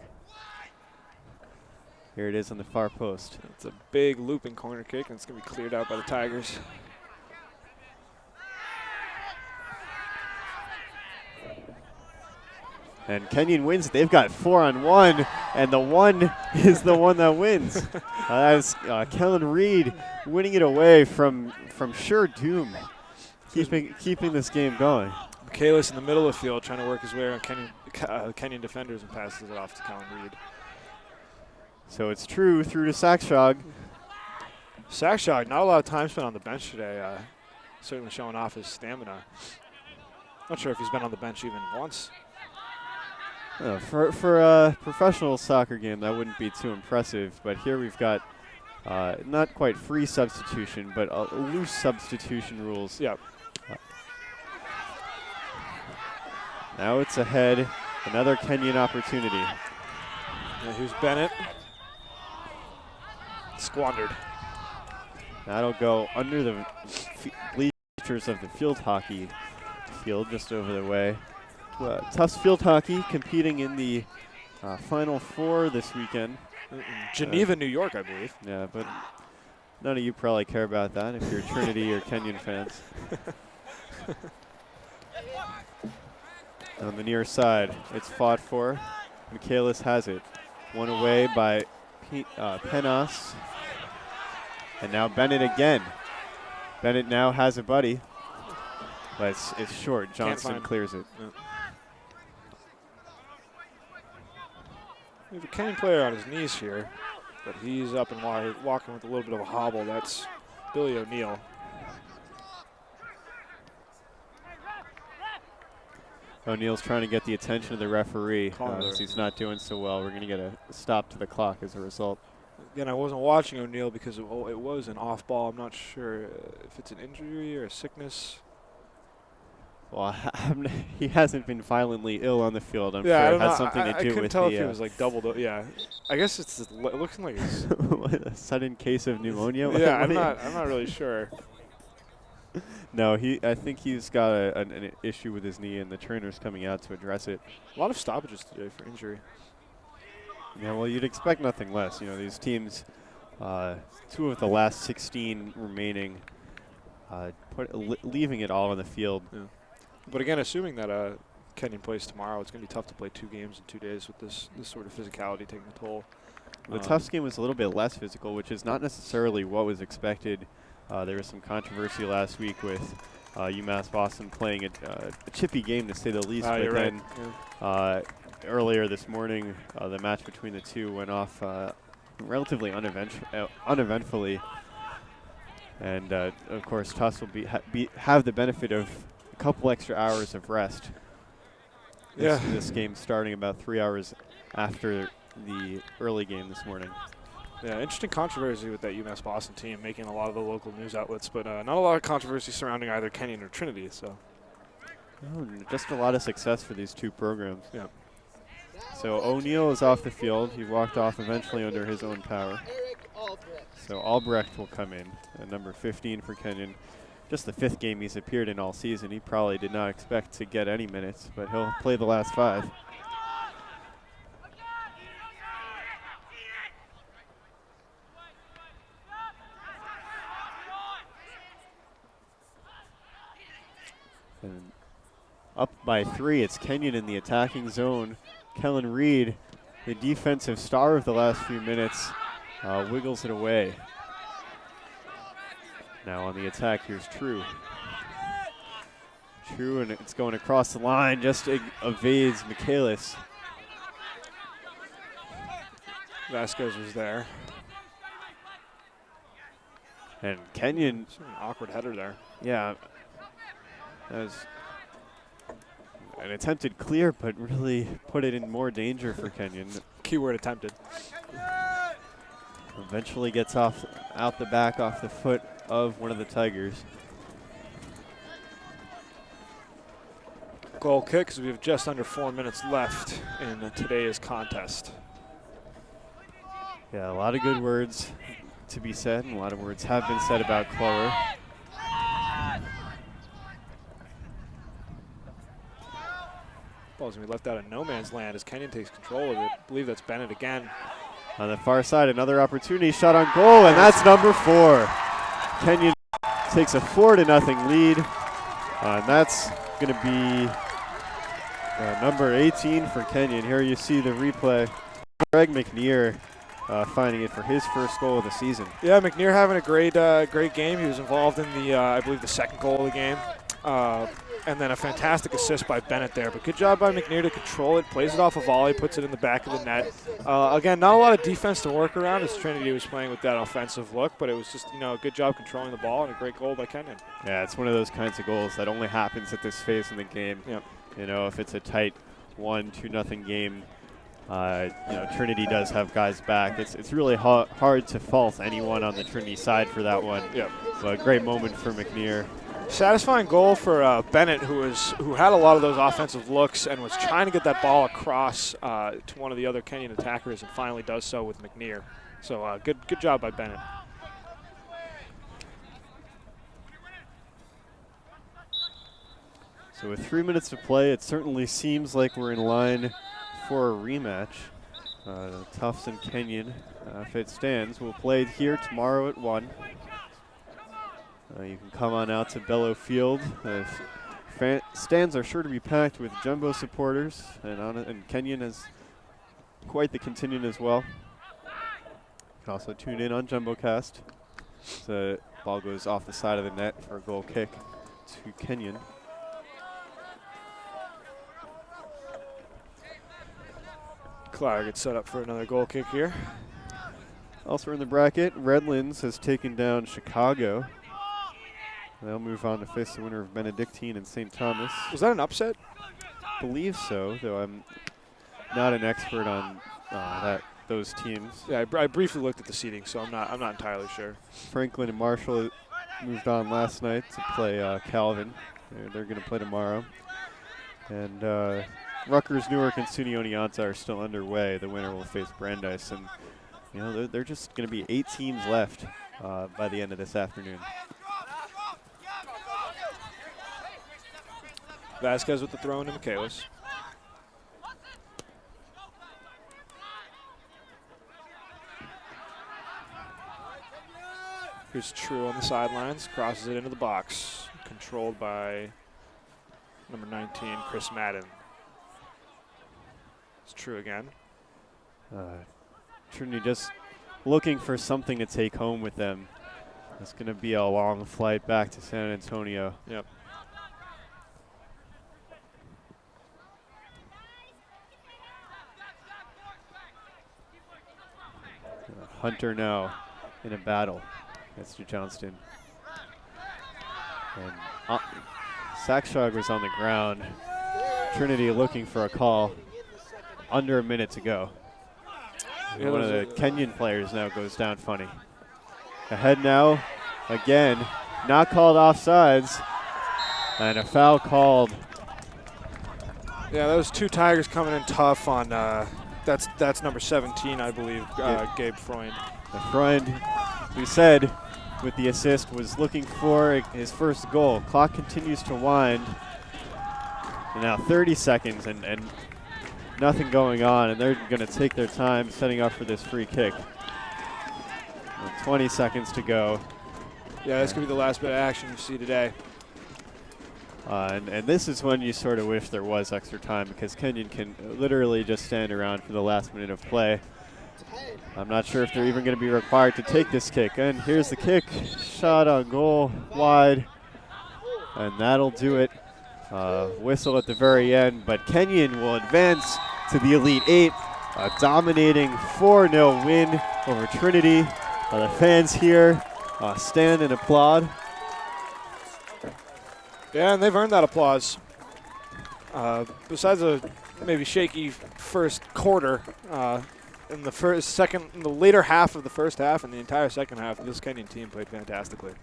Here it is on the far post. It's a big looping corner kick, and it's going to be cleared out by the Tigers. And Kenyon wins. They've got 4-on-1, and the one is the one that wins. As Kellen Reed winning it away from sure doom, keeping this game going. Michaelis in the middle of the field trying to work his way around Kenyon defenders and passes it off to Kellen Reed. So it's true through to Saxshog. Saxshog, not a lot of time spent on the bench today. Certainly showing off his stamina. Not sure if he's been on the bench even once. For a professional soccer game, that wouldn't be too impressive. But here we've got not quite free substitution, but loose substitution rules. Yep. Now it's ahead. Another Kenyon opportunity. Yeah, here's Bennett. Squandered. That'll go under the bleachers of the field hockey field just over the way. Tufts field hockey competing in the Final Four this weekend. Geneva, New York, I believe. Yeah, but none of you probably care about that if you're Trinity or Kenyon fans. On the near side, it's fought for. Michaelis has it. One away by Penas. And now Bennett again. Bennett now has a buddy. But it's short. Johnson clears it. Yeah. We have a Kenyon player on his knees here, but he's up and walking with a little bit of a hobble. That's Billy O'Neill. O'Neill's trying to get the attention of the referee. He's not doing so well. We're going to get a stop to the clock as a result. Again, I wasn't watching O'Neill because it was an off ball. I'm not sure if it's an injury or a sickness. Well, he hasn't been violently ill on the field. I'm yeah, sure it has something to do with the... I couldn't tell if it was like doubled. Yeah, I guess it's looking like it's a sudden case of pneumonia. Yeah, I'm not really sure. No, I think he's got an issue with his knee, and the trainer's coming out to address it. A lot of stoppages today for injury. Yeah, well, you'd expect nothing less. You know, these teams, 2 of the last 16 remaining, leaving it all on the field. Yeah. But again, assuming that Kenyon plays tomorrow, it's going to be tough to play 2 games in 2 days with this sort of physicality taking a toll. The Tufts game was a little bit less physical, which is not necessarily what was expected. There was some controversy last week with UMass Boston playing a chippy game, to say the least. But then earlier this morning, the match between the two went off relatively uneventfully. And, of course, Tufts will have the benefit of a couple extra hours of rest. This game starting about 3 hours after the early game this morning. Yeah, interesting controversy with that UMass Boston team, making a lot of the local news outlets, but not a lot of controversy surrounding either Kenyon or Trinity. So, just a lot of success for these 2 programs. Yeah. So O'Neill is off the field. He walked off eventually under his own power. So Albrecht will come in at number 15 for Kenyon. Just the 5th game he's appeared in all season. He probably did not expect to get any minutes, but he'll play the last 5. And up by 3, it's Kenyon in the attacking zone. Kellen Reed, the defensive star of the last few minutes, wiggles it away. Now on the attack, here's True. True, and it's going across the line, just evades Michaelis. Vasquez was there. And Kenyon. An awkward header there. Yeah. An attempted clear, but really put it in more danger for Kenyon. Keyword attempted. Eventually gets out the back, off the foot of one of the Tigers. Goal kick, because we have just under 4 minutes left in today's contest. Yeah, a lot of good words to be said, and a lot of words have been said about Clower. Ball's going to be left out of no man's land as Kenyon takes control of it. I believe that's Bennett again. On the far side, another opportunity, shot on goal, and that's number 4. Kenyon takes a 4-0 lead, and that's going to be number 18 for Kenyon. Here you see the replay. Greg McNear finding it for his first goal of the season. Yeah, McNear having a great game. He was involved in the, I believe, the second goal of the game. And then a fantastic assist by Bennett there. But good job by McNear to control it, plays it off a volley, puts it in the back of the net. Again, not a lot of defense to work around as Trinity was playing with that offensive look, but it was just, a good job controlling the ball and a great goal by Kenyon. Yeah, it's one of those kinds of goals that only happens at this phase in the game. Yep. If it's a tight 1-2 game, Trinity does have guys back. It's really hard to fault anyone on the Trinity side for that one. Yep. But a great moment for McNear. Satisfying goal for Bennett, who had a lot of those offensive looks and was trying to get that ball across to one of the other Kenyon attackers, and finally does so with McNear. So good job by Bennett. So with 3 minutes to play, it certainly seems like we're in line for a rematch. Tufts and Kenyon, if it stands, will play here tomorrow at 1. You can come on out to Bellow Field. Stands are sure to be packed with Jumbo supporters, and Kenyon has quite the contingent as well. You can also tune in on JumboCast. The ball goes off the side of the net for a goal kick to Kenyon. Clower gets set up for another goal kick here. Also in the bracket, Redlands has taken down Chicago. They'll move on to face the winner of Benedictine and St. Thomas. Was that an upset? Believe so, though I'm not an expert on those teams. Yeah, I briefly looked at the seeding, so I'm not entirely sure. Franklin and Marshall moved on last night to play Calvin. They're going to play tomorrow. And Rutgers, Newark, and SUNY Oneonta are still underway. The winner will face Brandeis, and they're just going to be 8 teams left by the end of this afternoon. Vasquez with the throw into Michaelis. Here's True on the sidelines, crosses it into the box, controlled by number 19, Chris Madden. It's True again. Trinity just looking for something to take home with them. It's going to be a long flight back to San Antonio. Yep. Hunter now in a battle against Johnston. And Sackshog was on the ground. Trinity looking for a call. Under a minute to go. Yeah, one of the Kenyon players now goes down funny. Ahead now, again, not called offsides, and a foul called. Yeah, those 2 Tigers coming in tough on, that's number 17, I believe, Gabe Freund. Freund, we said with the assist, was looking for his first goal. Clock continues to wind. And now 30 seconds and nothing going on, and they're going to take their time setting up for this free kick. 20 seconds to go. Yeah, this could be the last bit of action you see today. And this is when you sort of wish there was extra time, because Kenyon can literally just stand around for the last minute of play. I'm not sure if they're even going to be required to take this kick. And here's the kick. Shot on goal, wide. And that'll do it. Whistle at the very end, but Kenyon will advance to the Elite 8. A dominating 4-0 win over Trinity. The fans here stand and applaud. Yeah, and they've earned that applause. besides a maybe shaky first quarter, in the later half of the first half and the entire second half, this Kenyon team played fantastically.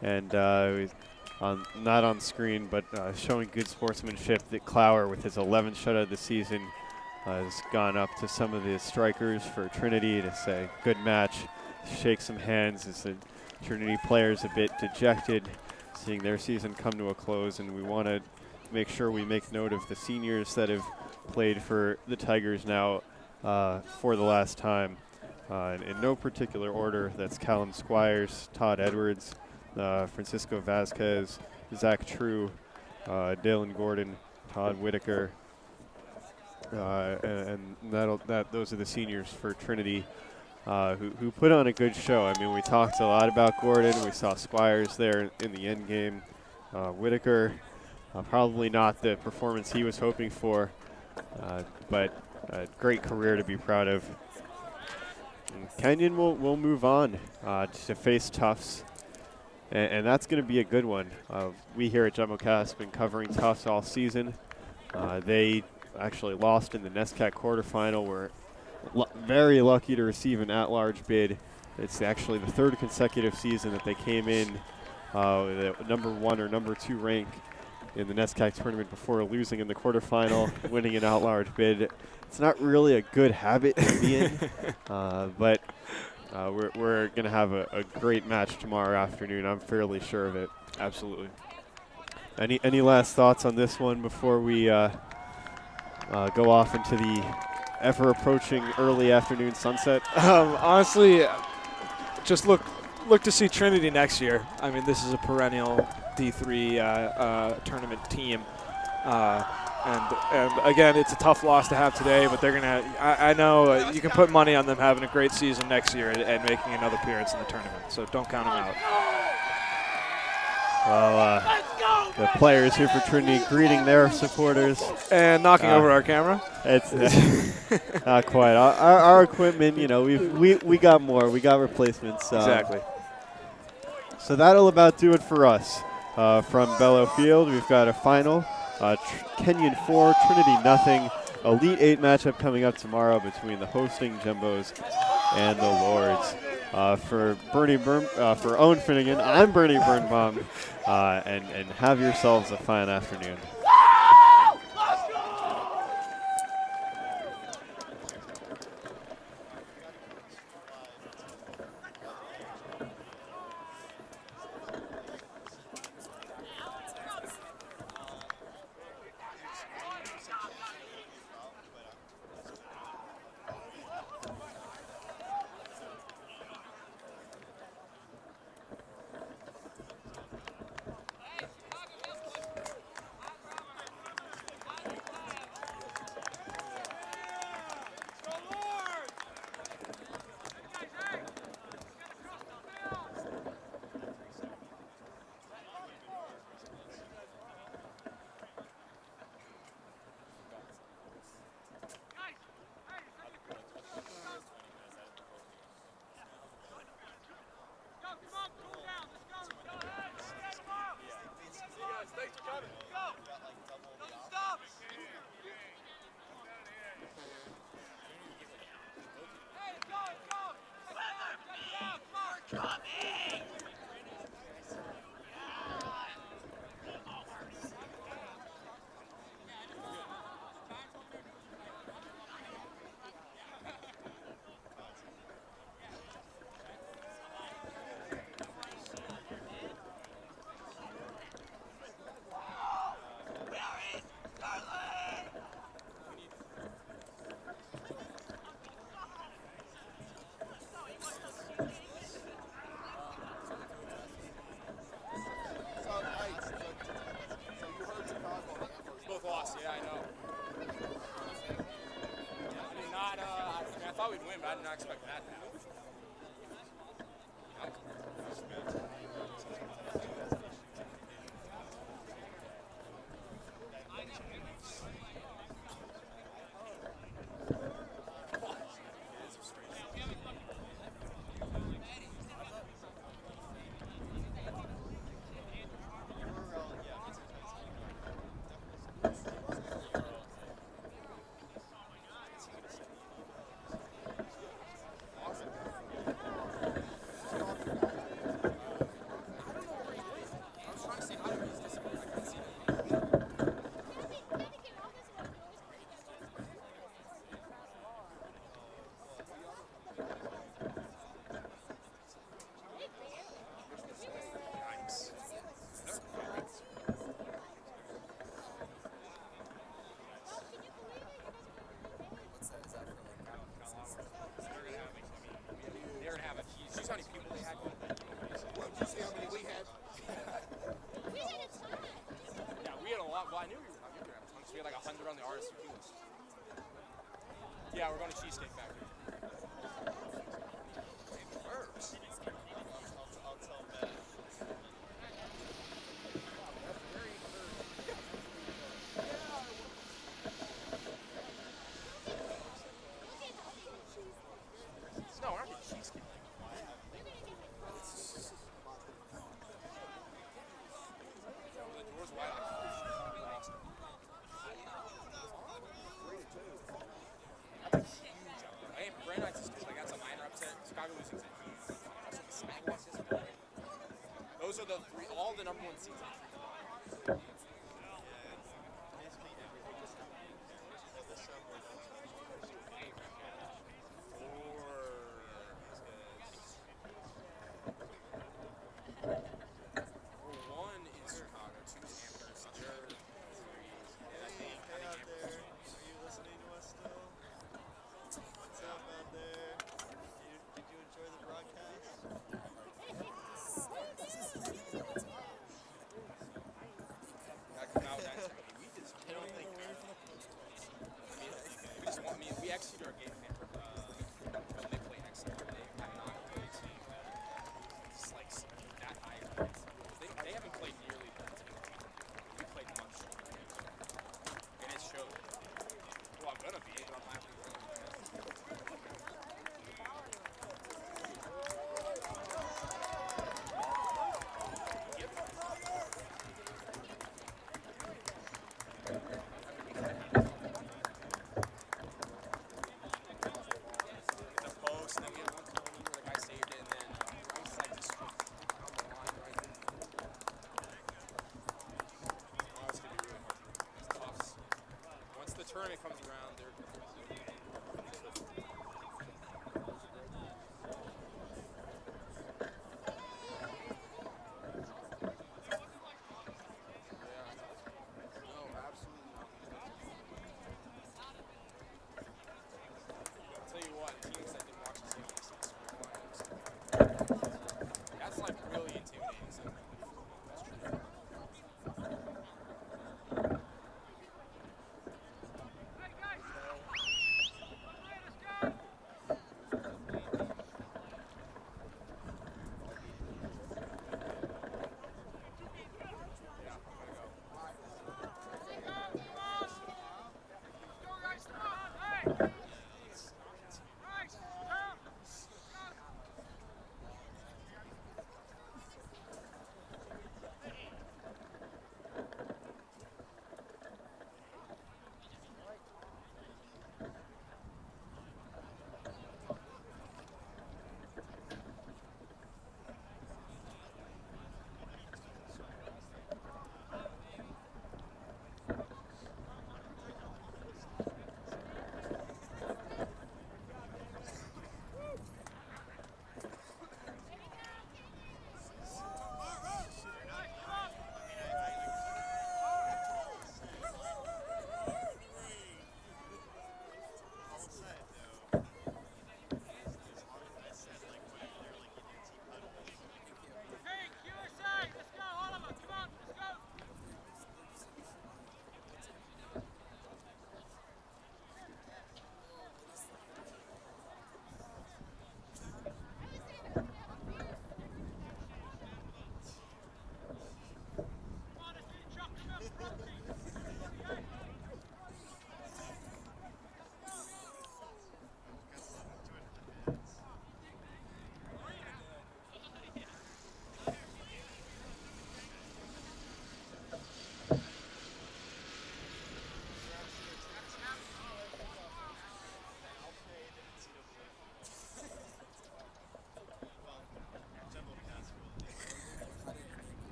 And not on screen, but showing good sportsmanship, that Clower, with his 11th shutout of the season, has gone up to some of the strikers for Trinity to say, good match, shake some hands, as the Trinity players a bit dejected, seeing their season come to a close, and we want to make sure we make note of the seniors that have played for the Tigers now for the last time. In no particular order, that's Callum Squires, Todd Edwards, Francisco Vasquez, Zach True, Dalen Gordon, Todd Whitaker, and those are the seniors for Trinity who put on a good show. I mean, we talked a lot about Gordon. We saw Squires there in the end game. Whitaker, probably not the performance he was hoping for, but a great career to be proud of. And Kenyon will move on to face Tufts, and that's going to be a good one. We here at JumboCast have been covering Tufts all season. They actually lost in the NESCAC quarterfinal. We're very lucky to receive an at-large bid. It's actually the third consecutive season that they came in with a number 1 or number 2 rank in the NESCAC tournament before losing in the quarterfinal, winning an at-large bid. It's not really a good habit to be in, but we're going to have a great match tomorrow afternoon. I'm fairly sure of it. Absolutely. Any last thoughts on this one before we go off into the ever-approaching early afternoon sunset? Honestly, just look to see Trinity next year. I mean, this is a perennial D3 tournament team. And again, it's a tough loss to have today, but they're going to I know you can put money on them having a great season next year and making another appearance in the tournament. So don't count them out. Well, the players here for Trinity greeting their supporters. And knocking over our camera. It's not quite. Our equipment, you know, we got more. We got replacements. Exactly. So that'll about do it for us. From Bellow Field, we've got a final. Kenyon 4, Trinity nothing. Elite 8 matchup coming up tomorrow between the hosting Jumbos and the Lords. For Owen Finnegan, I'm Bernie Birnbaum, and have yourselves a fine afternoon. 100 on the RSVP list. Yeah, we're going to Cheesecake Factory. Nerves. I'll tell Matt. That's very encouraging. No, we're not getting cheesecake. The door's wide open. That's a huge upset. Hey, Brand Knights is like that's a minor upset. Chicago losing is a huge. Also, the Smack losses. Those are the three. All the number one seeds. One is Chicago, two is Amherst, they're Hey out there, are you listening to us still? What's up out there? Did you enjoy the broadcast? gotta come out next week. We just I don't think we executed our game plan when they play next year. They have not played it's like that high. They haven't played nearly that. We played much. And it showed. Well, I'm gonna be, but I'm not. Tournament comes around, they're no, absolutely not. I'll tell you what, teams that didn't watch this game that's like really intimidating. So that's true. Yeah, I'm gonna go.